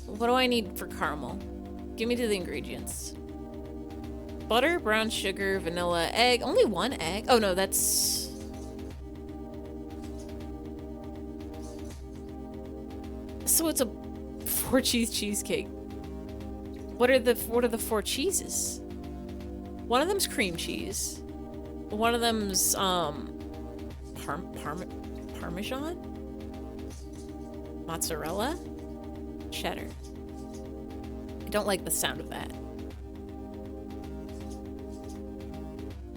[SPEAKER 1] What do I need for caramel? Give me to the ingredients. Butter, brown sugar, vanilla, egg. Only one egg? Oh no, that's... So it's a 4-cheese cheesecake. What are the 4 cheeses? One of them's cream cheese. One of them's Parmesan? Mozzarella? Cheddar. I don't like the sound of that.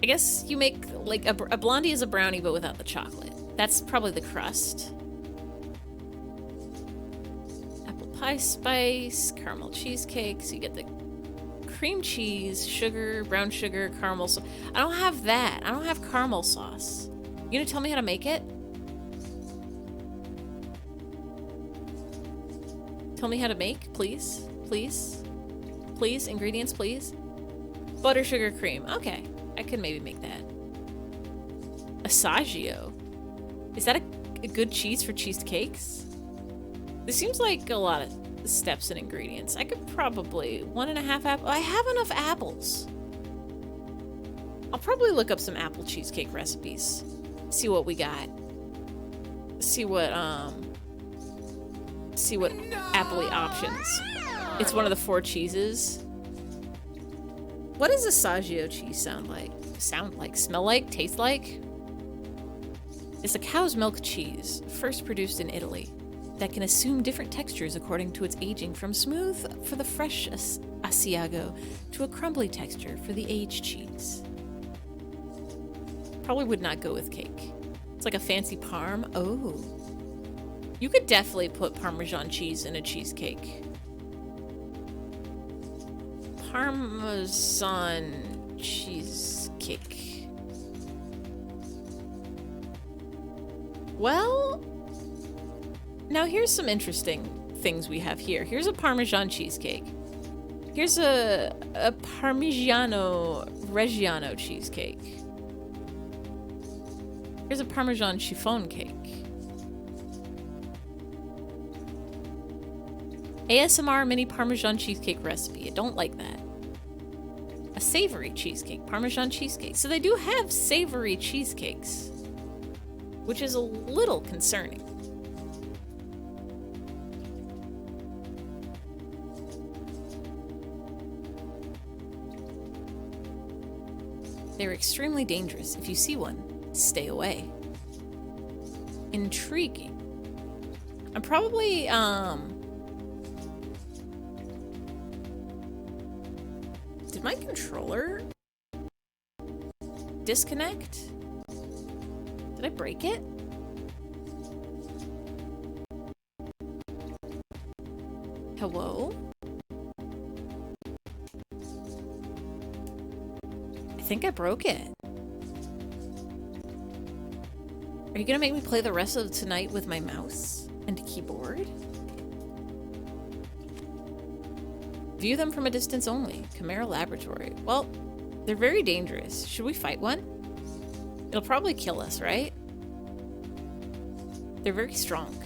[SPEAKER 1] I guess you make like a blondie is a brownie but without the chocolate. That's probably the crust. Apple pie spice, caramel cheesecake, so you get the cream cheese, sugar, brown sugar, caramel sauce. I don't have that. I don't have caramel sauce. You gonna tell me how to make it? Tell me how to make, please? Please? Please? Ingredients, please? Butter, sugar, cream. Okay. I could maybe make that. Assaggio. Is that a good cheese for cheesecakes? This seems like a lot of steps and ingredients. I could probably 1.5 apples. I have enough apples. I'll probably look up some apple cheesecake recipes. See what we got. See what appley options. It's one of the 4 cheeses. What does assaggio cheese sound like? Smell like? Taste like? It's a cow's milk cheese, first produced in Italy, that can assume different textures according to its aging, from smooth for the fresh Asiago to a crumbly texture for the aged cheese. Probably would not go with cake. It's like a fancy parm. Oh. You could definitely put Parmesan cheese in a cheesecake. Parmesan cheesecake. Well, now here's some interesting things we have here. Here's a Parmesan cheesecake. Here's a Parmigiano Reggiano cheesecake. Here's a Parmesan chiffon cake. ASMR mini Parmesan cheesecake recipe. I don't like that. A savory cheesecake. Parmesan cheesecake. So they do have savory cheesecakes, which is a little concerning. They're extremely dangerous. If you see one, stay away. Intriguing. I'm probably, did my controller disconnect? Did I break it? Hello? I think I broke it. Are you gonna make me play the rest of tonight with my mouse and keyboard? View them from a distance only. Chimera Laboratory. Well, they're very dangerous. Should we fight one? It'll probably kill us, right? They're very strong.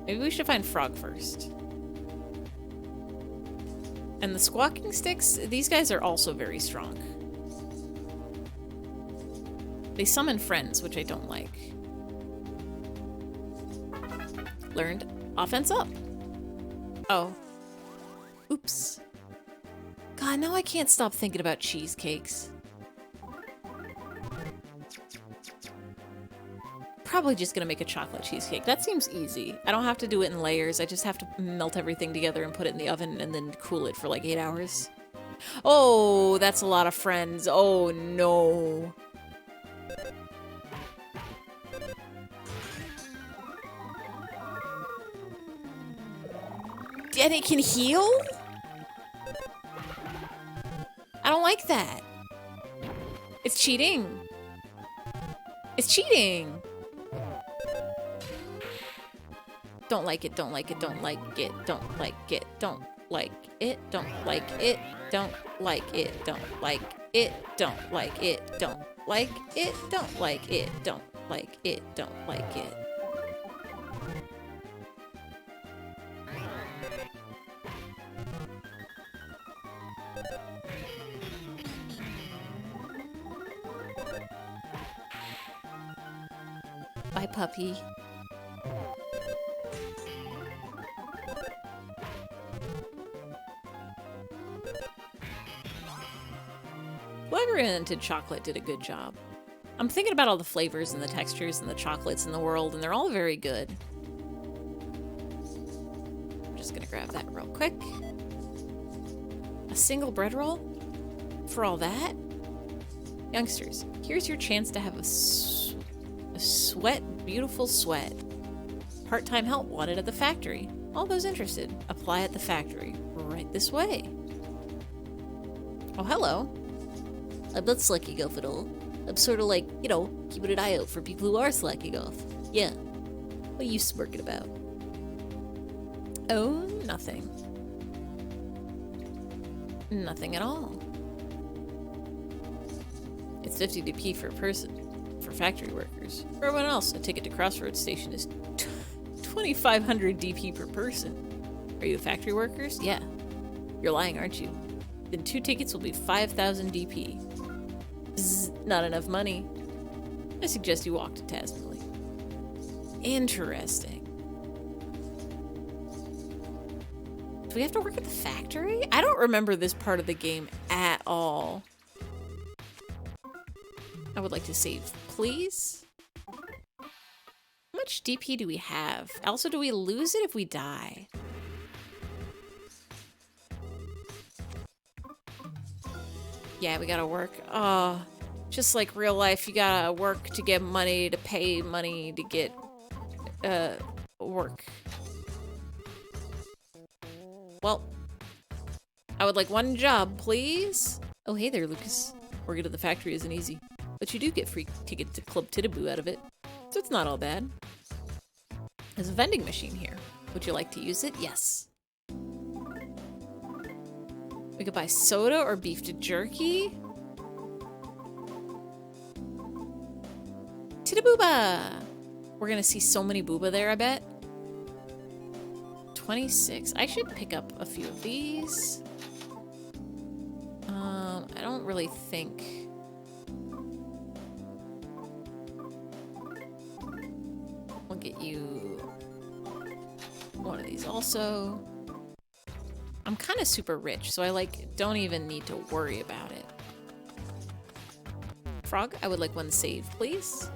[SPEAKER 1] Maybe we should find Frog first. And the squawking sticks, these guys are also very strong. They summon friends, which I don't like. Learned offense up. Oh. Oops. God, now I can't stop thinking about cheesecakes. Probably just gonna make a chocolate cheesecake. That seems easy. I don't have to do it in layers. I just have to melt everything together and put it in the oven and then cool it for like 8 hours. Oh, that's a lot of friends. Oh no. And it can heal? I don't like that. It's cheating. It's cheating. Don't like it, don't like it, don't like it, don't like it, don't like it, don't like it, don't like it, don't like it, don't like it, don't like it, don't like it, don't like it, don't like it. Bye, puppy. Whoever invented chocolate did a good job. I'm thinking about all the flavors and the textures and the chocolates in the world, and they're all very good. I'm just gonna grab that real quick. A single bread roll? For all that? Youngsters, here's your chance to have a sweat, beautiful sweat. Part-time help wanted at the factory. All those interested, apply at the factory. Right this way. Oh, hello. I'm not slacking off at all. I'm sort of like, you know, keeping an eye out for people who are slacking off. Yeah. What are you smirking about? Oh, nothing. Nothing at all. It's 50 DP per person for factory workers. For everyone else, a ticket to Crossroads Station is 2,500 DP per person. Are you factory workers? Yeah. You're lying, aren't you? Then 2 tickets will be 5,000 DP. Bzz, not enough money. I suggest you walk to Tasmily. Interesting. Do we have to work at the factory? I don't remember this part of the game at all. I would like to save, please. How much DP do we have? Also, do we lose it if we die? Yeah, we gotta work. Oh, just like real life, you gotta work to get money, to pay money, to get, work. Well, I would like one job, please. Oh, hey there, Lucas. Working at the factory isn't easy, but you do get free tickets to Club Tittaboo out of it, so it's not all bad. There's a vending machine here. Would you like to use it? Yes. We could buy soda or beef to jerky. Tittabooba! We're gonna see so many booba there, I bet. 26. I should pick up a few of these. I don't really think... We'll get you one of these also. I'm kind of super rich, so I like don't even need to worry about it. Frog, I would like one save, please.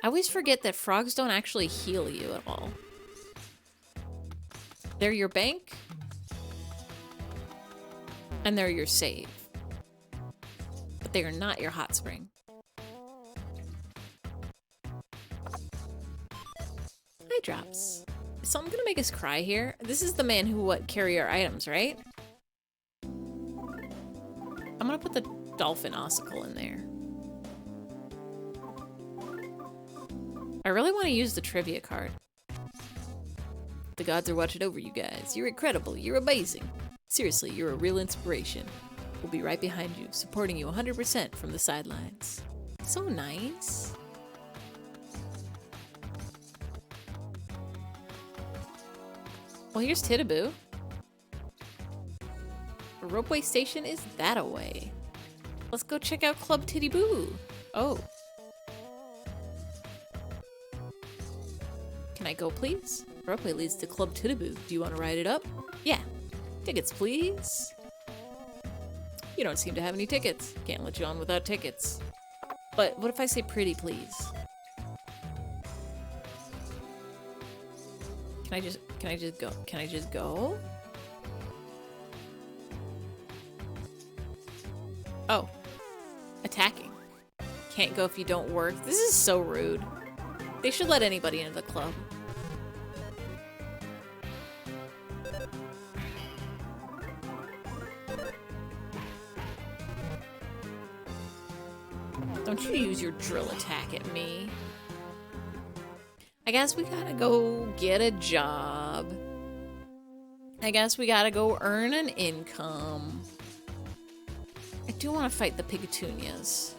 [SPEAKER 1] I always forget that frogs don't actually heal you at all. They're your bank, and they're your save. But they are not your hot spring. Eye drops. Is something gonna make us cry here? This is the man who would carry our items, right? I'm gonna put the dolphin ossicle in there. I really want to use the trivia card. The gods are watching over you guys. You're incredible. You're amazing. Seriously, you're a real inspiration. We'll be right behind you, supporting you 100% from the sidelines. So nice. Well, here's Tittaboo. The ropeway station is that away. Let's go check out Club Tittyboo. Oh. Can I go, please? Ropeway leads to Club Tittyboo. Do you want to ride it up? Yeah. Tickets, please. You don't seem to have any tickets. Can't let you on without tickets. But what if I say pretty, please? Can I just go? Can I just go? Oh. Attacking. Can't go if you don't work. This is so rude. They should let anybody into the club. Don't you use your drill attack at me. I guess we gotta go get a job. I guess we gotta go earn an income. I do want to fight the Pigatunias.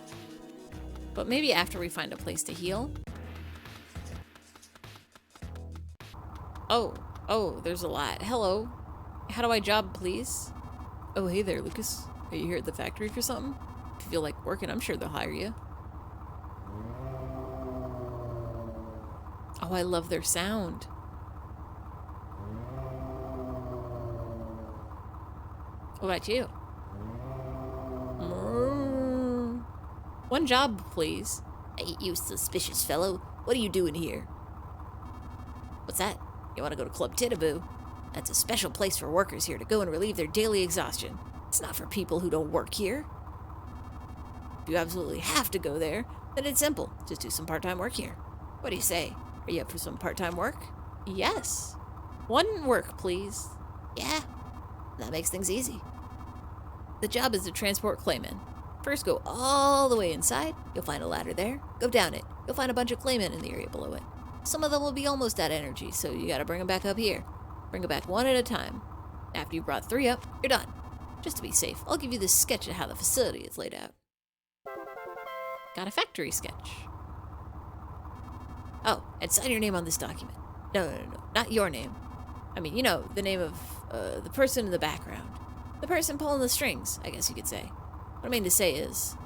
[SPEAKER 1] But maybe after we find a place to heal. Oh, there's a lot. Hello. How do I job, please? Oh, hey there, Lucas. Are you here at the factory for something? If you feel like working, I'm sure they'll hire you. Oh, I love their sound. What about you? One job, please. Hey, you suspicious fellow. What are you doing here? What's that? You want to go to Club Tittaboo? That's a special place for workers here to go and relieve their daily exhaustion. It's not for people who don't work here. If you absolutely have to go there, then it's simple. Just do some part-time work here. What do you say? Are you up for some part-time work? Yes. One work, please. Yeah. That makes things easy. The job is to transport claymen. First, go all the way inside. You'll find a ladder there. Go down it. You'll find a bunch of claymen in the area below it. Some of them will be almost at energy, so you gotta bring them back up here. Bring them back one at a time. After you've brought 3 up, you're done. Just to be safe, I'll give you this sketch of how the facility is laid out. Got a factory sketch. Oh, and sign your name on this document. No, not your name. I mean, you know, the name of the person in the background. The person pulling the strings, I guess you could say. What I mean to say is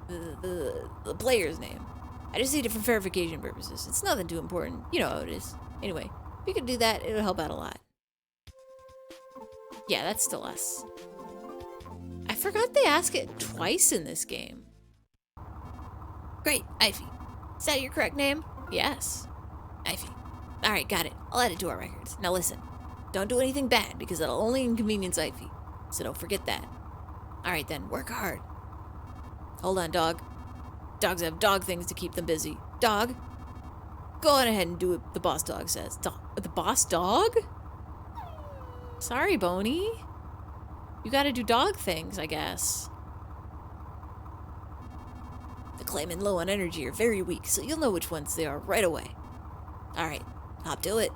[SPEAKER 1] the player's name. I just need it for verification purposes. It's nothing too important. You know how it is. Anyway, if you could do that, it'll help out a lot. Yeah, that's still us. I forgot they ask it twice in this game. Great, eyfey. Is that your correct name? Yes. eyfey. Alright, got it. I'll add it to our records. Now listen. Don't do anything bad, because that'll only inconvenience eyfey. So don't forget that. Alright then, work hard. Hold on, dog. Dogs have dog things to keep them busy. Dog, go on ahead and do what the boss dog says. The boss dog? Sorry, Boney. You gotta do dog things, I guess. The claymen low on energy are very weak, so you'll know which ones they are right away. Alright, hop to it.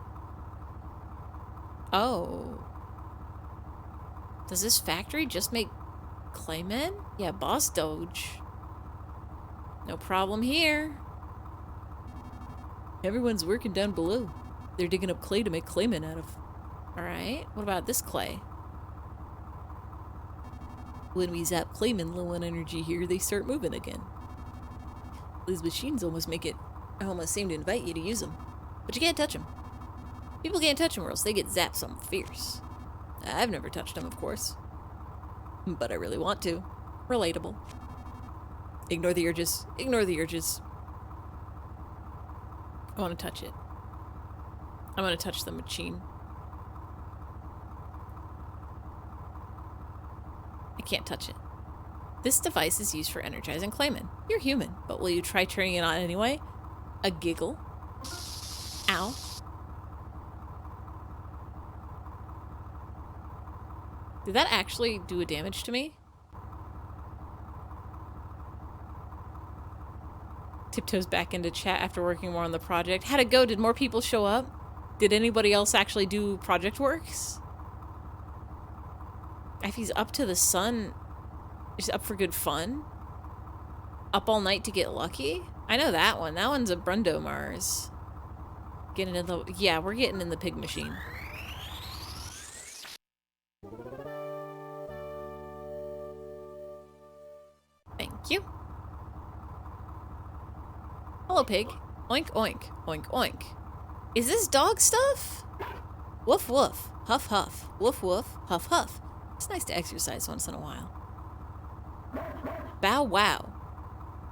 [SPEAKER 1] Oh. Does this factory just make claymen? Yeah, boss doge. No problem here. Everyone's working down below. They're digging up clay to make claymen out of. Alright, what about this clay? When we zap claymen low on energy here, they start moving again. These machines almost seem to invite you to use them. But you can't touch them. People can't touch them or else they get zapped something fierce. I've never touched them, of course. But I really want to. Relatable. Ignore the urges. Ignore the urges. I want to touch it. I want to touch the machine. I can't touch it. This device is used for energizing claymen. You're human, but will you try turning it on anyway? A giggle. Ow. Did that actually do a damage to me? Tiptoes back into chat after working more on the project. How'd it go? Did more people show up? Did anybody else actually do project works? If he's up to the sun, is up for good fun? Up all night to get lucky? I know that one. That one's a Brundo Mars. Getting in the... Yeah, we're getting in the pig machine. Thank you. Hello, pig. Oink, oink. Oink, oink. Is this dog stuff? Woof, woof. Huff, huff. Woof, woof. Huff, huff. It's nice to exercise once in a while. Bow wow.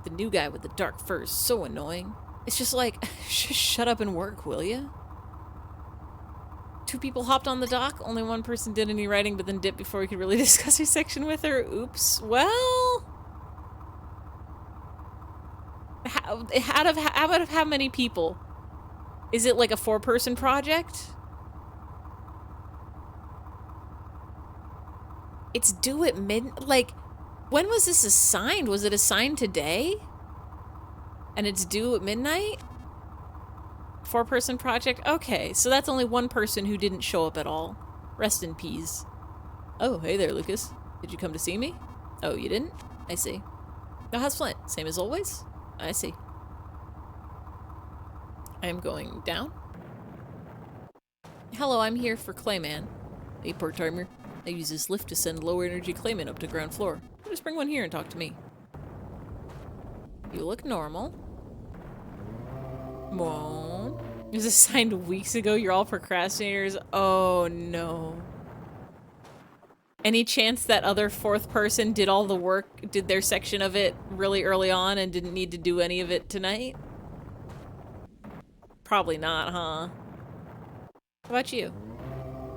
[SPEAKER 1] The new guy with the dark fur is so annoying. It's just like, shut up and work, will ya? 2 people hopped on the dock. Only 1 person did any writing, but then dipped before we could really discuss her section with her. Oops. Well... out of how many people? Is it like a 4-person project? It's due at like, when was this assigned? Was it assigned today? And it's due at midnight? 4-person project? Okay, so that's only one person who didn't show up at all. Rest in peace. Oh, hey there, Lucas. Did you come to see me? Oh, you didn't? I see. No, how's Flint? Same as always? I see. I am going down. Hello, I'm here for Clayman. Hey, part-timer. I use this lift to send low-energy Clayman up to ground floor. Just bring one here and talk to me. You look normal. Whoa. It was assigned weeks ago. You're all procrastinators. Oh, no. Any chance that other 4th person did all the work, did their section of it really early on and didn't need to do any of it tonight? Probably not, huh? How about you?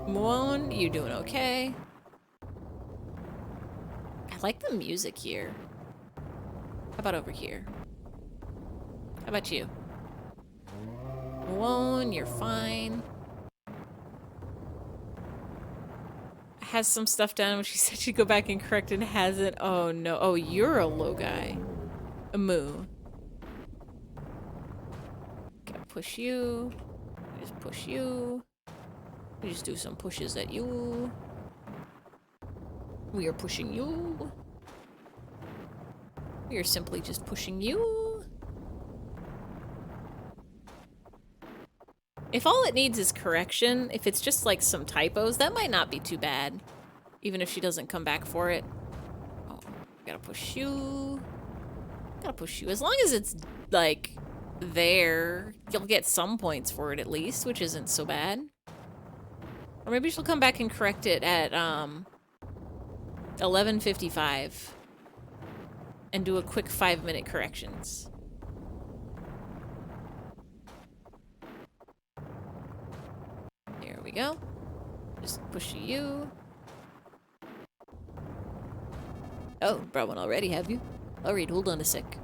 [SPEAKER 1] Moon, you doing okay? I like the music here. How about over here? How about you? Moon, you're fine. Has some stuff done, which she said she'd go back and correct and hasn't. Oh no. Oh, you're a low guy. A moo. Gotta push you. Just push you. We just do some pushes at you. We are pushing you. We are simply just pushing you. If all it needs is correction, if it's just like some typos, that might not be too bad. Even if she doesn't come back for it. Oh, gotta push you. Gotta push you. As long as it's, like, there, you'll get some points for it at least, which isn't so bad. Or maybe she'll come back and correct it at, 11:55. And do a quick 5-minute corrections. There we go. Just push you. Oh, brought one already, have you? Alright, hold on a sec.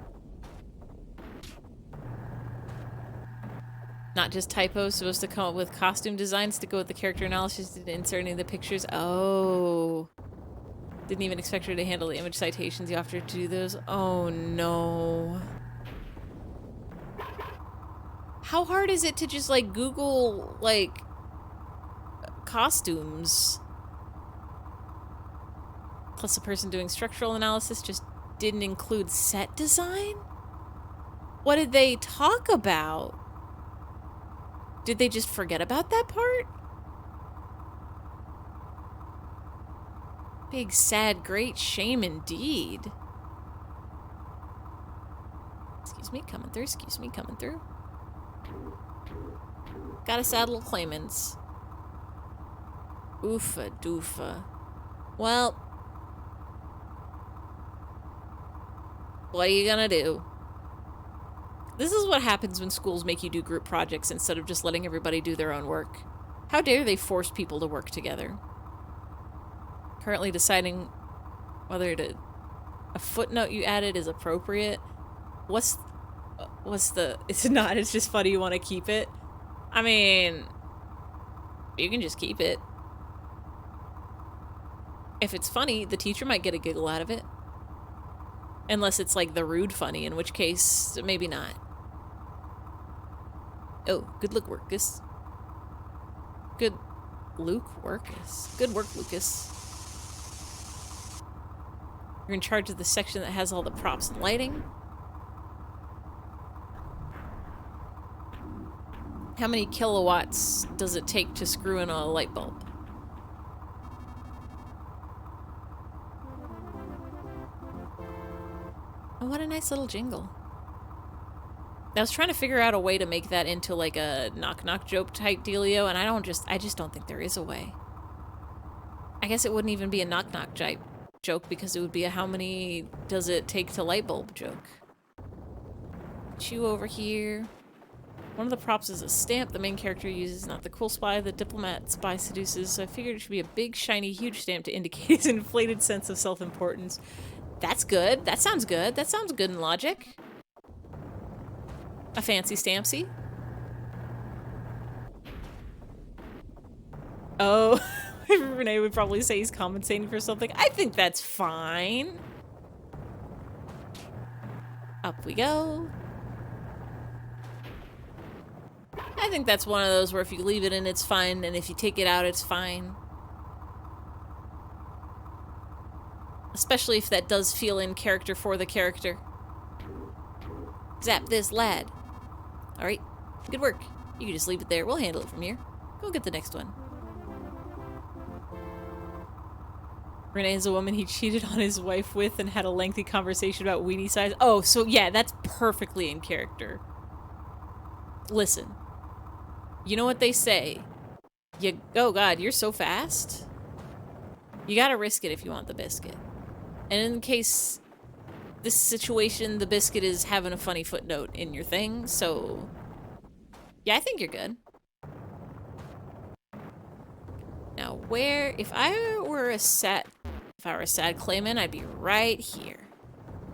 [SPEAKER 1] Not just typos, supposed to come up with costume designs to go with the character analysis, didn't insert any of the pictures. Oh. Didn't even expect her to handle the image citations. You offered her to do those. Oh no. How hard is it to just like Google like costumes? Plus the person doing structural analysis just didn't include set design? What did they talk about? Did they just forget about that part? Big, sad, great shame indeed. Excuse me, coming through. Excuse me, coming through. Got a saddle claimants. Oofa doofa. Well, what are you gonna do? This is what happens when schools make you do group projects instead of just letting everybody do their own work. How dare they force people to work together? Currently deciding whether a footnote you added is appropriate. What's the... It's not, it's just funny you want to keep it. I mean, you can just keep it. If it's funny, the teacher might get a giggle out of it. Unless it's like the rude funny, in which case, maybe not. Oh, good look, Lucas. Good Luke Workus. Good work, Lucas. You're in charge of the section that has all the props and lighting. How many kilowatts does it take to screw in a light bulb? Oh, what a nice little jingle. I was trying to figure out a way to make that into like a knock-knock joke type dealio, and I just don't think there is a way. I guess it wouldn't even be a knock-knock joke because it would be a how many does it take to light bulb joke. Chew over here. One of the props is a stamp the main character uses, not the cool spy the diplomat spy seduces, so I figured it should be a big, shiny, huge stamp to indicate his inflated sense of self-importance. That's good. That sounds good. That sounds good in logic. A fancy Stampsy? Oh, Renee would probably say he's compensating for something. I think that's fine. Up we go. I think that's one of those where if you leave it in, it's fine, and if you take it out, it's fine. Especially if that does feel in character for the character. Zap this lad. Alright, good work. You can just leave it there. We'll handle it from here. Go get the next one. Renee is a woman he cheated on his wife with and had a lengthy conversation about weenie size. Oh, so yeah, that's perfectly in character. Listen. You know what they say? Oh god, you're so fast. You gotta risk it if you want the biscuit. And in case this situation, the biscuit is having a funny footnote in your thing, so yeah, I think you're good. Now where, if I were a sad claimant, I'd be right here.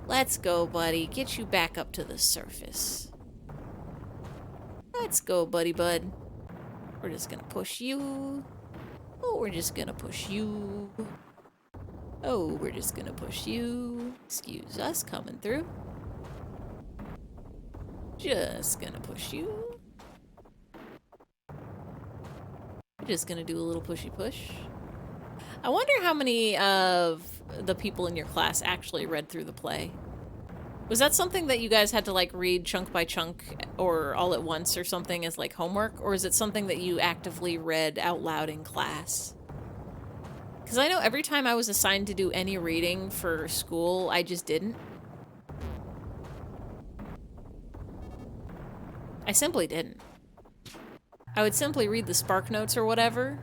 [SPEAKER 1] Let's go, buddy. Get you back up to the surface. Let's go, buddy bud. We're just gonna push you. Oh, we're just gonna push you. Oh, we're just gonna push you. Excuse us coming through. Just gonna push you. We're just gonna do a little pushy push. I wonder how many of the people in your class actually read through the play. Was that something that you guys had to like read chunk by chunk or all at once or something as like homework? Or is it something that you actively read out loud in class? Because I know every time I was assigned to do any reading for school, I just didn't. I simply didn't. I would simply read the Spark Notes or whatever.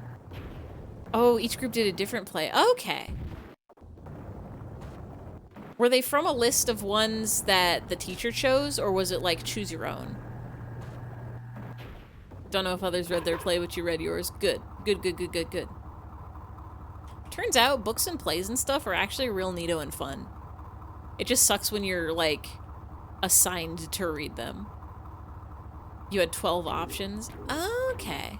[SPEAKER 1] Oh, each group did a different play. Okay. Were they from a list of ones that the teacher chose, or was it like choose your own? Don't know if others read their play, but you read yours. Good. Good, good, good, good, good. Turns out books and plays and stuff are actually real neato and fun. It just sucks when you're, like, assigned to read them. You had 12 options? Okay.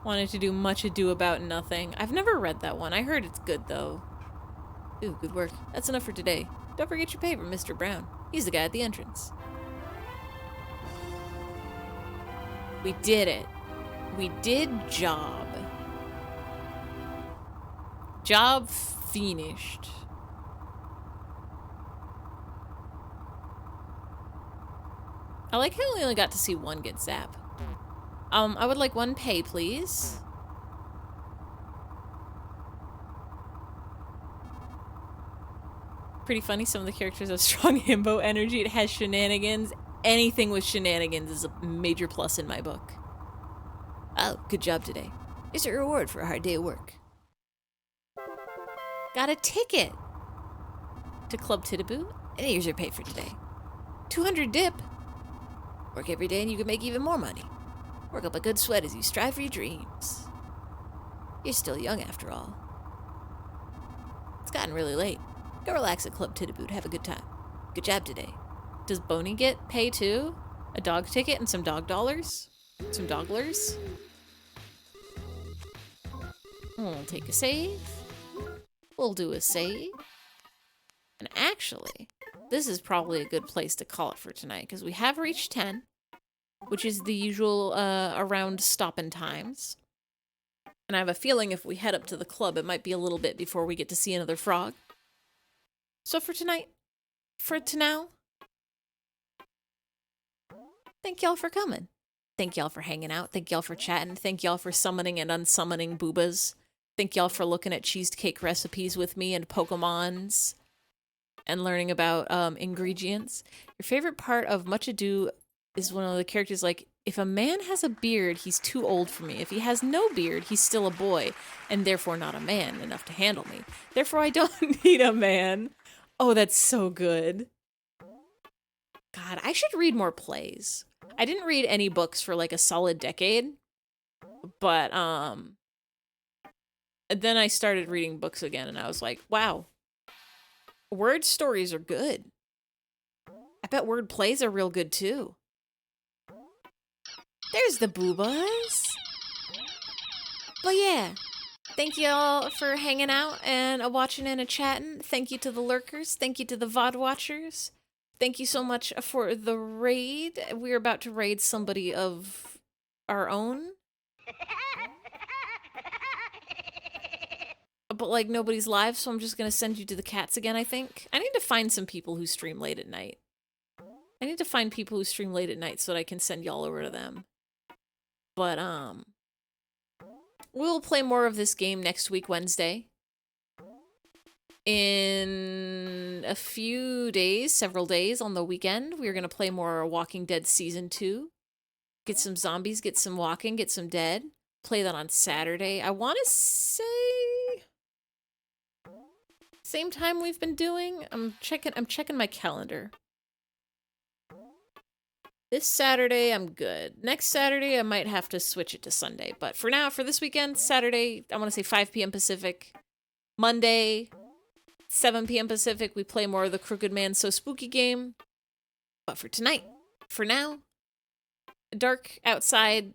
[SPEAKER 1] Wanted to do Much Ado About Nothing. I've never read that one. I heard it's good, though. Ooh, good work. That's enough for today. Don't forget your paper, Mr. Brown. He's the guy at the entrance. We did it. We did job. Job finished. I like how we only got to see one get zapped. I would like one pay, please. Pretty funny, some of the characters have strong himbo energy. It has shenanigans. Anything with shenanigans is a major plus in my book. Oh, good job today. Here's your reward for a hard day of work. Got a ticket to Club Tittaboo, and here's your pay for today. 200 dip. Work every day and you can make even more money. Work up a good sweat as you strive for your dreams. You're still young after all. It's gotten really late. Go relax at Club Tittaboo and have a good time. Good job today. Does Boney get pay too? A dog ticket and some dog dollars? Some dogglers? We'll take a save. We'll do a save. And actually, this is probably a good place to call it for tonight, because we have reached 10, which is the usual around stopping times. And I have a feeling if we head up to the club, it might be a little bit before we get to see another frog. So for tonight, now, thank y'all for coming. Thank y'all for hanging out. Thank y'all for chatting. Thank y'all for summoning and unsummoning boobas. Thank y'all for looking at cheesecake recipes with me and Pokemons and learning about ingredients. Your favorite part of Much Ado is one of the characters like, if a man has a beard, he's too old for me. If he has no beard, he's still a boy, and therefore not a man enough to handle me. Therefore, I don't need a man. Oh, that's so good. God, I should read more plays. I didn't read any books for like a solid decade, but then I started reading books again, and I was like, wow, word stories are good. I bet word plays are real good too. There's the boobas. But yeah, thank you all for hanging out and watching and chatting. Thank you to the lurkers. Thank you to the VOD watchers. Thank you so much for the raid. We're about to raid somebody of our own. But, like, nobody's live, so I'm just gonna send you to the cats again, I think. I need to find some people who stream late at night. I need to find people who stream late at night so that I can send y'all over to them. But, we'll play more of this game next week, Wednesday. In a few days, several days on the weekend, we're gonna play more Walking Dead Season 2. Get some zombies, get some walking, get some dead. Play that on Saturday. I want to say... same time we've been doing. I'm checking my calendar. This Saturday, I'm good. Next Saturday, I might have to switch it to Sunday. But for now, for this weekend, Saturday, I want to say 5 p.m. Pacific. Monday, 7 p.m. Pacific, we play more of the Crooked Man So Spooky game. But for tonight, for now, dark outside,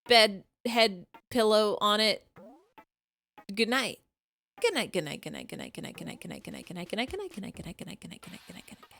[SPEAKER 1] bed, head, pillow on it. Good night. Good night, good night, good night, good night, good night, good night, good night, good night, good night, good night, good night, good night, good night, good night, good night, good night, good night.